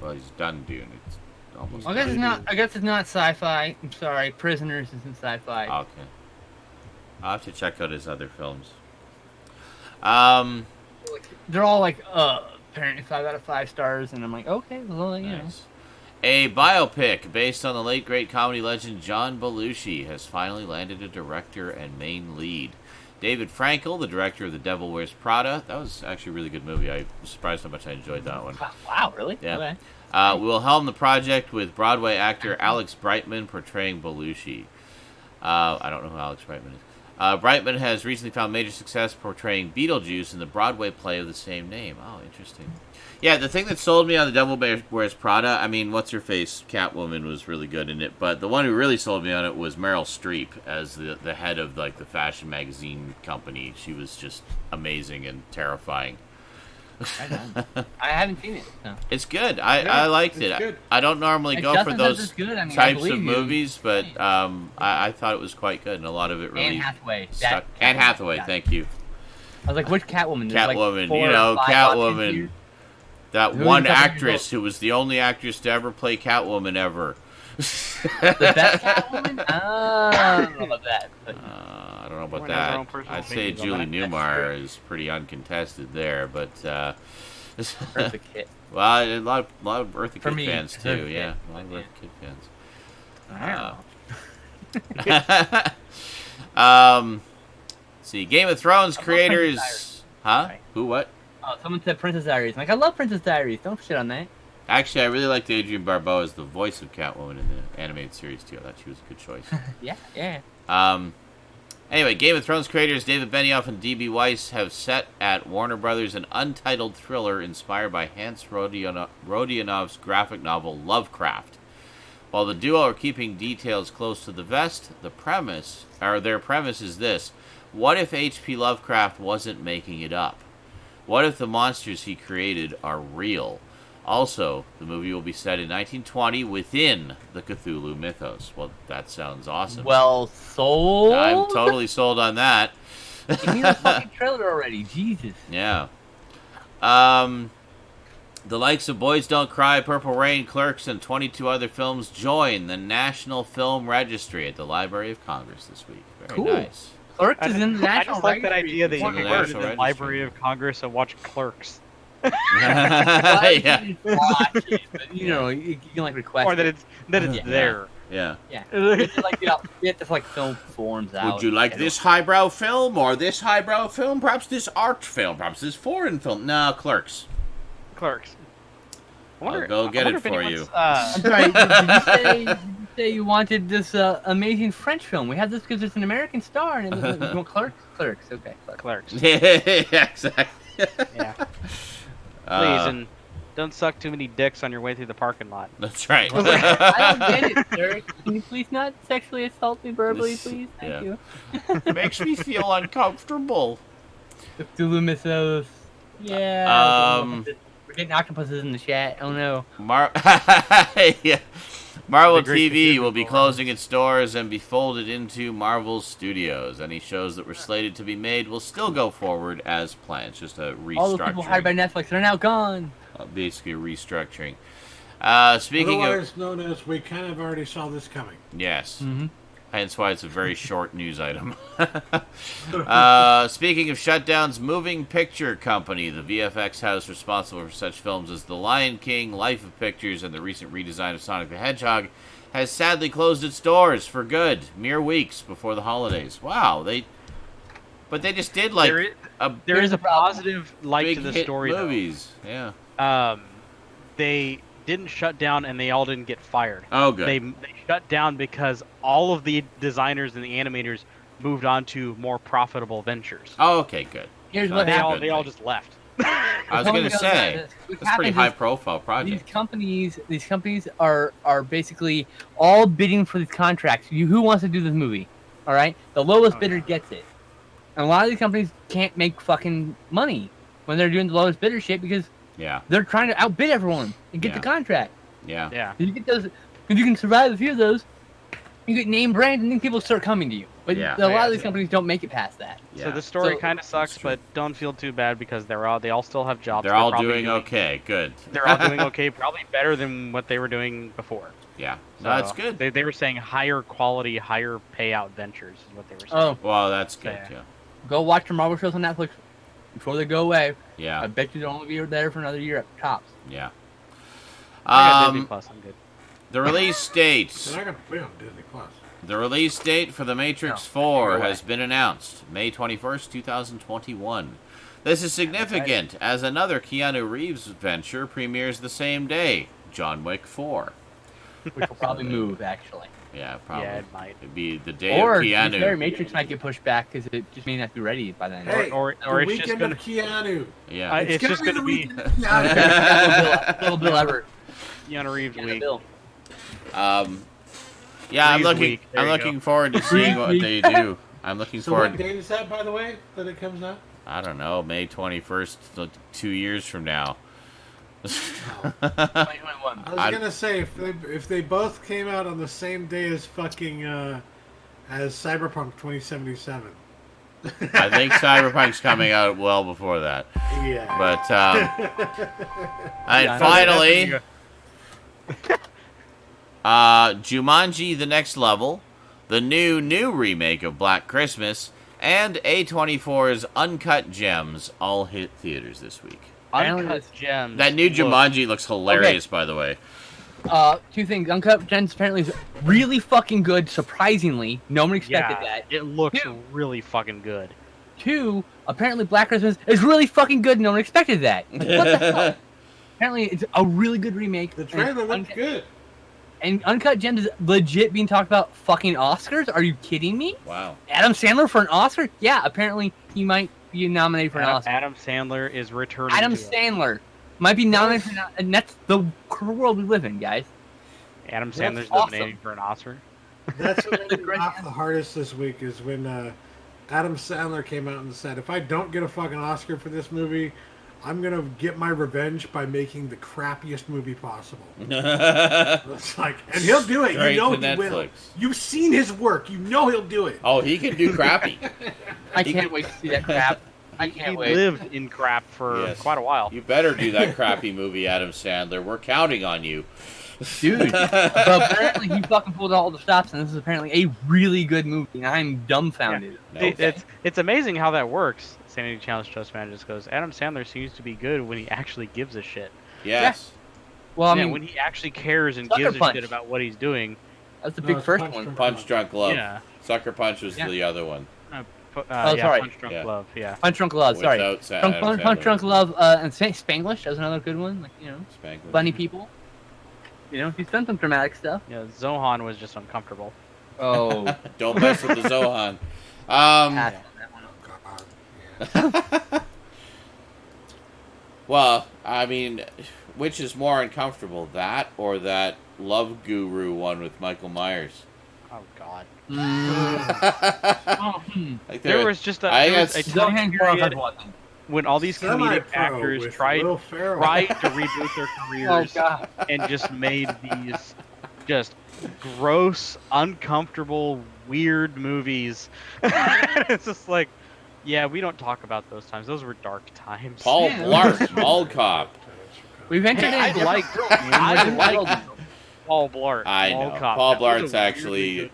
Speaker 1: Well, he's done Dune. It's almost.
Speaker 2: I guess
Speaker 1: done.
Speaker 2: it's not. I guess it's not sci-fi. I'm sorry. Prisoners isn't sci-fi.
Speaker 1: Okay. I'll have to check out his other films.
Speaker 2: They're all like, apparently 5 out of 5 stars, and I'm like, okay, well, you know.
Speaker 1: Nice. A biopic based on the late great comedy legend John Belushi has finally landed a director and main lead. David Frankel, the director of The Devil Wears Prada. That was actually a really good movie. I was surprised how much I enjoyed that one.
Speaker 2: Wow, really?
Speaker 1: Yeah.
Speaker 2: Okay.
Speaker 1: Will helm the project with Broadway actor Alex Brightman portraying Belushi. I don't know who Alex Brightman is. Brightman has recently found major success portraying Beetlejuice in the Broadway play of the same name. Oh, interesting. Yeah, the thing that sold me on The Devil Wears Prada, I mean, what's-her-face, Catwoman was really good in it, but the one who really sold me on it was Meryl Streep as the head of, like, the fashion magazine company. She was just amazing and terrifying.
Speaker 2: I haven't seen it. So.
Speaker 1: It's good. I liked
Speaker 3: it's
Speaker 1: it.
Speaker 3: good.
Speaker 1: I don't normally
Speaker 2: It
Speaker 1: go
Speaker 2: doesn't
Speaker 1: for
Speaker 2: sound
Speaker 1: those
Speaker 2: as good. I mean, I
Speaker 1: types
Speaker 2: believe
Speaker 1: of
Speaker 2: you.
Speaker 1: movies, but I thought it was quite good, and a lot of it really
Speaker 2: Anne Hathaway.
Speaker 1: stuck. Anne Hathaway, thank you.
Speaker 2: I was like, which Catwoman? There's like
Speaker 1: Catwoman,
Speaker 2: 4
Speaker 1: you
Speaker 2: or
Speaker 1: know,
Speaker 2: 5 options
Speaker 1: Catwoman.
Speaker 2: here.
Speaker 1: That
Speaker 2: Who
Speaker 1: one
Speaker 2: are you talking
Speaker 1: actress who was the only actress to ever play Catwoman ever.
Speaker 2: The best Catwoman? I don't know about that. But
Speaker 1: I don't know about
Speaker 4: Everyone has their own
Speaker 1: that.
Speaker 4: personal
Speaker 1: I'd say
Speaker 4: opinions on
Speaker 1: Julie
Speaker 4: that.
Speaker 1: Newmar is pretty uncontested there, but
Speaker 2: Eartha Kitt.
Speaker 1: well, a lot of Eartha
Speaker 2: For
Speaker 1: Kitt
Speaker 2: me,
Speaker 1: fans
Speaker 2: Eartha
Speaker 1: too.
Speaker 2: Kitt.
Speaker 1: Yeah, a lot of Eartha Kitt fans.
Speaker 2: I don't know.
Speaker 1: Let's see, Game of Thrones
Speaker 2: I love Princess
Speaker 1: creators.
Speaker 2: Diaries.
Speaker 1: Huh?
Speaker 2: Sorry.
Speaker 1: Who? What?
Speaker 2: Oh, someone said Princess Diaries. I'm like, I love Princess Diaries. Don't shit on that.
Speaker 1: Actually, I really liked Adrienne Barbeau as the voice of Catwoman in the animated series too. I thought she was a good choice.
Speaker 2: Yeah.
Speaker 1: Anyway, Game of Thrones creators David Benioff and D.B. Weiss have set at Warner Brothers an untitled thriller inspired by Hans Rodionov's graphic novel Lovecraft. While the duo are keeping details close to the vest, their premise is this: what if H.P. Lovecraft wasn't making it up? What if the monsters he created are real? Also, the movie will be set in 1920 within the Cthulhu mythos. Well, that sounds awesome.
Speaker 2: Well, sold.
Speaker 1: I'm totally sold on that.
Speaker 2: Give me the fucking trailer already, Jesus.
Speaker 1: Yeah. The likes of Boys Don't Cry, Purple Rain, Clerks, and 22 other films join the National Film Registry at the Library of Congress this week. Very
Speaker 2: Cool.
Speaker 1: nice.
Speaker 2: Clerks is in the
Speaker 4: I
Speaker 2: National
Speaker 4: just like that
Speaker 2: Registry.
Speaker 4: idea that you
Speaker 1: It's in
Speaker 4: can
Speaker 1: the
Speaker 4: go to
Speaker 1: National
Speaker 4: the
Speaker 1: Registry.
Speaker 4: Library of Congress and watch Clerks.
Speaker 1: Yeah.
Speaker 2: Watch it, but, you can like request
Speaker 4: Or that
Speaker 2: it.
Speaker 4: it's
Speaker 1: Yeah.
Speaker 4: there.
Speaker 1: Yeah.
Speaker 2: Yeah. It's like, you have to like film forms out.
Speaker 1: Would you like this highbrow film or this highbrow film? Perhaps this art film? Perhaps this foreign film? No, Clerks.
Speaker 4: Clerks.
Speaker 1: I'll go get it for you.
Speaker 2: I'm sorry, did you say you wanted this amazing French film? We have this because it's an American star. And you want Clerks? Clerks, okay. Clerks.
Speaker 4: Clerks.
Speaker 1: Yeah, exactly.
Speaker 4: Yeah. Please, and don't suck too many dicks on your way through the parking lot.
Speaker 1: That's right.
Speaker 2: I don't get it, sir. Can you please not sexually assault me verbally,
Speaker 1: This-
Speaker 2: please?
Speaker 1: yeah.
Speaker 2: Thank you.
Speaker 1: Makes me feel uncomfortable.
Speaker 2: Cthulhu Mythos. Yeah.
Speaker 1: Um,
Speaker 2: We're getting octopuses in the chat. Oh no.
Speaker 1: Yeah. Marvel
Speaker 4: The great
Speaker 1: TV will be
Speaker 4: Cthulhu
Speaker 1: closing its doors and be folded into Marvel Studios. Any shows that were slated to be made will still go forward as planned. It's just a
Speaker 2: All the people hired by
Speaker 1: restructuring.
Speaker 2: Netflix, they're now gone.
Speaker 1: Basically a restructuring. Speaking
Speaker 3: Otherwise
Speaker 1: of...
Speaker 3: known as we kind of already saw this coming.
Speaker 1: Yes.
Speaker 2: Mm-hmm.
Speaker 1: Hence why it's a very short news item. Speaking of shutdowns, Moving Picture Company, the VFX house responsible for such films as The Lion King, Life of Pictures, and the recent redesign of Sonic the Hedgehog, has sadly closed its doors for good, mere weeks before the holidays. Wow, but they just did like
Speaker 4: There is a
Speaker 2: problem.
Speaker 4: positive light
Speaker 1: big
Speaker 4: to the
Speaker 1: hit
Speaker 4: story,
Speaker 1: movies. Yeah.
Speaker 4: though. They didn't shut down, and they all didn't get fired.
Speaker 1: Oh, good.
Speaker 4: They shut down because all of the designers and the animators moved on to more profitable ventures.
Speaker 1: Oh, okay, good.
Speaker 2: Here's
Speaker 1: So
Speaker 2: what
Speaker 1: that's
Speaker 4: They
Speaker 1: a
Speaker 4: all
Speaker 1: good
Speaker 2: happened.
Speaker 4: they all
Speaker 1: thing.
Speaker 4: just left.
Speaker 1: I was going to say, that's a pretty high-profile project.
Speaker 2: These companies are basically all bidding for these contracts. Who wants to do this movie? All right, the lowest
Speaker 4: Oh,
Speaker 2: bidder
Speaker 4: yeah.
Speaker 2: gets it. And a lot of these companies can't make fucking money when they're doing the lowest bidder shit because
Speaker 1: Yeah,
Speaker 2: they're trying to outbid everyone and get
Speaker 1: Yeah.
Speaker 2: the contract.
Speaker 1: yeah.
Speaker 4: Yeah.
Speaker 2: If you get those, if you can survive a few of those, you get name brand, and then people start coming to you. But
Speaker 1: Yeah.
Speaker 2: a lot of these
Speaker 4: Yeah.
Speaker 2: companies don't make it past that.
Speaker 1: Yeah.
Speaker 4: So the story
Speaker 2: So-
Speaker 4: kind of sucks,
Speaker 1: That's true.
Speaker 4: but don't feel too bad because they all still have jobs.
Speaker 1: They're all
Speaker 4: probably
Speaker 1: doing okay. Good.
Speaker 4: They're all doing okay, probably better than what they were doing before.
Speaker 1: Yeah.
Speaker 4: So
Speaker 1: No, that's good.
Speaker 4: They were saying higher quality, higher payout ventures is what they were saying.
Speaker 2: Oh,
Speaker 1: Well, that's good.
Speaker 4: Yeah.
Speaker 1: Yeah.
Speaker 2: go watch your Marvel shows on Netflix before they go away. I
Speaker 1: Yeah.
Speaker 2: bet you they'll only be there for another year at tops.
Speaker 1: Yeah.
Speaker 4: I got Disney Plus. I'm good.
Speaker 1: The release
Speaker 3: And
Speaker 1: date.
Speaker 3: I got to play on Disney Plus.
Speaker 1: The release date for The Matrix
Speaker 2: No,
Speaker 1: 4
Speaker 2: go away.
Speaker 1: has been announced, May 21st, 2021. This is significant as another Keanu Reeves venture premieres the same day, John Wick 4.
Speaker 2: Which will probably move, actually.
Speaker 1: Yeah, probably.
Speaker 4: Yeah, it might.
Speaker 1: It'd be the day
Speaker 2: Or,
Speaker 1: of
Speaker 2: to be
Speaker 1: Keanu.
Speaker 2: fair, Matrix might get pushed back because it just may not be ready by then.
Speaker 3: Hey,
Speaker 4: or
Speaker 3: the
Speaker 4: it's just
Speaker 3: weekend
Speaker 4: gonna-
Speaker 3: of Keanu.
Speaker 1: Yeah.
Speaker 4: It's
Speaker 3: gonna
Speaker 4: just gonna
Speaker 3: the
Speaker 4: be
Speaker 3: weekend of Keanu.
Speaker 2: Bill Everett.
Speaker 4: Keanu Reeves
Speaker 2: Yeah,
Speaker 4: week.
Speaker 2: Bill.
Speaker 1: Yeah, I'm
Speaker 4: Reeves
Speaker 1: looking.
Speaker 4: week. There
Speaker 1: I'm
Speaker 4: you
Speaker 1: looking
Speaker 4: go.
Speaker 1: forward to seeing what
Speaker 2: Reeves
Speaker 1: they do. I'm looking
Speaker 3: So what
Speaker 1: forward.
Speaker 3: date is that, by the way, that it comes out?
Speaker 1: I don't know, May 21st, so 2 years from now.
Speaker 2: 2021.
Speaker 3: I was gonna say if they both came out on the same day as fucking as Cyberpunk 2077.
Speaker 1: I think Cyberpunk's coming out well before that.
Speaker 3: Yeah.
Speaker 1: But and
Speaker 4: Yeah,
Speaker 1: finally, Jumanji: The Next Level, the new remake of Black Christmas, and A24's Uncut Gems all hit theaters this week.
Speaker 4: Uncut Gems.
Speaker 1: That new
Speaker 4: look-
Speaker 1: Jumanji looks hilarious, by the way.
Speaker 2: Two things. Uncut Gems apparently is really fucking good, surprisingly. No one expected
Speaker 4: Yeah,
Speaker 2: that.
Speaker 4: it looks
Speaker 2: Two.
Speaker 4: really fucking good.
Speaker 2: Two, apparently Black Christmas is really fucking good. No one expected that. What the hell? Apparently it's a really good remake.
Speaker 3: The trailer
Speaker 2: and
Speaker 3: looked good.
Speaker 2: And Uncut Gems is legit being talked about fucking Oscars? Are you kidding me?
Speaker 1: Wow.
Speaker 2: Adam Sandler for an Oscar? Yeah, apparently he might be nominated for an Oscar.
Speaker 4: Adam Sandler is returning.
Speaker 2: Adam
Speaker 4: to it.
Speaker 2: Sandler might be nominated for and that's the world we live in, guys.
Speaker 4: Adam
Speaker 2: That's
Speaker 4: Sandler's
Speaker 2: awesome.
Speaker 4: nominated for an Oscar.
Speaker 3: That's what made me laugh the hardest this week is when Adam Sandler came out and said, "If I don't get a fucking Oscar for this movie, I'm gonna get my revenge by making the crappiest movie possible. It's like, and he'll do it.
Speaker 1: Straight
Speaker 3: You know
Speaker 1: to
Speaker 3: he will.
Speaker 1: Netflix.
Speaker 3: You've seen his work. You know he'll do it.
Speaker 1: Oh, he can do crappy.
Speaker 2: I can't wait to see that crap. I
Speaker 4: He
Speaker 2: can't wait.
Speaker 4: lived in crap for
Speaker 1: Yes.
Speaker 4: quite a while.
Speaker 1: You better do that crappy movie, Adam Sandler. We're counting on you.
Speaker 2: Dude. But apparently he fucking pulled all the stops, and this is apparently a really good movie, and I'm dumbfounded.
Speaker 1: No.
Speaker 4: It's amazing how that works. Sanity Challenge Trust Man just goes, Adam Sandler seems to be good when he actually gives a shit.
Speaker 1: Yes.
Speaker 2: Well, I
Speaker 4: Yeah,
Speaker 2: mean,
Speaker 4: when he actually cares and
Speaker 2: Sucker
Speaker 4: gives a
Speaker 2: Punch.
Speaker 4: shit about what he's doing.
Speaker 2: that's the
Speaker 3: No,
Speaker 2: big
Speaker 3: it's
Speaker 2: first
Speaker 3: Punch
Speaker 2: one.
Speaker 3: Drunk
Speaker 1: Punch Drunk Love.
Speaker 4: Yeah.
Speaker 1: Sucker Punch was
Speaker 2: Yeah.
Speaker 1: the other one.
Speaker 2: Oh,
Speaker 4: Yeah,
Speaker 2: sorry.
Speaker 4: Punch Drunk
Speaker 1: Yeah.
Speaker 4: Love, yeah.
Speaker 2: Punch Drunk Love, sorry.
Speaker 1: Without Sa-
Speaker 2: Punch,
Speaker 1: Adam
Speaker 2: Punch, Punch
Speaker 1: Sandler.
Speaker 2: Drunk Love, and Spanglish, that's another good one. Like, you know,
Speaker 1: Spanglish.
Speaker 2: funny people. You know, he's done some dramatic stuff.
Speaker 4: Yeah, Zohan was just uncomfortable.
Speaker 2: Oh,
Speaker 1: Don't mess with the Zohan.
Speaker 2: pass on that one.
Speaker 3: God, yeah.
Speaker 1: Well, I mean, which is more uncomfortable, that or that Love Guru one with Michael Myers?
Speaker 4: Oh, God.
Speaker 2: Oh,
Speaker 1: Like
Speaker 4: There was just a,
Speaker 1: I
Speaker 4: there was
Speaker 1: guess-
Speaker 4: a time period
Speaker 2: watching.
Speaker 4: when all these comedic
Speaker 3: Semi-pro
Speaker 4: actors
Speaker 3: with
Speaker 4: tried
Speaker 3: Will Ferrell.
Speaker 4: to reboot their
Speaker 2: Oh
Speaker 4: careers
Speaker 2: god.
Speaker 4: and just made these just gross, uncomfortable, weird movies. It's just like, yeah, we don't talk about those times. Those were dark times.
Speaker 1: Paul
Speaker 2: Yeah.
Speaker 1: Blart, Mall Cop.
Speaker 2: We've entered
Speaker 4: Hey,
Speaker 2: into
Speaker 4: I like Paul Blart.
Speaker 1: I
Speaker 4: Mall
Speaker 1: know.
Speaker 4: Cop.
Speaker 1: Paul
Speaker 4: That was a
Speaker 1: Blart's
Speaker 4: really
Speaker 1: actually,
Speaker 4: good-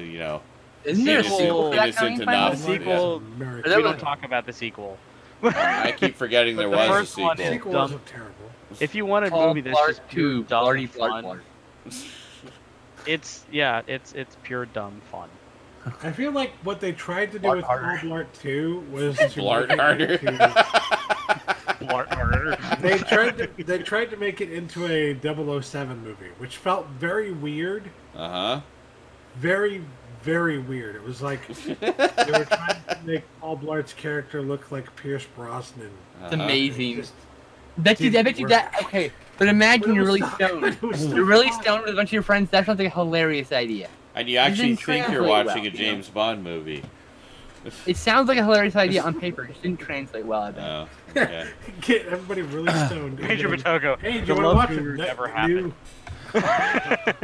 Speaker 1: you know,
Speaker 2: Isn't there a
Speaker 1: Innocent-
Speaker 2: sequel to that
Speaker 1: innocent
Speaker 2: coming?
Speaker 1: enough.
Speaker 4: The
Speaker 2: finally?
Speaker 4: sequel-
Speaker 3: American.
Speaker 2: That
Speaker 4: We
Speaker 2: was-
Speaker 4: don't talk about the sequel.
Speaker 1: I keep forgetting there
Speaker 4: But the
Speaker 1: was a
Speaker 4: first one
Speaker 3: The
Speaker 1: sequel.
Speaker 4: is-
Speaker 3: sequel
Speaker 4: dumb.
Speaker 3: wasn't terrible.
Speaker 4: If you want a
Speaker 2: Paul
Speaker 4: movie that's
Speaker 2: Blart
Speaker 4: just pure
Speaker 2: 2,
Speaker 4: dumb
Speaker 2: Blarty
Speaker 4: fun,
Speaker 2: Blart.
Speaker 4: it's pure dumb fun.
Speaker 3: I feel like what they tried to do
Speaker 2: Blart
Speaker 3: with
Speaker 2: harder.
Speaker 3: Paul Blart 2 was to
Speaker 1: Blart
Speaker 3: make it
Speaker 1: harder.
Speaker 3: into-
Speaker 4: Blart harder.
Speaker 3: they tried to make it into a 007 movie, which felt very weird.
Speaker 1: Uh-huh.
Speaker 3: Very, very weird. It was like they were trying to make Paul Blart's character look like Pierce Brosnan.
Speaker 2: It's
Speaker 1: Uh-huh.
Speaker 2: amazing.
Speaker 3: Just-
Speaker 2: I bet you
Speaker 3: didn't work.
Speaker 2: that. Okay, but imagine
Speaker 3: It
Speaker 2: you're
Speaker 3: was
Speaker 2: really
Speaker 3: so-
Speaker 2: stoned.
Speaker 3: it was so
Speaker 2: You're really
Speaker 3: fun.
Speaker 2: stoned with a bunch of your friends. That sounds like a hilarious idea.
Speaker 1: And you actually
Speaker 2: didn't
Speaker 1: think you're
Speaker 2: translate
Speaker 1: watching
Speaker 2: well,
Speaker 1: a James Bond movie.
Speaker 2: It sounds like a hilarious idea on paper. It just didn't translate well. I bet.
Speaker 1: Oh, yeah.
Speaker 3: Get everybody really stoned.
Speaker 4: Major Batogo.
Speaker 3: Hey, do
Speaker 4: the
Speaker 3: you want to
Speaker 4: Love
Speaker 3: watch
Speaker 4: Guru
Speaker 3: it?
Speaker 4: never
Speaker 3: You-
Speaker 4: happened.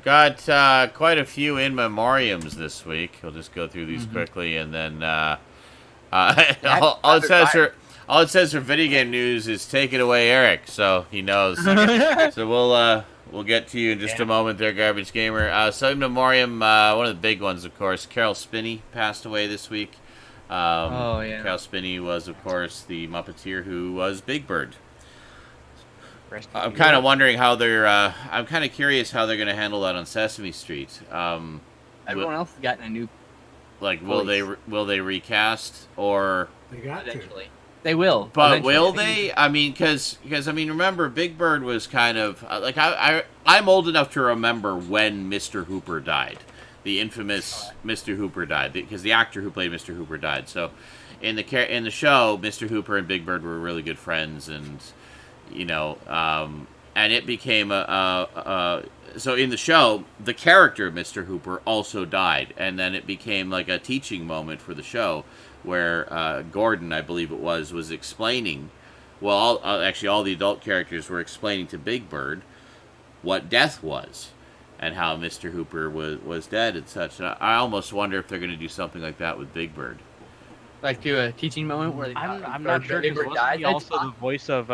Speaker 1: Got quite a few in memoriams this week. We'll just go through these quickly, and then all it says for video game news is "Take it away, Eric," so he knows. So we'll get to you in just a moment, there, Garbage Gamer. So in memoriam, one of the big ones, of course, Carol Spinney passed away this week.
Speaker 2: Oh, yeah.
Speaker 1: Carol Spinney was, of course, the Muppeteer who was Big Bird.
Speaker 4: Rest in
Speaker 1: I'm
Speaker 4: peace.
Speaker 1: kind of wondering how they're. I'm kind of curious how they're going to handle that on Sesame Street.
Speaker 2: Everyone else has gotten a new.
Speaker 1: Like, will they recast or?
Speaker 3: They got to.
Speaker 2: Eventually, they will.
Speaker 1: But
Speaker 2: Eventually.
Speaker 1: will they? I mean, because I mean, remember, Big Bird was kind of like I'm old enough to remember when Mr. Hooper died, the infamous Mr. Hooper died, because the actor who played Mr. Hooper died. So, in the show, Mr. Hooper and Big Bird were really good friends, and you know, and it became so in the show, the character of Mr. Hooper also died, and then it became like a teaching moment for the show, where Gordon, I believe it was explaining, well, actually all the adult characters were explaining to Big Bird what death was, and how Mr. Hooper was dead and such. And I almost wonder if they're going to do something like that with Big Bird.
Speaker 2: Like do a teaching moment where they
Speaker 4: I'm not sure.
Speaker 2: Big
Speaker 4: Because
Speaker 2: Bird
Speaker 4: wasn't
Speaker 2: dies.
Speaker 4: he also the voice of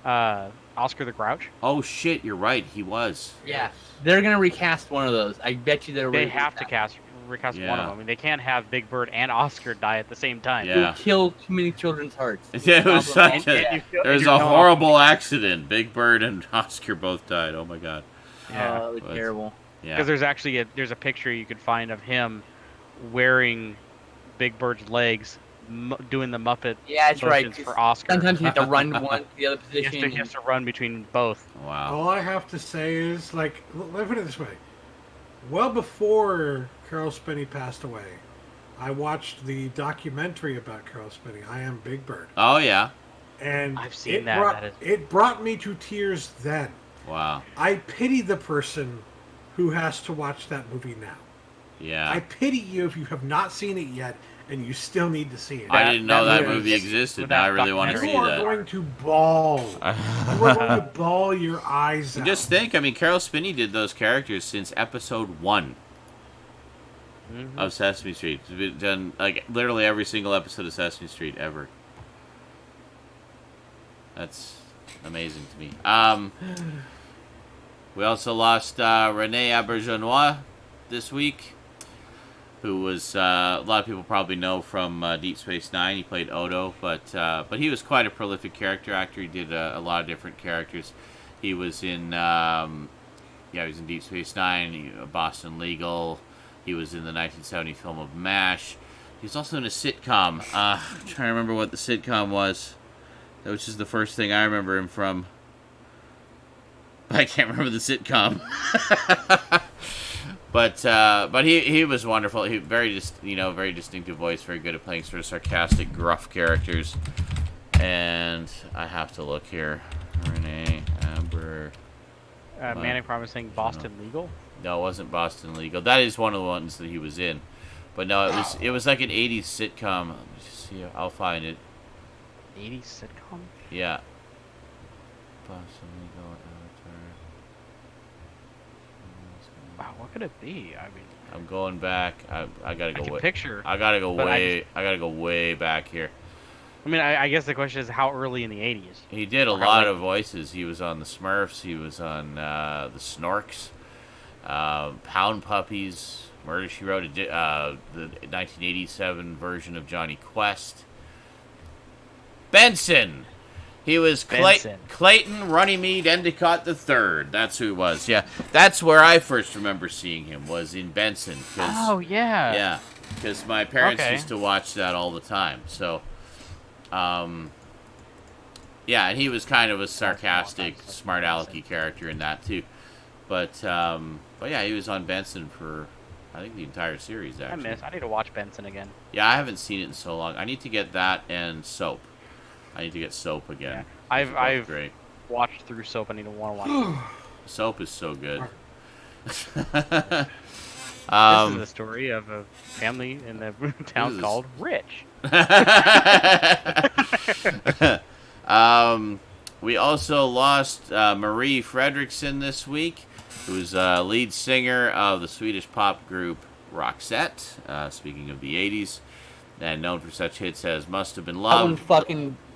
Speaker 4: Oscar the Grouch?
Speaker 1: Oh shit, you're right, he was.
Speaker 2: Yeah, they're gonna recast one of those. I bet you they're.
Speaker 4: They
Speaker 2: really
Speaker 4: have to recast one of them. I mean, they can't have Big Bird and Oscar die at the same time.
Speaker 1: Yeah.
Speaker 2: You'll kill too many children's hearts.
Speaker 1: Yeah, it was such
Speaker 4: And
Speaker 1: a.
Speaker 4: you feel-
Speaker 1: There's
Speaker 4: you're
Speaker 1: a
Speaker 4: going-
Speaker 1: horrible accident. Big Bird and Oscar both died. Oh my god.
Speaker 4: Yeah.
Speaker 2: Oh, it was
Speaker 1: But-
Speaker 2: terrible.
Speaker 1: Yeah.
Speaker 4: Because there's actually there's a picture you could find of him wearing Big Bird's legs, doing the Muppet
Speaker 2: Yeah, that's right.
Speaker 4: motions for Oscar.
Speaker 2: Sometimes you have to run one to the other
Speaker 4: he has
Speaker 2: position.
Speaker 4: to, he has to run between both.
Speaker 1: Wow.
Speaker 3: All I have to say is, like, let me put it this way. Well before Carol Spinney passed away, I watched the documentary about Carol Spinney, I Am Big Bird.
Speaker 1: Oh yeah.
Speaker 3: And
Speaker 4: I've seen
Speaker 3: it
Speaker 4: that.
Speaker 3: Brought,
Speaker 4: That is-
Speaker 3: it brought me to tears then.
Speaker 1: Wow.
Speaker 3: I pity the person who has to watch that movie now.
Speaker 1: Yeah.
Speaker 3: I pity you if you have not seen it yet and you still need to see it.
Speaker 1: I didn't know that
Speaker 4: movie
Speaker 1: movie
Speaker 4: is
Speaker 1: existed. Now I really want to
Speaker 3: You
Speaker 1: see
Speaker 3: are
Speaker 1: that.
Speaker 3: going to bawl. You are going to bawl your eyes out.
Speaker 1: Just think, I mean, Carol Spinney did those characters since episode 1 of Sesame Street. It's been done, like, literally every single episode of Sesame Street ever. That's amazing to me. We also lost Rene Auberjonois this week, who was a lot of people probably know from Deep Space Nine. He played Odo, but he was quite a prolific character actor. He did a lot of different characters. He was in he was in Deep Space Nine, Boston Legal. He was in the 1970 film of MASH. He was also in a sitcom. I'm trying to remember what the sitcom was. Which is the first thing I remember him from. I can't remember the sitcom. But he was wonderful. He very distinctive voice, very good at playing sort of sarcastic, gruff characters. And I have to look here. Renee Amber.
Speaker 4: Manic Promising Boston Legal.
Speaker 1: No, it wasn't Boston Legal. That is one of the ones that he was in. But no, it was like an 80s sitcom. Let me just see. I'll find it.
Speaker 4: 80s sitcom?
Speaker 1: Yeah. Boston Legal Avatar.
Speaker 4: Wow, what could it be? I mean,
Speaker 1: I'm going back. I gotta go way.
Speaker 4: Picture.
Speaker 1: I gotta go
Speaker 4: but
Speaker 1: way. I gotta go way back here.
Speaker 4: I mean, I guess the question is how early in the 80s?
Speaker 1: He did a lot of voices. He was on the Smurfs. He was on the Snorks, Pound Puppies, Murder She Wrote, the 1987 version of Johnny Quest. Benson. He was Clayton Runnymede Endicott III. That's who it was. Yeah, that's where I first remember seeing him, was in Benson.
Speaker 4: Oh, yeah.
Speaker 1: Yeah, because my parents used to watch that all the time. So, yeah, and he was kind of a sarcastic, smart alecky character in that too. But yeah, he was on Benson for, I think, the entire series, actually.
Speaker 4: I need to watch Benson again.
Speaker 1: Yeah, I haven't seen it in so long. I need to get that and Soap. I need to get Soap again.
Speaker 4: Yeah. I've
Speaker 1: great.
Speaker 4: watched through Soap. I need to want to watch it.
Speaker 1: Soap is so good.
Speaker 4: This is the story of a family in the town called Rich.
Speaker 1: We also lost Marie Fredriksson this week, who's lead singer of the Swedish pop group Roxette, speaking of the 80s, and known for such hits as Must Have Been Love.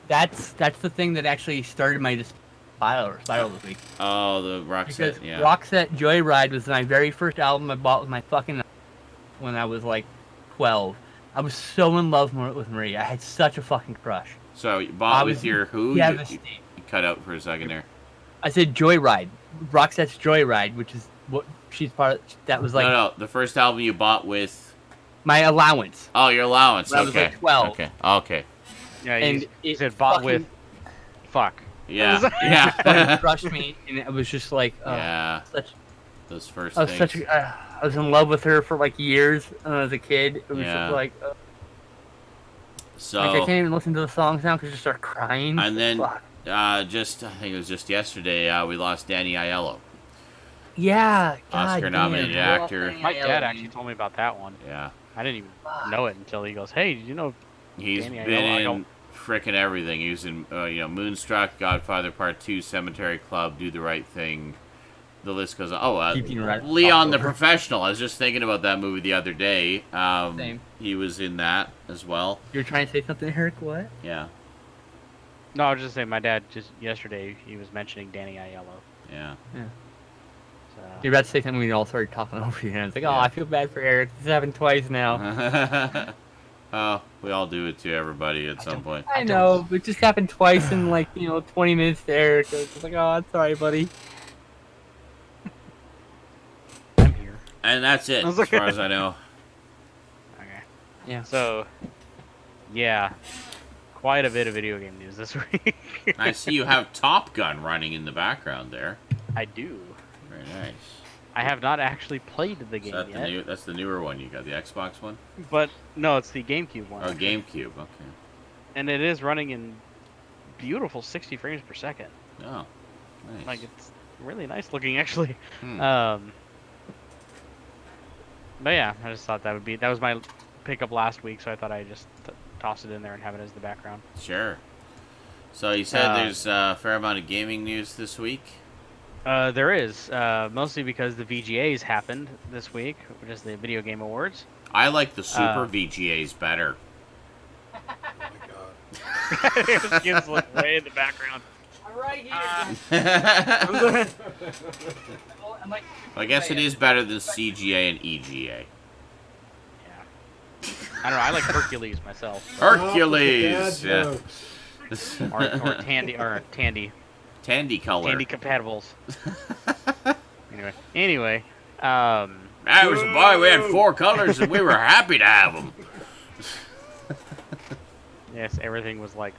Speaker 2: That's the thing that actually started my spiral this week.
Speaker 1: Oh, the Roxette,
Speaker 2: because
Speaker 1: yeah.
Speaker 2: Roxette Joyride was my very first album I bought with my fucking when I was like 12. I was so in love with Marie. I had such a fucking crush.
Speaker 1: So you bought with your who? You cut out for a second there.
Speaker 2: I said Joyride. Roxette's Joyride, which is what she's part of. That was like...
Speaker 1: No, the first album you bought with...
Speaker 2: My allowance.
Speaker 1: Oh, your allowance.
Speaker 2: When I was like 12.
Speaker 1: Okay.
Speaker 4: Yeah,
Speaker 2: and
Speaker 4: you said bought with... Fuck.
Speaker 1: Yeah. Yeah.
Speaker 2: It crushed me, and it was just like...
Speaker 1: yeah. Those first things.
Speaker 2: I was in love with her for like years as a kid. It was just like...
Speaker 1: So...
Speaker 2: Like, I can't even listen to the songs now because I just start crying.
Speaker 1: And then... I think it was just yesterday, we lost Danny Aiello.
Speaker 2: Yeah,
Speaker 1: Oscar-nominated actor.
Speaker 4: My dad actually told me about that one.
Speaker 1: Yeah.
Speaker 4: I didn't even know it until he goes, "Hey, did you know?"
Speaker 1: He's
Speaker 4: Danny
Speaker 1: been
Speaker 4: Aiello?
Speaker 1: in frickin' everything. He was in, Moonstruck, Godfather Part 2, Cemetery Club, Do the Right Thing. The list goes on. Oh, Leon the Professional. I was just thinking about that movie the other day.
Speaker 2: Same.
Speaker 1: He was in that as well.
Speaker 2: You're trying to say something, Eric? What?
Speaker 1: Yeah.
Speaker 4: No, I was just saying. My dad just yesterday he was mentioning Danny Aiello.
Speaker 1: Yeah.
Speaker 2: Yeah.
Speaker 4: So.
Speaker 2: You're about to say something we all started talking over you, and it's like, oh, I feel bad for Eric. This happened twice now.
Speaker 1: Oh, we all do it to everybody at some point.
Speaker 2: I know, but it just happened twice in 20 minutes to Eric. It's like, oh, I'm sorry, buddy.
Speaker 4: I'm here.
Speaker 1: And that's it, as far as I know.
Speaker 4: Okay.
Speaker 2: Yeah.
Speaker 4: So, yeah, quite a bit of video game news this week.
Speaker 1: I see you have Top Gun running in the background there.
Speaker 4: I do.
Speaker 1: Very nice.
Speaker 4: I have not actually played the game
Speaker 1: yet. That's the newer one you got, the Xbox one?
Speaker 4: But, no, it's the GameCube one.
Speaker 1: Oh, GameCube, okay.
Speaker 4: And it is running in beautiful 60 frames per second.
Speaker 1: Oh, nice.
Speaker 4: Like, it's really nice looking, actually. But yeah, I just thought that was my pickup last week, so I thought I'd just toss it in there and have it as the background.
Speaker 1: Sure. So you said there's a fair amount of gaming news this week?
Speaker 4: There is, mostly because the VGAs happened this week, which is the Video Game Awards.
Speaker 1: I like the Super VGAs better.
Speaker 3: Oh my god.
Speaker 4: Skinslip way in the background.
Speaker 2: I'm right here.
Speaker 1: I guess it is better than CGA and EGA.
Speaker 4: Yeah. I don't know. I like Hercules myself.
Speaker 1: Hercules.
Speaker 3: Yeah.
Speaker 4: or Tandy.
Speaker 1: Tandy color.
Speaker 4: Tandy compatibles. Anyway.
Speaker 1: I was a boy. We had 4 colors, and we were happy to have them.
Speaker 4: Yes, everything was like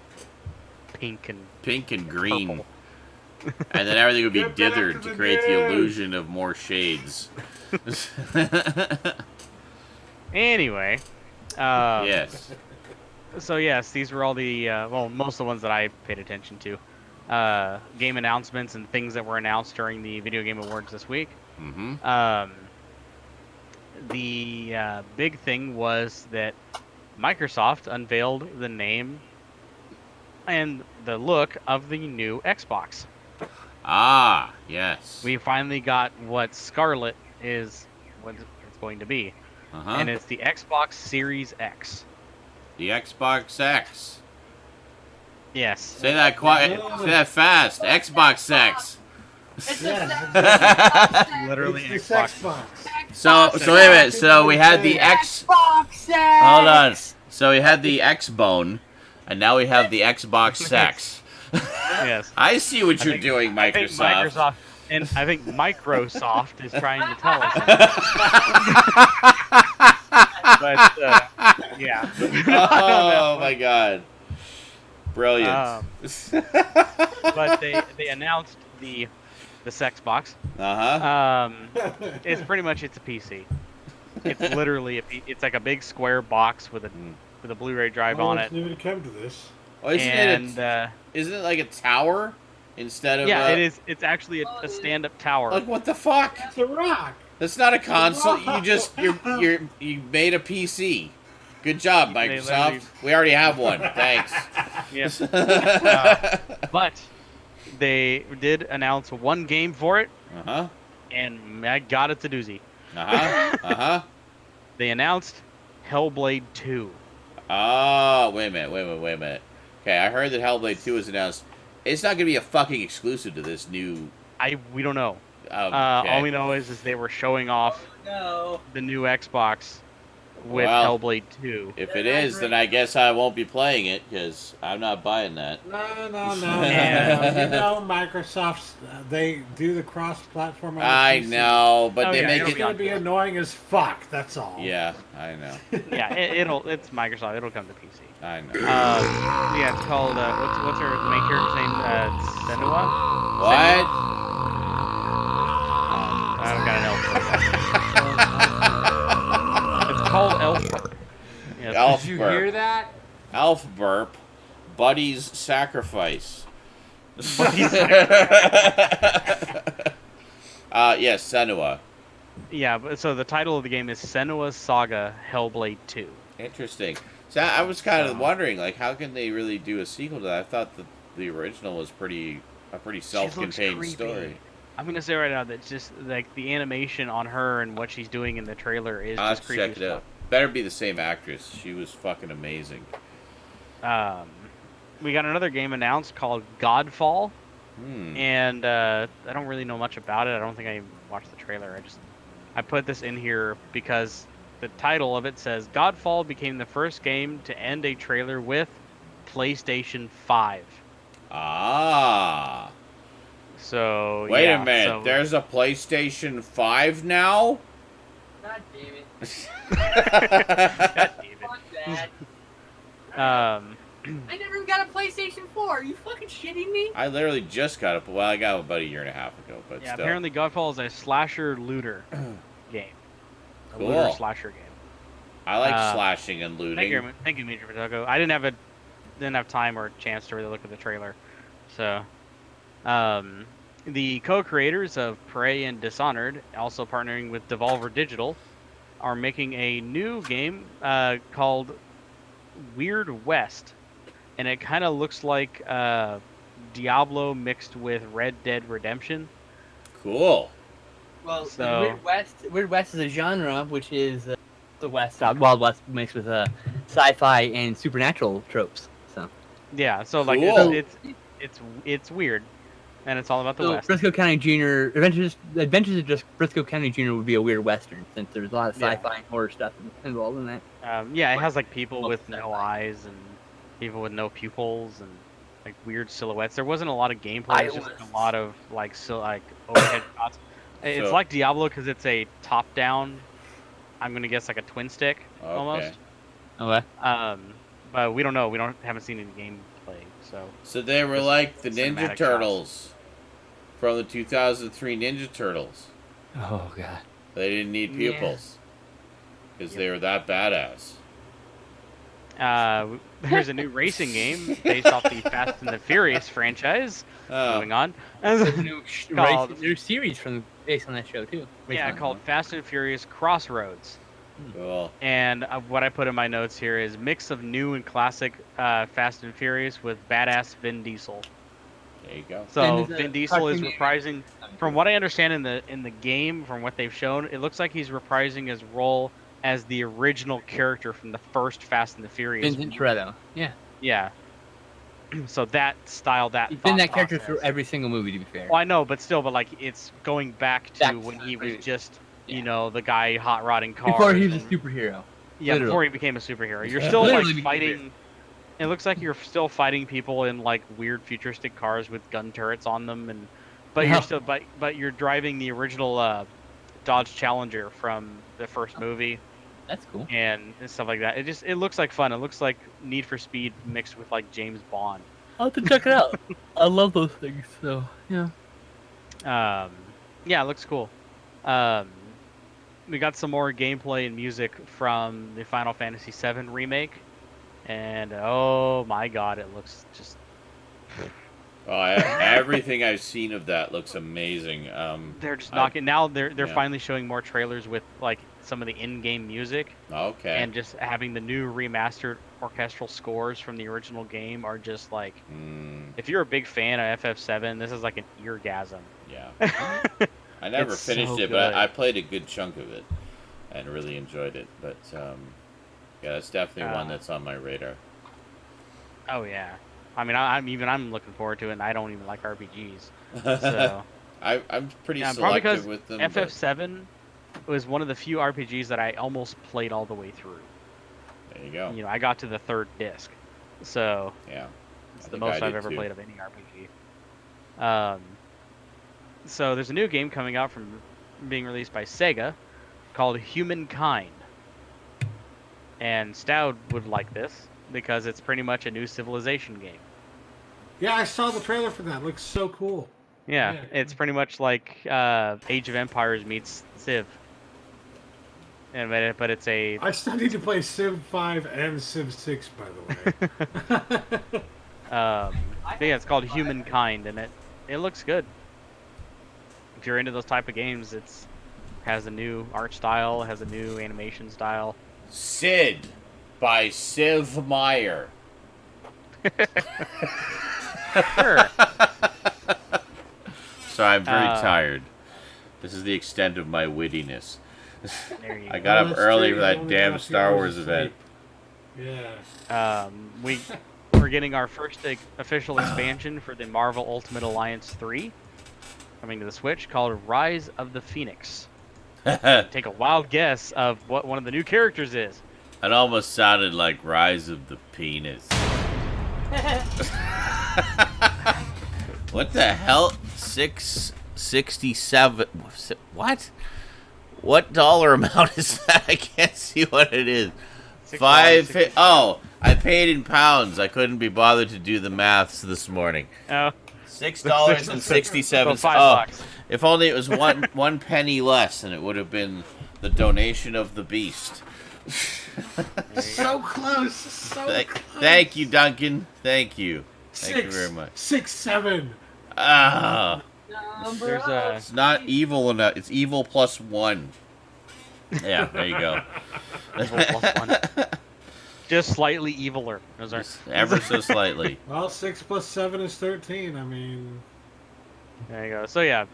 Speaker 4: pink and
Speaker 1: green.
Speaker 4: purple.
Speaker 1: And then everything would be
Speaker 3: Get back
Speaker 1: dithered
Speaker 3: to
Speaker 1: to
Speaker 3: the
Speaker 1: create the
Speaker 3: game.
Speaker 1: illusion of more shades.
Speaker 4: Anyway.
Speaker 1: Yes.
Speaker 4: So yes, these were all the most of the ones that I paid attention to. Game announcements and things that were announced during the Video Game Awards this week.
Speaker 1: Mm-hmm.
Speaker 4: The big thing was that Microsoft unveiled the name and the look of the new Xbox.
Speaker 1: Ah, yes.
Speaker 4: We finally got what Scarlet is, what it's going to be,
Speaker 1: Uh-huh.
Speaker 4: and it's the Xbox Series X.
Speaker 1: The Xbox X.
Speaker 4: Yes.
Speaker 1: Say that quiet. Say that fast. Xbox X.
Speaker 4: Literally
Speaker 3: It's the
Speaker 4: Xbox.
Speaker 3: sex box.
Speaker 1: So wait a minute. So we had the X.
Speaker 2: Xbox X.
Speaker 1: Hold on. So we had the X bone, and now we have the Xbox X.
Speaker 4: Yes.
Speaker 1: I see what you're doing,
Speaker 4: I think
Speaker 1: Microsoft.
Speaker 4: Microsoft, and I think Microsoft is trying to tell us something. But yeah.
Speaker 1: Oh my God. Brilliant.
Speaker 4: But they announced the sex box.
Speaker 1: Uh-huh.
Speaker 4: It's pretty much it's a PC. It's literally it's like a big square box with a Blu-ray drive on it.
Speaker 3: Knew to come to this.
Speaker 1: Oh, isn't it like a tower instead of
Speaker 4: yeah, it is. It's actually a stand-up tower.
Speaker 1: Like what the fuck?
Speaker 3: It's a rock.
Speaker 1: That's not a console. You made a PC. Good job,
Speaker 4: They
Speaker 1: Microsoft.
Speaker 4: literally-
Speaker 1: We already have one. Thanks.
Speaker 4: Yes. But they did announce one game for it,
Speaker 1: Uh-huh.
Speaker 4: and I got it's a doozy.
Speaker 1: Uh-huh. Uh-huh.
Speaker 4: They announced Hellblade 2.
Speaker 1: Oh, wait a minute. Okay, I heard that Hellblade 2 was announced. It's not going to be a fucking exclusive to this new...
Speaker 4: We don't know.
Speaker 1: Okay.
Speaker 4: All we know is they were showing off the new Xbox with
Speaker 1: Well,
Speaker 4: Hellblade 2.
Speaker 1: If it is, then I guess I won't be playing it, because I'm not buying that.
Speaker 3: No.
Speaker 4: Yeah.
Speaker 3: You know, Microsoft's they do the cross-platform. on the
Speaker 1: I
Speaker 3: PC.
Speaker 1: know, but
Speaker 4: Oh,
Speaker 1: they
Speaker 4: yeah,
Speaker 1: make
Speaker 3: It's
Speaker 1: it...
Speaker 3: gonna be annoying as fuck. That's all.
Speaker 1: Yeah, I know.
Speaker 4: Yeah, it's Microsoft. It'll come to PC.
Speaker 1: I know.
Speaker 4: Yeah, it's called what's her the main character's name? Senua.
Speaker 1: What?
Speaker 4: I've got an elf. It's called Elf. Yes.
Speaker 1: Elf
Speaker 2: Did you
Speaker 1: burp.
Speaker 2: hear that?
Speaker 1: Elf burp. Buddy's sacrifice. Yes, Senua.
Speaker 4: Yeah, but so the title of the game is Senua's Saga Hellblade 2.
Speaker 1: Interesting. So I was kind of wondering, like, how can they really do a sequel to that? I thought that the original was a pretty self-contained
Speaker 4: creepy.
Speaker 1: story.
Speaker 4: I'm gonna say right now that just like the animation on her and what she's doing in the trailer is
Speaker 1: I'll have
Speaker 4: just
Speaker 1: to
Speaker 4: creepy.
Speaker 1: check it out. Better be the same actress. She was fucking amazing.
Speaker 4: We got another game announced called Godfall,
Speaker 1: Hmm.
Speaker 4: and I don't really know much about it. I don't think I watched the trailer. I put this in here because the title of it says Godfall became the first game to end a trailer with PlayStation 5.
Speaker 1: Ah.
Speaker 4: So
Speaker 1: Wait
Speaker 4: yeah,
Speaker 1: a minute.
Speaker 4: so-
Speaker 1: There's a PlayStation 5 now?
Speaker 2: God damn it.
Speaker 4: God damn it.
Speaker 2: Fuck that.
Speaker 4: Um,
Speaker 2: I never even got a PlayStation 4. Are you fucking shitting me?
Speaker 1: I literally just got it. Well, I got it about a year and a half ago, but
Speaker 4: yeah,
Speaker 1: still.
Speaker 4: apparently Godfall is a slasher looter game. A
Speaker 1: Cool.
Speaker 4: looter slasher game.
Speaker 1: I like slashing and looting.
Speaker 4: Thank you, Major Potato. I didn't have time or chance to really look at the trailer. So, the co-creators of Prey and Dishonored, also partnering with Devolver Digital, are making a new game called Weird West, and it kind of looks like Diablo mixed with Red Dead Redemption.
Speaker 1: Cool.
Speaker 2: Well,
Speaker 4: So-
Speaker 2: Weird West is a genre which is the West, Wild West mixed with sci-fi and supernatural tropes. So,
Speaker 4: Yeah, so like
Speaker 1: Cool.
Speaker 4: it's weird, and it's all about the
Speaker 2: so
Speaker 4: West.
Speaker 2: Briscoe County Jr. Adventures of just Briscoe County Jr. would be a weird Western since there's a lot of
Speaker 4: Yeah.
Speaker 2: sci-fi and horror stuff involved in that.
Speaker 4: Yeah, it has like people
Speaker 2: Well,
Speaker 4: with no
Speaker 2: sci-fi.
Speaker 4: eyes and people with no pupils and like weird silhouettes. There wasn't a lot of gameplay. It's just like, a lot of like overhead shots. It's
Speaker 1: So-
Speaker 4: like Diablo because it's a top-down. I'm gonna guess like a twin stick almost.
Speaker 2: Okay.
Speaker 4: But we don't know. Haven't seen any gameplay.
Speaker 1: So they were
Speaker 4: Just
Speaker 1: like the
Speaker 4: cinematic
Speaker 1: Ninja
Speaker 4: shots.
Speaker 1: Turtles from the 2003 Ninja Turtles.
Speaker 2: Oh god.
Speaker 1: They didn't need
Speaker 2: Yeah.
Speaker 1: pupils because they were that badass.
Speaker 4: There's a new racing game based off the Fast and the Furious franchise.
Speaker 1: Oh,
Speaker 4: Moving on.
Speaker 2: There's a
Speaker 4: Called-
Speaker 2: new series based on that show too.
Speaker 4: Yeah, called Fast and Furious Crossroads.
Speaker 1: cool.
Speaker 4: And what I put in my notes here is mix of new and classic Fast and Furious with badass Vin Diesel.
Speaker 1: There you go.
Speaker 4: So
Speaker 2: And there's a
Speaker 4: Vin Diesel is
Speaker 2: cartoon
Speaker 4: reprising, from what I understand in the game, from what they've shown, it looks like he's reprising his role as the original character from the first Fast and the Furious.
Speaker 2: Vincent Toretto. Yeah.
Speaker 4: Yeah. So that style, that
Speaker 2: He's been
Speaker 4: thought
Speaker 2: that character
Speaker 4: process.
Speaker 2: through every single movie, to be fair.
Speaker 4: Well, I know, but like it's going back to
Speaker 2: Back to
Speaker 4: when
Speaker 2: the
Speaker 4: he was
Speaker 2: previous-
Speaker 4: just,
Speaker 2: yeah.
Speaker 4: the guy hot rodding cars.
Speaker 2: Before he was a
Speaker 4: and-
Speaker 2: superhero.
Speaker 4: Yeah,
Speaker 2: Literally.
Speaker 4: before he became a superhero. You're
Speaker 1: Yeah.
Speaker 4: still like
Speaker 2: Literally became a
Speaker 4: fighting. It looks like you're still fighting people in like weird futuristic cars with gun turrets on them, but
Speaker 2: Yeah.
Speaker 4: you're still but you're driving the original Dodge Challenger from the first movie
Speaker 2: That's cool.
Speaker 4: and stuff like that. It looks like fun. It looks like Need for Speed mixed with like James Bond.
Speaker 2: I'll have to check it out. I love those things, so yeah.
Speaker 4: Yeah, it looks cool. We got some more gameplay and music from the Final Fantasy VII remake, and oh my god, it looks just
Speaker 1: Oh, everything I've seen of that looks amazing.
Speaker 4: they're just
Speaker 1: I-
Speaker 4: knocking. Now they're
Speaker 1: yeah.
Speaker 4: finally showing more trailers with like some of the in-game music,
Speaker 1: Okay.
Speaker 4: and just having the new remastered orchestral scores from the original game are just like, if you're a big fan of FF7, this is like an eargasm.
Speaker 1: Yeah. I never
Speaker 4: It's
Speaker 1: finished
Speaker 4: so
Speaker 1: it, but
Speaker 4: good.
Speaker 1: I played a good chunk of it and really enjoyed it. But yeah, it's definitely one that's on my radar.
Speaker 4: Oh yeah, I mean I'm looking forward to it, and I don't even like RPGs, so.
Speaker 1: I'm pretty
Speaker 4: Yeah, probably
Speaker 1: selective
Speaker 4: because
Speaker 1: with them.
Speaker 4: FF7 was one of the few RPGs that I almost played all the way through.
Speaker 1: But there you go.
Speaker 4: I got to the third disc, so
Speaker 1: Yeah.
Speaker 4: it's
Speaker 1: I
Speaker 4: the
Speaker 1: think I
Speaker 4: most I've
Speaker 1: did
Speaker 4: ever
Speaker 1: too.
Speaker 4: played of any RPG. So there's a new game coming out from being released by Sega called Humankind, and Stoud would like this because it's pretty much a new Civilization game.
Speaker 3: Yeah, I saw the trailer for that. It looks so cool.
Speaker 4: Yeah,
Speaker 3: Yeah.
Speaker 4: it's pretty much like Age of Empires meets Civ. But it's a
Speaker 3: I still need to play Civ 5 and Civ 6, by the way.
Speaker 4: but yeah, it's called Humankind, and it looks good. If you're into those type of games, has a new art style, has a new animation style.
Speaker 1: Sid by Civ Meyer.
Speaker 4: Sure.
Speaker 1: Sorry, I'm very
Speaker 4: Uh,
Speaker 1: tired. This is the extent of my wittiness.
Speaker 4: There you
Speaker 1: I
Speaker 4: go.
Speaker 1: got
Speaker 3: Oh,
Speaker 1: up
Speaker 3: that's
Speaker 1: early
Speaker 3: true,
Speaker 1: for
Speaker 3: you
Speaker 1: that
Speaker 3: only
Speaker 1: damn
Speaker 3: got a few
Speaker 1: Star
Speaker 3: hours
Speaker 1: Wars
Speaker 3: of
Speaker 1: event.
Speaker 3: sleep. Yeah.
Speaker 4: We're getting our first official expansion for the Marvel Ultimate Alliance 3 coming to the Switch called Rise of the Phoenix. Take a wild guess of what one of the new characters is.
Speaker 1: It almost sounded like Rise of the Penis. What the hell? 667. What? What dollar amount is that? I can't see what it is.
Speaker 4: $6.67.
Speaker 1: Oh, I paid in pounds. I couldn't be bothered to do the maths this morning.
Speaker 4: Oh,
Speaker 1: $6.67.
Speaker 4: so $5.
Speaker 1: If only it was one penny less, and it would have been the donation of the beast.
Speaker 3: So close. So close.
Speaker 1: Thank you, Duncan. Thank you. Thank you very much.
Speaker 3: 6, 7.
Speaker 1: Ah,
Speaker 4: There's a
Speaker 1: it's not evil enough. It's evil plus 1. Yeah, there you go.
Speaker 4: Evil plus 1. Just slightly eviler. Those are
Speaker 1: Just ever so slightly.
Speaker 3: Well, 6 plus 7 is 13. I mean,
Speaker 4: There you go. So yeah,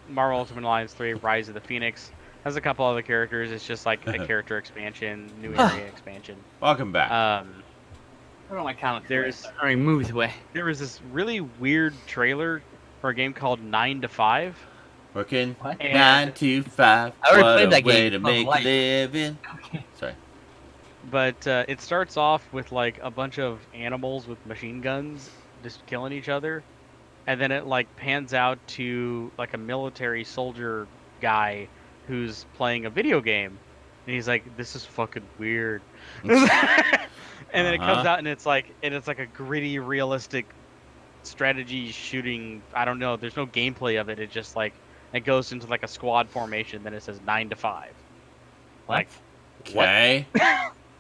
Speaker 4: Marvel Ultimate Alliance 3: Rise of the Phoenix has a couple other characters. It's just like a character expansion, new area expansion.
Speaker 1: Welcome back.
Speaker 2: I don't know my comics.
Speaker 4: There's-
Speaker 2: Or moves away.
Speaker 4: There was this really weird trailer for a game called 9 to 5.
Speaker 1: Working
Speaker 2: What?
Speaker 1: 9 to 5.
Speaker 2: I already
Speaker 1: What
Speaker 2: played
Speaker 1: a
Speaker 2: that
Speaker 1: way
Speaker 2: game.
Speaker 1: to
Speaker 2: Oh,
Speaker 1: make a
Speaker 2: life.
Speaker 1: living.
Speaker 2: Okay.
Speaker 1: Sorry.
Speaker 4: But it starts off with like a bunch of animals with machine guns just killing each other, and then it like pans out to like a military soldier guy who's playing a video game, and he's like, "This is fucking weird." And then it comes
Speaker 1: Uh-huh.
Speaker 4: out and it's like a gritty, realistic strategy shooting. I don't know. There's no gameplay of it. It just like it goes into like a squad formation. Then it says 9 to 5. Like,
Speaker 1: Okay.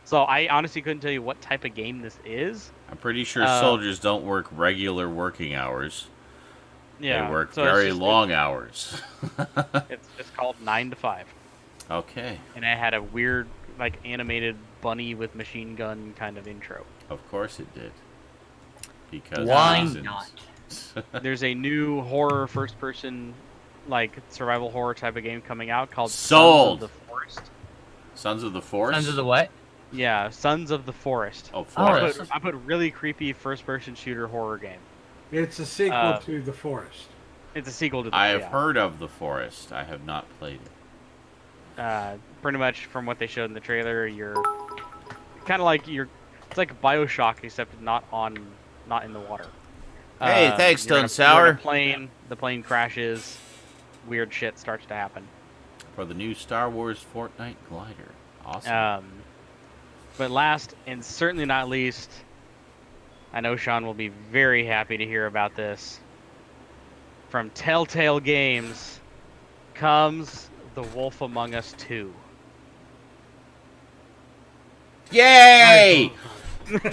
Speaker 4: so I honestly couldn't tell you what type of game this is.
Speaker 1: I'm pretty sure soldiers don't work regular working hours.
Speaker 4: Yeah,
Speaker 1: They work
Speaker 4: so it's
Speaker 1: very
Speaker 4: just-
Speaker 1: long hours.
Speaker 4: It's called 9 to 5,
Speaker 1: Okay.
Speaker 4: and it had a weird like animated bunny with machine gun kind of intro.
Speaker 1: Of course it did. Because
Speaker 2: Why
Speaker 1: reasons.
Speaker 2: not?
Speaker 4: There's a new horror first person like survival horror type of game coming out called
Speaker 1: Sold.
Speaker 4: Sons of the Forest.
Speaker 1: Sons of the Force?
Speaker 2: Sons of the what?
Speaker 4: Yeah, Sons of the Forest.
Speaker 1: Oh,
Speaker 2: Oh,
Speaker 1: Forest.
Speaker 4: I put really creepy first person shooter horror game.
Speaker 3: it's a sequel to The Forest.
Speaker 4: It's a sequel to the
Speaker 1: I have heard of the Forest. I have not played it.
Speaker 4: Pretty much from what they showed in the trailer, you're kind of like it's like BioShock except not in the water.
Speaker 1: Hey, thanks,
Speaker 4: you're in a-
Speaker 1: Stone
Speaker 4: you're in a
Speaker 1: Sour.
Speaker 4: plane, the plane crashes, weird shit starts to happen.
Speaker 1: For the new Star Wars Fortnite glider. Awesome.
Speaker 4: But last and certainly not least, I know Sean will be very happy to hear about this. From Telltale Games comes The Wolf Among Us 2.
Speaker 1: Yay!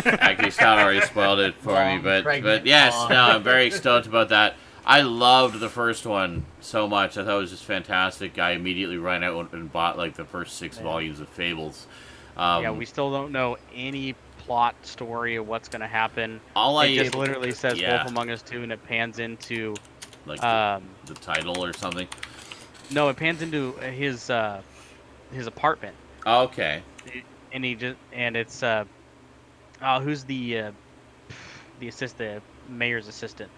Speaker 1: Actually, Stout already spoiled it for me,
Speaker 2: Long,
Speaker 1: but
Speaker 2: pregnant
Speaker 1: yes,
Speaker 2: dog.
Speaker 1: no, I'm very stoked about that. I loved the first one so much. I thought it was just fantastic. I immediately ran out and bought like the first 6 volumes of Fables.
Speaker 4: Yeah, we still don't know any plot story of what's going to happen.
Speaker 1: all
Speaker 4: It just literally says
Speaker 1: yeah.
Speaker 4: Wolf Among Us 2 and it pans into
Speaker 1: like
Speaker 4: um
Speaker 1: the title or something.
Speaker 4: no, it pans into his apartment.
Speaker 1: Okay.
Speaker 4: And it's who's the mayor's assistant?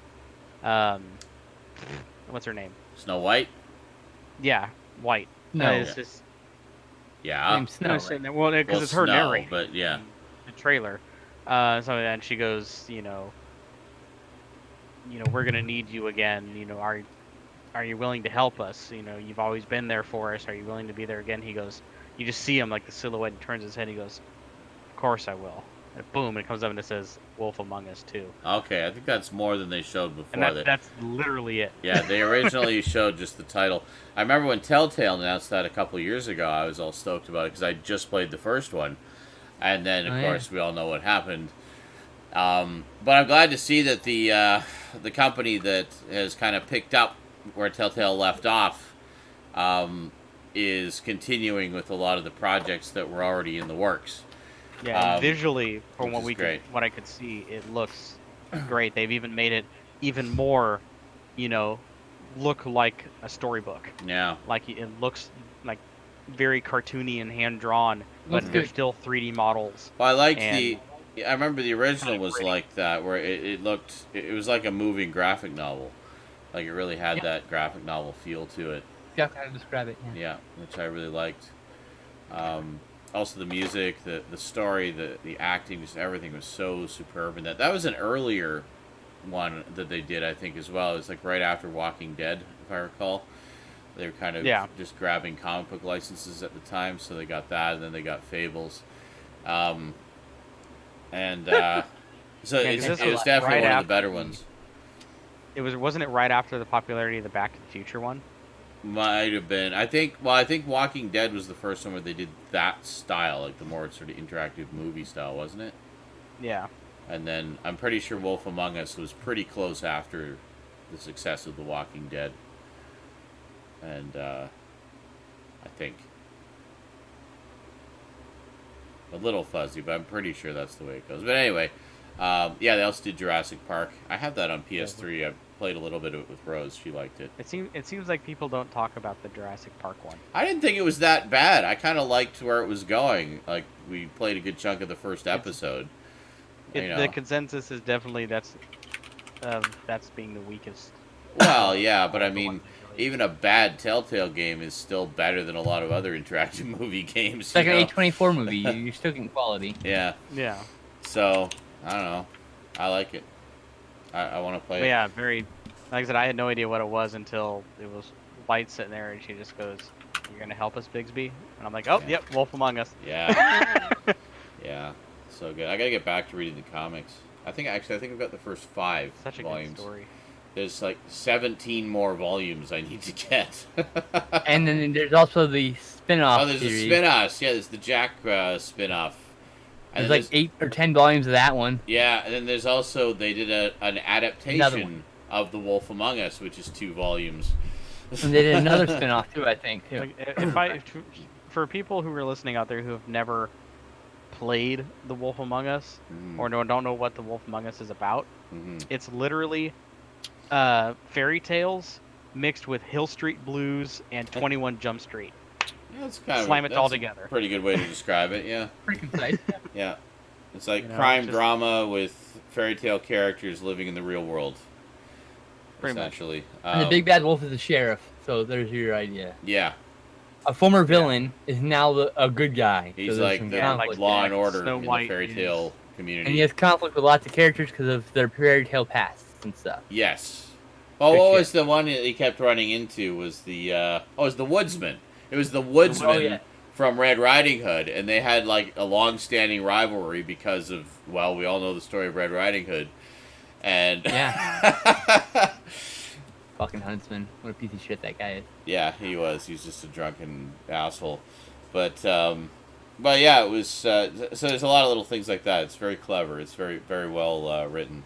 Speaker 4: What's her name?
Speaker 1: Snow White.
Speaker 4: Yeah, White.
Speaker 2: No.
Speaker 4: It's just
Speaker 1: Yeah.
Speaker 2: Name's Snow.
Speaker 4: no,
Speaker 2: Right?
Speaker 4: well, because
Speaker 1: Well,
Speaker 4: it's her
Speaker 1: Snow,
Speaker 4: narrating
Speaker 1: but yeah.
Speaker 4: the trailer. So then she goes, we're gonna need you again. Are you willing to help us? You've always been there for us. Are you willing to be there again? He goes, you just see him like the silhouette and turns his head. He goes, of course I will. And boom, and it comes up and it says Wolf Among Us 2.
Speaker 1: Okay, I think that's more than they showed before.
Speaker 4: And that's literally it.
Speaker 1: Yeah, they originally showed just the title. I remember when Telltale announced that a couple years ago, I was all stoked about it because I just played the first one. And then, of
Speaker 2: Oh, yeah.
Speaker 1: course, we all know what happened. But I'm glad to see that the company that has kind of picked up where Telltale left off is continuing with a lot of the projects that were already in the works.
Speaker 4: Yeah, and visually, from
Speaker 1: which is
Speaker 4: what I could see, it looks great. They've even made it even more, look like a storybook.
Speaker 1: Yeah.
Speaker 4: Like it looks like very cartoony and hand drawn, but
Speaker 2: Looks
Speaker 4: they're
Speaker 2: good.
Speaker 4: still 3D models.
Speaker 1: Well, I liked
Speaker 4: And-
Speaker 1: I remember the original
Speaker 4: Kinda
Speaker 1: was
Speaker 4: pretty.
Speaker 1: like that, where it looked, it was like a moving graphic novel. Like it really had
Speaker 2: Yeah.
Speaker 1: that graphic novel feel to it.
Speaker 2: Yeah, how to describe it. Yeah.
Speaker 1: Yeah, which I really liked. Also, the music, the story, the acting, just everything was so superb. And that was an earlier one that they did, I think, as well. It was like right after Walking Dead, if I recall. They were kind of just grabbing comic book licenses at the time, so they got that, and then they got Fables. So
Speaker 4: Yeah, 'cause
Speaker 1: it
Speaker 4: this
Speaker 1: was
Speaker 4: was
Speaker 1: definitely
Speaker 4: right
Speaker 1: one of
Speaker 4: after
Speaker 1: the better ones.
Speaker 4: Wasn't it right after the popularity of the Back to the Future one?
Speaker 1: Might have been. I think Walking Dead was the first one where they did that style, like the more sort of interactive movie style, wasn't it?
Speaker 4: Yeah.
Speaker 1: And then I'm pretty sure Wolf Among Us was pretty close after the success of The Walking Dead. And I think. A little fuzzy, but I'm pretty sure that's the way it goes. But anyway, yeah, they also did Jurassic Park. I have that on PS3. I played a little bit of it with Rose. She liked it.
Speaker 4: It seems like people don't talk about the Jurassic Park one.
Speaker 1: I didn't think it was that bad. I kind of liked where it was going. Like, we played a good chunk of the first episode.
Speaker 4: The consensus is definitely that's being the weakest.
Speaker 1: Well, yeah, but I mean, even a bad Telltale game is still better than a lot of other interactive movie games.
Speaker 2: It's like an A24 movie. You're still getting quality.
Speaker 1: Yeah.
Speaker 4: Yeah.
Speaker 1: So, I don't know. I like it. I want to play it.
Speaker 4: Yeah, very. Like I said, I had no idea what it was until it was White sitting there, and she just goes, "You're gonna help us, Bigsby?" And I'm like, "Oh, yep, Wolf Among Us."
Speaker 1: Yeah. Yeah. So good. I gotta get back to reading the comics. I think I've got the first 5
Speaker 4: Such a
Speaker 1: volumes.
Speaker 4: good story.
Speaker 1: There's like 17 more volumes I need to get.
Speaker 2: And then there's also the spin-off
Speaker 1: Oh, there's
Speaker 2: series.
Speaker 1: a spin-off. Yeah, there's the Jack spin-off.
Speaker 2: There's like 8 or 10 volumes of that one.
Speaker 1: Yeah, and then there's also, they did an adaptation of The Wolf Among Us, which is 2 volumes.
Speaker 2: And they did another spin-off too, I think. Too.
Speaker 4: Like, for people who are listening out there who have never played The Wolf Among Us or don't know what The Wolf Among Us is about, it's literally fairy tales mixed with Hill Street Blues and 21 Jump Street.
Speaker 1: Yeah, it's kind
Speaker 4: Slam
Speaker 1: of,
Speaker 4: it all together.
Speaker 1: Pretty good way to describe it, yeah.
Speaker 2: Pretty concise.
Speaker 1: Yeah. It's like crime drama with fairy tale characters living in the real world.
Speaker 4: Pretty
Speaker 1: essentially.
Speaker 2: And the big bad wolf is the sheriff, so there's your idea.
Speaker 1: Yeah.
Speaker 2: A former villain is now a good guy.
Speaker 1: He's
Speaker 2: so
Speaker 1: like the Law and Order
Speaker 4: Snow
Speaker 1: in the
Speaker 4: White
Speaker 1: fairy tale community.
Speaker 2: And he has conflict with lots of characters because of their fairy tale pasts and stuff.
Speaker 1: Yes. Oh, what was the one that he kept running into? Was the it was the Woodsman. It was the Woodsman from Red Riding Hood, and they had like a long-standing rivalry because of, well, we all know the story of Red Riding Hood, and
Speaker 2: fucking huntsman, what a piece of shit that guy is.
Speaker 1: Yeah, he was. He's just a drunken asshole, but yeah, it was. So there's a lot of little things like that. It's very clever. It's very very well written.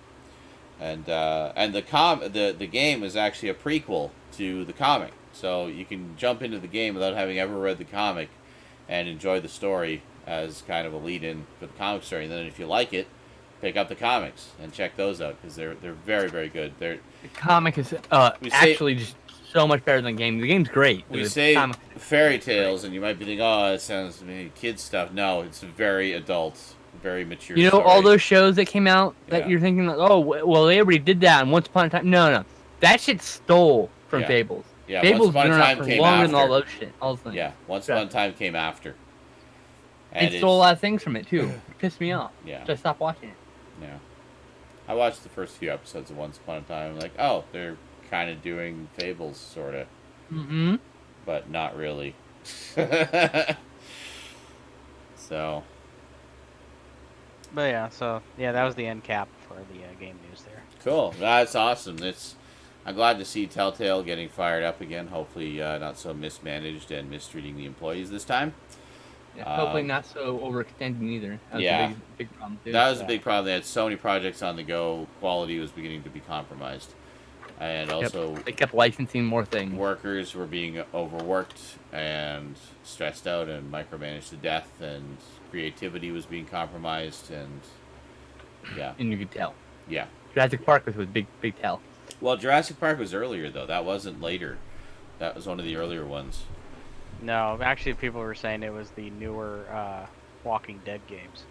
Speaker 1: And the game is actually a prequel to the comic, so you can jump into the game without having ever read the comic, and enjoy the story as kind of a lead-in for the comic story. And then if you like it, pick up the comics and check those out because they're very very good. The
Speaker 2: comic is actually just so much better than the game. The game's great.
Speaker 1: We say fairy tales, and you might be thinking, "Oh, that sounds kid stuff." No, it's very adult. Very mature.
Speaker 2: You know,
Speaker 1: story.
Speaker 2: all those shows that came out that you're thinking, like, oh, well, they already did that, and Once Upon a Time. No, that shit stole from Fables.
Speaker 1: Yeah,
Speaker 2: Fables
Speaker 1: Once Upon a Time came
Speaker 2: longer
Speaker 1: after.
Speaker 2: than all those shit. All those things.
Speaker 1: Yeah, Once Upon a Time came after.
Speaker 2: And it stole a lot of things from it too. It pissed me off.
Speaker 1: Yeah.
Speaker 2: So I stopped watching it.
Speaker 1: Yeah. I watched the first few episodes of Once Upon a Time. I'm like, oh, they're kind of doing Fables, sort of.
Speaker 2: Mm-hmm.
Speaker 1: But not really. So.
Speaker 4: But yeah, that was the end cap for the game news there.
Speaker 1: Cool. That's awesome. I'm glad to see Telltale getting fired up again. Hopefully not so mismanaged and mistreating the employees this time.
Speaker 2: Yeah, hopefully not so overextending either. That was a big problem too.
Speaker 1: That was a big problem. They had so many projects on the go. Quality was beginning to be compromised. And also,
Speaker 2: they kept licensing more things.
Speaker 1: Workers were being overworked and stressed out and micromanaged to death, and creativity was being compromised, and
Speaker 2: And you could tell.
Speaker 1: Yeah.
Speaker 2: Jurassic Park was big tell.
Speaker 1: Well, Jurassic Park was earlier, though. That wasn't later. That was one of the earlier ones.
Speaker 4: No, actually, people were saying it was the newer Walking Dead games.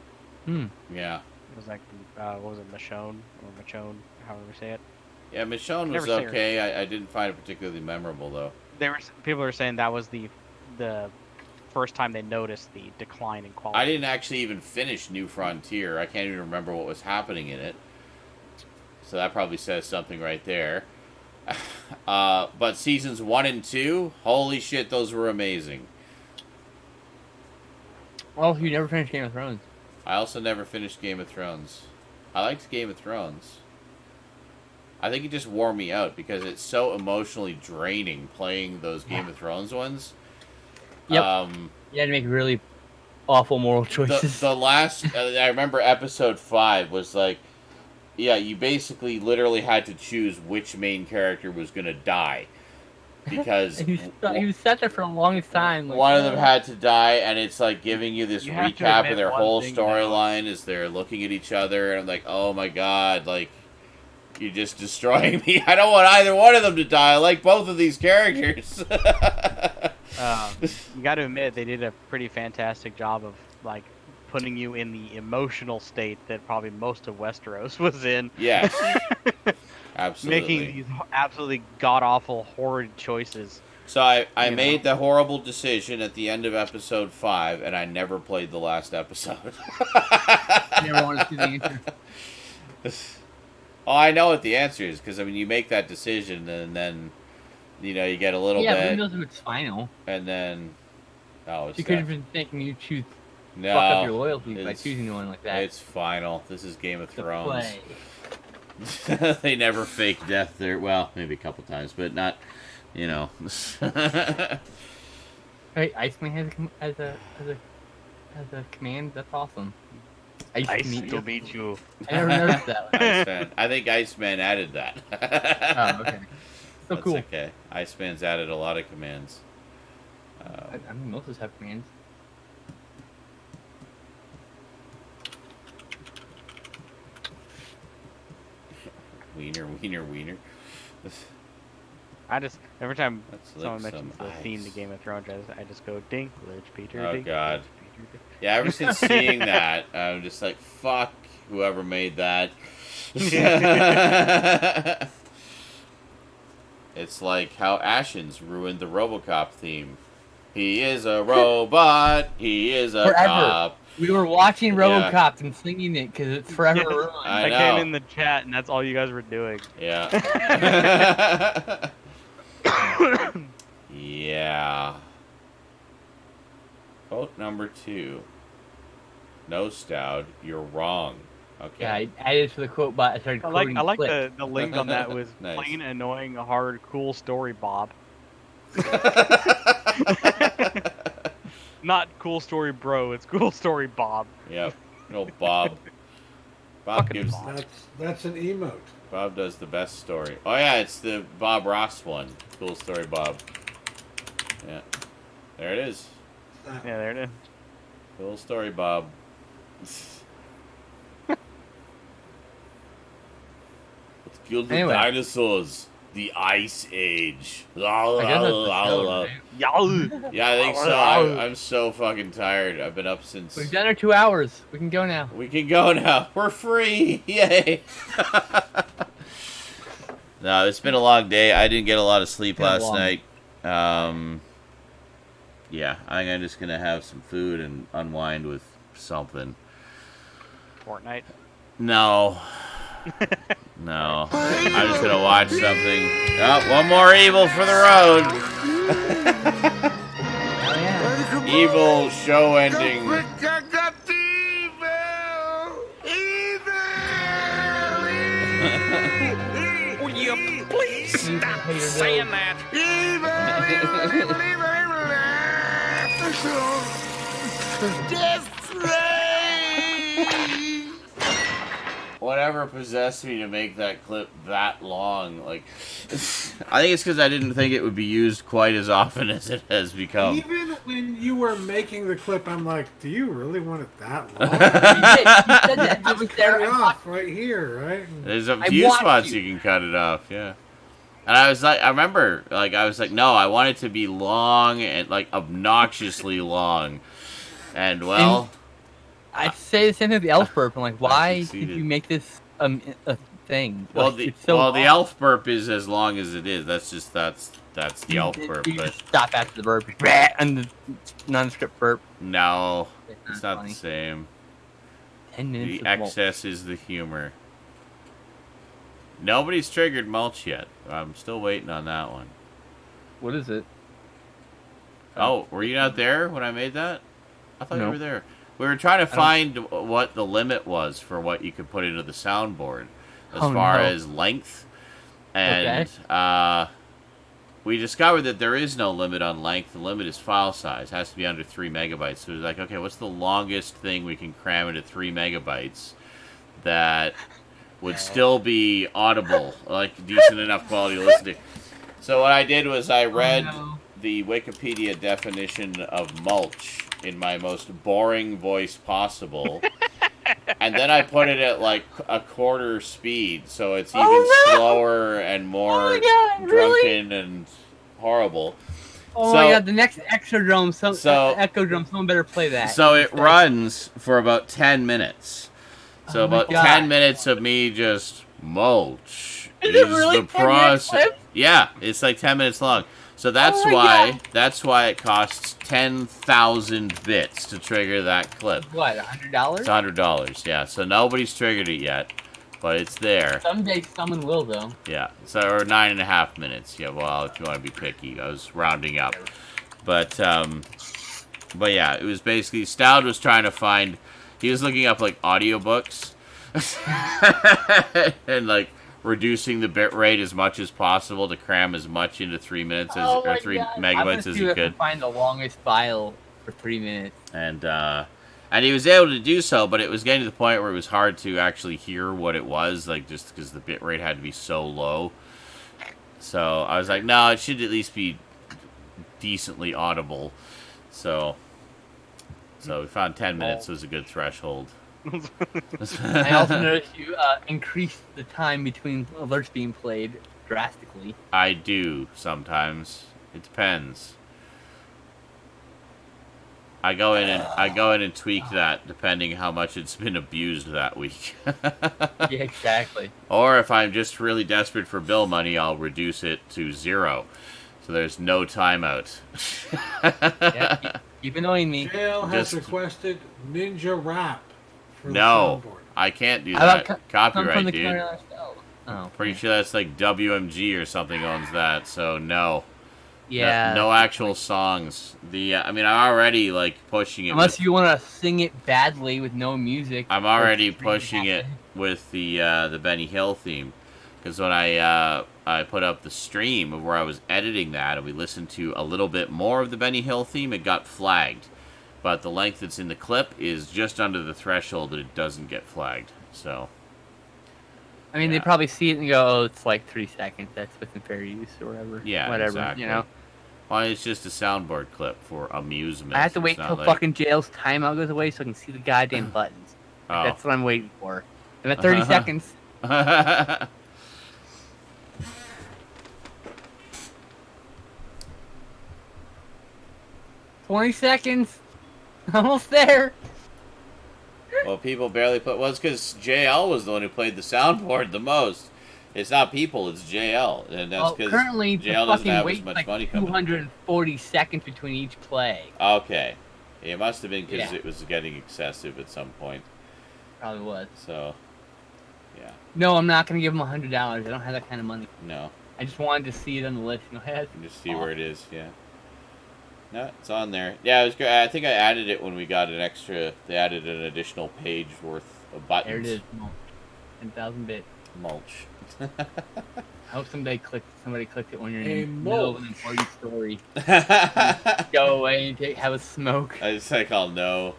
Speaker 1: Yeah.
Speaker 4: It was like, what was it, Michonne, however we say it.
Speaker 1: Yeah, Michonne was okay. I didn't find it particularly memorable, though.
Speaker 4: People were saying that was the first time they noticed the decline in quality.
Speaker 1: I didn't actually even finish New Frontier. I can't even remember what was happening in it. So that probably says something right there. But seasons 1 and 2, holy shit, those were amazing.
Speaker 2: Well, you never finished Game of Thrones.
Speaker 1: I also never finished Game of Thrones. I liked Game of Thrones. I think it just wore me out because it's so emotionally draining playing those Game of Thrones ones.
Speaker 2: Yep. You had to make really awful moral choices.
Speaker 1: The last, I remember episode 5 was like, yeah, you basically literally had to choose which main character was going to die. because
Speaker 2: He was set there for the longest time. Like,
Speaker 1: one of them had to die, and it's like giving you this
Speaker 4: You have to
Speaker 1: recap
Speaker 4: admit
Speaker 1: of their
Speaker 4: one
Speaker 1: whole
Speaker 4: thing now.
Speaker 1: storyline as they're looking at each other, and I'm like, oh my god, like, you're just destroying me. I don't want either one of them to die. I like both of these characters.
Speaker 4: You got to admit they did a pretty fantastic job of like putting you in the emotional state that probably most of Westeros was in.
Speaker 1: Yes. Absolutely.
Speaker 4: Making these absolutely god awful, horrid choices.
Speaker 1: So I
Speaker 4: You
Speaker 1: made
Speaker 4: know.
Speaker 1: the horrible decision at the end of episode 5, and I never played the last episode.
Speaker 2: never want to see the answer.
Speaker 1: Oh, I know what the answer is, because, I mean, you make that decision, and then, you know, you get a little
Speaker 2: Yeah, but who
Speaker 1: bit,
Speaker 2: knows if it's final?
Speaker 1: and then, oh, it's
Speaker 2: You could have
Speaker 1: that.
Speaker 2: been thinking you choose
Speaker 1: No,
Speaker 2: fuck up your loyalty by
Speaker 1: it's-
Speaker 2: choosing one like that.
Speaker 1: It's final. This is Game of
Speaker 2: The
Speaker 1: Thrones.
Speaker 2: play.
Speaker 1: They never fake death there. Well, maybe a couple times, but not, you know.
Speaker 2: Hey, Iceman has a command. That's awesome.
Speaker 4: I
Speaker 2: to meet
Speaker 4: still
Speaker 2: you.
Speaker 4: beat you.
Speaker 2: I never noticed that one.
Speaker 1: Iceman. I think Iceman added that.
Speaker 2: Oh, okay. So
Speaker 1: That's
Speaker 2: cool.
Speaker 1: okay. Iceman's added a lot of commands.
Speaker 2: I mean, most of us have commands.
Speaker 1: Wiener, wiener, wiener.
Speaker 4: I just every time
Speaker 1: Let's
Speaker 4: someone
Speaker 1: lick
Speaker 4: mentions
Speaker 1: some
Speaker 4: the theme to
Speaker 1: ice.
Speaker 4: Game of Thrones, I just go Dinklage, Peter.
Speaker 1: Oh,
Speaker 4: Dinklage,
Speaker 1: God.
Speaker 4: Peter.
Speaker 1: Yeah, ever since seeing that, I'm just like, fuck whoever made that. It's like how Ashens ruined the RoboCop theme. He is a robot. He is a
Speaker 2: Forever.
Speaker 1: cop.
Speaker 2: We were watching
Speaker 1: Yeah.
Speaker 2: RoboCop and singing it because it's forever ruined.
Speaker 1: I
Speaker 4: I
Speaker 1: know.
Speaker 4: came in the chat and that's all you guys were doing.
Speaker 1: Yeah. Yeah. Quote number 2. No, Stoud, you're wrong. Okay.
Speaker 2: Yeah, I added to the quote bot. I started
Speaker 4: I like
Speaker 2: quoting
Speaker 4: the link on that was
Speaker 1: Nice.
Speaker 4: plain annoying hard cool story Bob. Not cool story bro, it's cool story Bob.
Speaker 1: Yep. No, Bob. Bob
Speaker 4: Fucking
Speaker 1: gives.
Speaker 4: Bob.
Speaker 3: That's an emote.
Speaker 1: Bob does the best story. Oh yeah, it's the Bob Ross one. Cool story, Bob. Yeah. There it is.
Speaker 4: Yeah, there it is.
Speaker 1: Cool story, Bob. Let's kill the
Speaker 2: Anyway.
Speaker 1: dinosaurs. The Ice Age.
Speaker 2: I guess that's the show, right?
Speaker 4: Yahoo!
Speaker 1: Yeah, I think so. I'm so fucking tired. I've been up since.
Speaker 2: We've done our 2 hours. We can go now.
Speaker 1: We can go now. We're free. Yay. No, it's been a long day. I didn't get a lot of sleep
Speaker 2: Been a
Speaker 1: last
Speaker 2: long-
Speaker 1: night. Yeah, I think I'm just going to have some food and unwind with something.
Speaker 4: Fortnite.
Speaker 1: No. No. I'm just going to watch something. Oh, one more evil for the road.
Speaker 2: Oh, yeah.
Speaker 1: Evil show ending.
Speaker 5: Will you please stop
Speaker 2: Peter
Speaker 5: saying
Speaker 2: Bill.
Speaker 5: that?
Speaker 1: Whatever possessed me to make that clip that long, like, I think it's because I didn't think it would be used quite as often as it has become.
Speaker 3: Even when you were making the clip, I'm like, do you really want it that long?
Speaker 2: You said that. I was
Speaker 3: Cut
Speaker 2: there.
Speaker 3: it
Speaker 2: I
Speaker 3: off
Speaker 2: watched-
Speaker 3: right here, right?
Speaker 1: There's a
Speaker 2: I
Speaker 1: few
Speaker 2: watched
Speaker 1: spots
Speaker 2: you.
Speaker 1: you can cut it off, yeah. And I was like, I remember, like, I was like, no, I want it to be long and, like, obnoxiously long. And, well,
Speaker 2: I'd say the same thing with the elf burp. I'm like, why did
Speaker 1: succeeded.
Speaker 2: you make this a thing?
Speaker 1: well,
Speaker 2: Like, it's so
Speaker 1: the
Speaker 2: long.
Speaker 1: elf burp is as long as it is. That's just, that's the elf burp.
Speaker 2: You
Speaker 1: But
Speaker 2: just stop after the burp. And the nondescript burp.
Speaker 1: no, it's not
Speaker 2: funny.
Speaker 1: the same.
Speaker 2: 10 minutes
Speaker 1: The
Speaker 2: of mulch.
Speaker 1: excess is the humor. Nobody's triggered mulch yet. I'm still waiting on that one.
Speaker 2: What is it?
Speaker 1: Oh, were you not there when I made that? I thought you
Speaker 2: No.
Speaker 1: were there. We were trying to find what the limit was for what you could put into the soundboard as
Speaker 2: Oh,
Speaker 1: far
Speaker 2: no.
Speaker 1: as length. And we discovered that there is no limit on length. The limit is file size. It has to be under 3 megabytes. So it was like, okay, what's the longest thing we can cram into 3 megabytes that would still be audible, like decent enough quality to listen to? So what I did was I read
Speaker 2: no.
Speaker 1: the Wikipedia definition of mulch in my most boring voice possible. And then I put it at like a quarter speed, so it's even
Speaker 2: Oh, no!
Speaker 1: slower and more
Speaker 2: Oh my God, really?
Speaker 1: drunken and horrible.
Speaker 2: Oh
Speaker 1: So-
Speaker 2: my god, the next Exodrome,
Speaker 1: so-
Speaker 2: Echodrome, someone better play that.
Speaker 1: So it runs for about 10 minutes. So
Speaker 2: Oh my
Speaker 1: about
Speaker 2: God.
Speaker 1: 10 minutes of me just mulch
Speaker 2: Is it really
Speaker 1: the
Speaker 2: 10 minute
Speaker 1: process.
Speaker 2: clip?
Speaker 1: Yeah, it's like 10 minutes long. So that's
Speaker 2: my
Speaker 1: why
Speaker 2: God.
Speaker 1: that's why it costs 10,000 bits to trigger that clip.
Speaker 2: What, $100?
Speaker 1: It's $100. Yeah. So nobody's triggered it yet, but it's there.
Speaker 2: Someday someone will, though.
Speaker 1: Yeah. So or 9.5 minutes. Yeah. Well, if you want to be picky, I was rounding up. But yeah, it was basically Stoud was trying to find. He was looking up like audiobooks and like reducing the bit rate as much as possible to cram as much into 3 minutes as
Speaker 2: Oh
Speaker 1: or
Speaker 2: my
Speaker 1: 3
Speaker 2: God. I'm
Speaker 1: megabytes
Speaker 2: gonna
Speaker 1: as
Speaker 2: see
Speaker 1: he
Speaker 2: if I can
Speaker 1: could.
Speaker 2: find the longest file for 3 minutes.
Speaker 1: And he was able to do so, but it was getting to the point where it was hard to actually hear what it was, like just because the bit rate had to be so low. So I was like, no, it should at least be decently audible. So we found 10 minutes was a good threshold.
Speaker 2: I also noticed you increased the time between alerts being played drastically.
Speaker 1: I do sometimes. It depends. I go in and tweak that depending how much it's been abused that week.
Speaker 2: Yeah, exactly.
Speaker 1: Or if I'm just really desperate for bill money, I'll reduce it to 0. So there's no timeout.
Speaker 2: Yeah, keep annoying me.
Speaker 3: Jail has
Speaker 1: Just-
Speaker 3: requested Ninja Rap for
Speaker 1: No,
Speaker 3: the soundboard.
Speaker 1: I can't do
Speaker 2: How about
Speaker 1: that.
Speaker 2: come from
Speaker 1: Copyright,
Speaker 2: the
Speaker 1: dude.
Speaker 2: Carolina Style? Oh,
Speaker 1: Pretty sure that's like WMG or something owns that. So no.
Speaker 2: yeah.
Speaker 1: No actual songs. I mean, I'm already like pushing it.
Speaker 2: Unless
Speaker 1: with,
Speaker 2: you want to sing it badly with no music.
Speaker 1: I'm already pushing it with the Benny Hill theme, because when I put up the stream of where I was editing that and we listened to a little bit more of the Benny Hill theme, it got flagged. But the length that's in the clip is just under the threshold that it doesn't get flagged. So
Speaker 2: I mean,
Speaker 1: Yeah.
Speaker 2: they probably see it and go, "Oh, it's like 3 seconds. That's within fair use or whatever."
Speaker 1: yeah,
Speaker 2: whatever.
Speaker 1: exactly.
Speaker 2: You know,
Speaker 1: Well, it's just a soundboard clip for amusement.
Speaker 2: I have to wait
Speaker 1: It's not
Speaker 2: till
Speaker 1: like-
Speaker 2: fucking jail's timeout goes away so I can see the goddamn buttons.
Speaker 1: Oh.
Speaker 2: That's what I'm waiting for. And at 30 seconds. 20 seconds. Almost there.
Speaker 1: Well, people barely put. Well, it's because JL was the one who played the soundboard the most. It's not people, it's JL, and that's
Speaker 2: Well,
Speaker 1: because
Speaker 2: currently the
Speaker 1: JL doesn't
Speaker 2: fucking
Speaker 1: have as
Speaker 2: wait
Speaker 1: much
Speaker 2: like
Speaker 1: money coming.
Speaker 2: 240 seconds between each play.
Speaker 1: Okay, it must have been because
Speaker 2: Yeah.
Speaker 1: it was getting excessive at some point.
Speaker 2: Probably was.
Speaker 1: So, yeah,
Speaker 2: No, I'm not gonna give them $100. I don't have that kind of money.
Speaker 1: no,
Speaker 2: I just wanted to see it on the list. You know, hey,
Speaker 1: you can just see where it is. Yeah, no, it's on there. Yeah, it was great. I think I added it when we got an extra. They added an additional page worth of buttons.
Speaker 2: there it is. 10,000 bits.
Speaker 1: Mulch.
Speaker 2: I hope somebody clicked it when you're
Speaker 3: A
Speaker 2: in the middle of an
Speaker 3: mulch.
Speaker 2: important story.
Speaker 1: I
Speaker 2: Go away and have a smoke.
Speaker 1: just like, I'll know.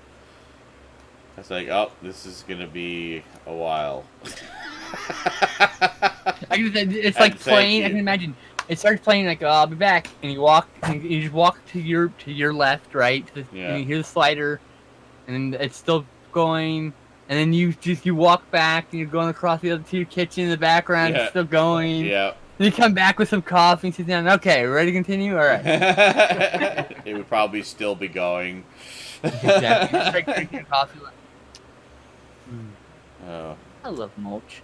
Speaker 1: I was like, oh, this is gonna be a while.
Speaker 2: It's like
Speaker 1: And thank
Speaker 2: playing. I
Speaker 1: you.
Speaker 2: can imagine. It starts playing like, oh, I'll be back, and you walk. And you just walk to your left, right,
Speaker 1: Yeah.
Speaker 2: and you hear the slider, and then it's still going. And then you walk back, and you're going across the other to your kitchen in the background.
Speaker 1: Yeah.
Speaker 2: It's still going.
Speaker 1: Yeah.
Speaker 2: And you come back with some coffee and sit down. Okay, ready to continue? All right.
Speaker 1: It would probably still be going.
Speaker 2: Exactly. Just like drinking coffee. Like,
Speaker 1: Oh.
Speaker 2: I love mulch.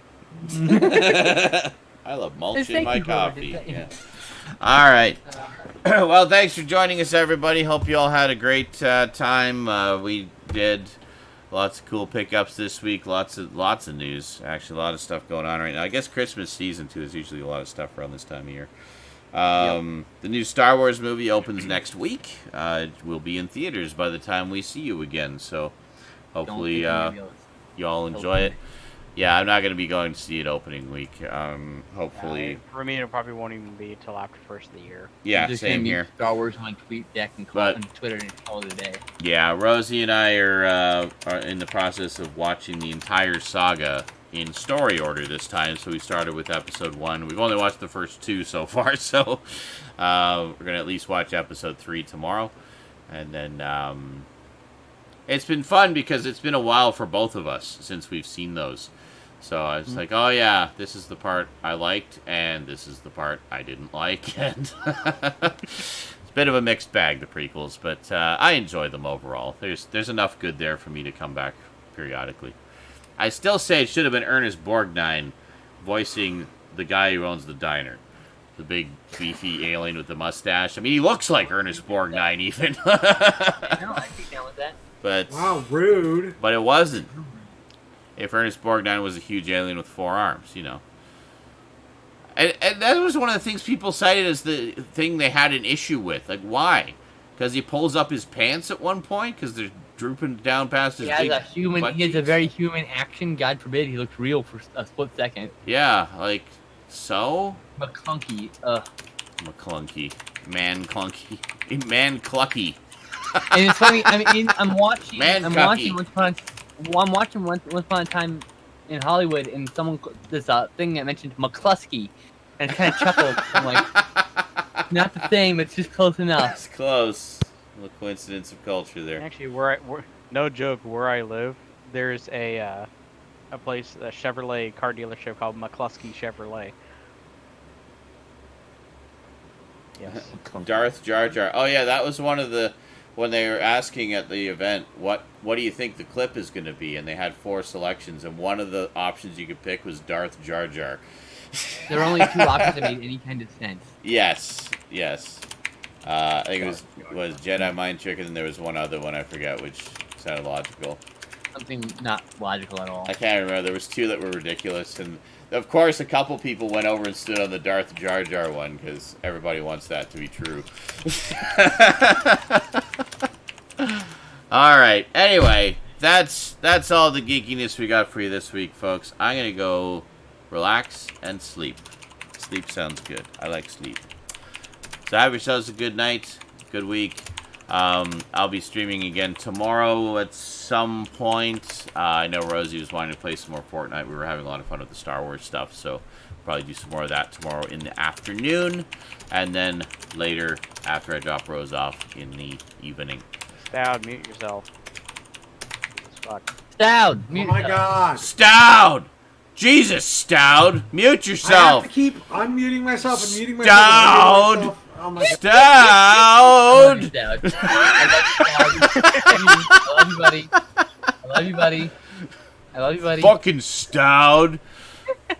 Speaker 1: I love mulch
Speaker 2: Just
Speaker 1: in
Speaker 2: thank
Speaker 1: my
Speaker 2: you, Robert.
Speaker 1: coffee.
Speaker 2: Thank you.
Speaker 1: Yeah. All right. Well, thanks for joining us, everybody. Hope you all had a great time. We did lots of cool pickups this week. Lots of news. Actually, a lot of stuff going on right now. I guess Christmas season too is usually a lot of stuff around this time of year. The new Star Wars movie opens next week. It will be in theaters by the time we see you again. So hopefully you all enjoy it. Yeah, I'm not going to be going to see it opening week. Hopefully,
Speaker 4: For me, it probably won't even be till after first of the year.
Speaker 1: yeah,
Speaker 2: Just
Speaker 1: same
Speaker 2: gonna be
Speaker 1: here.
Speaker 2: Star Wars on TweetDeck and
Speaker 1: But-
Speaker 2: on Twitter and call it a day.
Speaker 1: Yeah, Rosie and I are in the process of watching the entire saga in story order this time, so we started with episode 1. We've only watched the first 2 so far, so we're going to at least watch episode 3 tomorrow. And then it's been fun because it's been a while for both of us since we've seen those. So I was like, oh yeah, this is the part I liked, and this is the part I didn't like. And it's a bit of a mixed bag, the prequels, but I enjoy them overall. There's enough good there for me to come back periodically. I still say it should have been Ernest Borgnine voicing the guy who owns the diner. The big, beefy alien with the mustache. I mean, he looks like Ernest Borgnine, even.
Speaker 2: No, I'd be down with that.
Speaker 1: But,
Speaker 3: Wow, rude.
Speaker 1: but it wasn't. If Ernest Borgnine was a huge alien with 4 arms, you know. And that was one of the things people cited as the thing they had an issue with. Like, why? Because he pulls up his pants at one point? Because they're drooping down past his big butt
Speaker 2: He has a
Speaker 1: cheeks?
Speaker 2: very human action. God forbid he looks real for a split second.
Speaker 1: Yeah, like, so?
Speaker 2: McClunky.
Speaker 1: McClunky. Man clunky. Man clucky.
Speaker 2: And it's funny. I mean, I'm watching.
Speaker 1: Man
Speaker 2: I'm
Speaker 1: cucky.
Speaker 2: watching Once Upon a Time in Hollywood, and someone this thing that mentioned McCluskey, and I kind of chuckled. I'm like, not the same, but it's just close enough.
Speaker 1: It's close. A little coincidence of culture there.
Speaker 4: Actually, no joke, where I live, there's a place, a Chevrolet car dealership called McCluskey Chevrolet. Yes.
Speaker 1: Darth Jar Jar. Oh yeah, that was one of the when they were asking at the event what do you think the clip is going to be, and they had 4 selections, and one of the options you could pick was Darth Jar Jar.
Speaker 2: There were only 2 options that made any kind of sense.
Speaker 1: Yes. I think it was Jedi Mind Trick, and then there was one other one I forget which sounded logical.
Speaker 2: Something not logical at all.
Speaker 1: I can't remember. There was 2 that were ridiculous, and of course a couple people went over and stood on the Darth Jar Jar one because everybody wants that to be true. All right. Anyway, that's all the geekiness we got for you this week, folks. I'm gonna go relax and sleep. Sleep sounds good. I like sleep. So have yourselves a good night, good week. I'll be streaming again tomorrow at some point. I know Rosie was wanting to play some more Fortnite. We were having a lot of fun with the Star Wars stuff, so probably do some more of that tomorrow in the afternoon, and then later after I drop Rose off in the evening.
Speaker 4: Stoud, mute yourself. Fuck.
Speaker 2: Stoud!
Speaker 3: Oh my god.
Speaker 1: Stoud! Jesus, Stoud! Mute
Speaker 3: I have
Speaker 1: yourself!
Speaker 3: to keep unmuting myself and muting myself.
Speaker 1: Stoud!
Speaker 3: And muting myself. Oh my god.
Speaker 1: Stoud!
Speaker 2: Stoud. I love you, buddy. I love you, buddy. I love you, buddy.
Speaker 1: Fucking Stoud!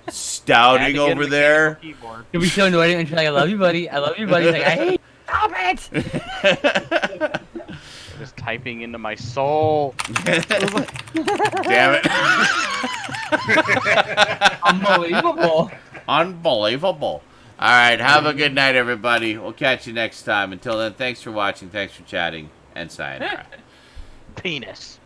Speaker 1: Stouting over there.
Speaker 4: Keyboard.
Speaker 2: You'll be so annoyed and she's like, I love you, buddy. I love you, buddy. He's like, I hate you. Stop it!
Speaker 4: Just typing into my soul.
Speaker 1: Damn it.
Speaker 2: Unbelievable.
Speaker 1: Unbelievable. Alright, have a good night, everybody. We'll catch you next time. Until then, thanks for watching, thanks for chatting, and sayonara.
Speaker 4: Penis.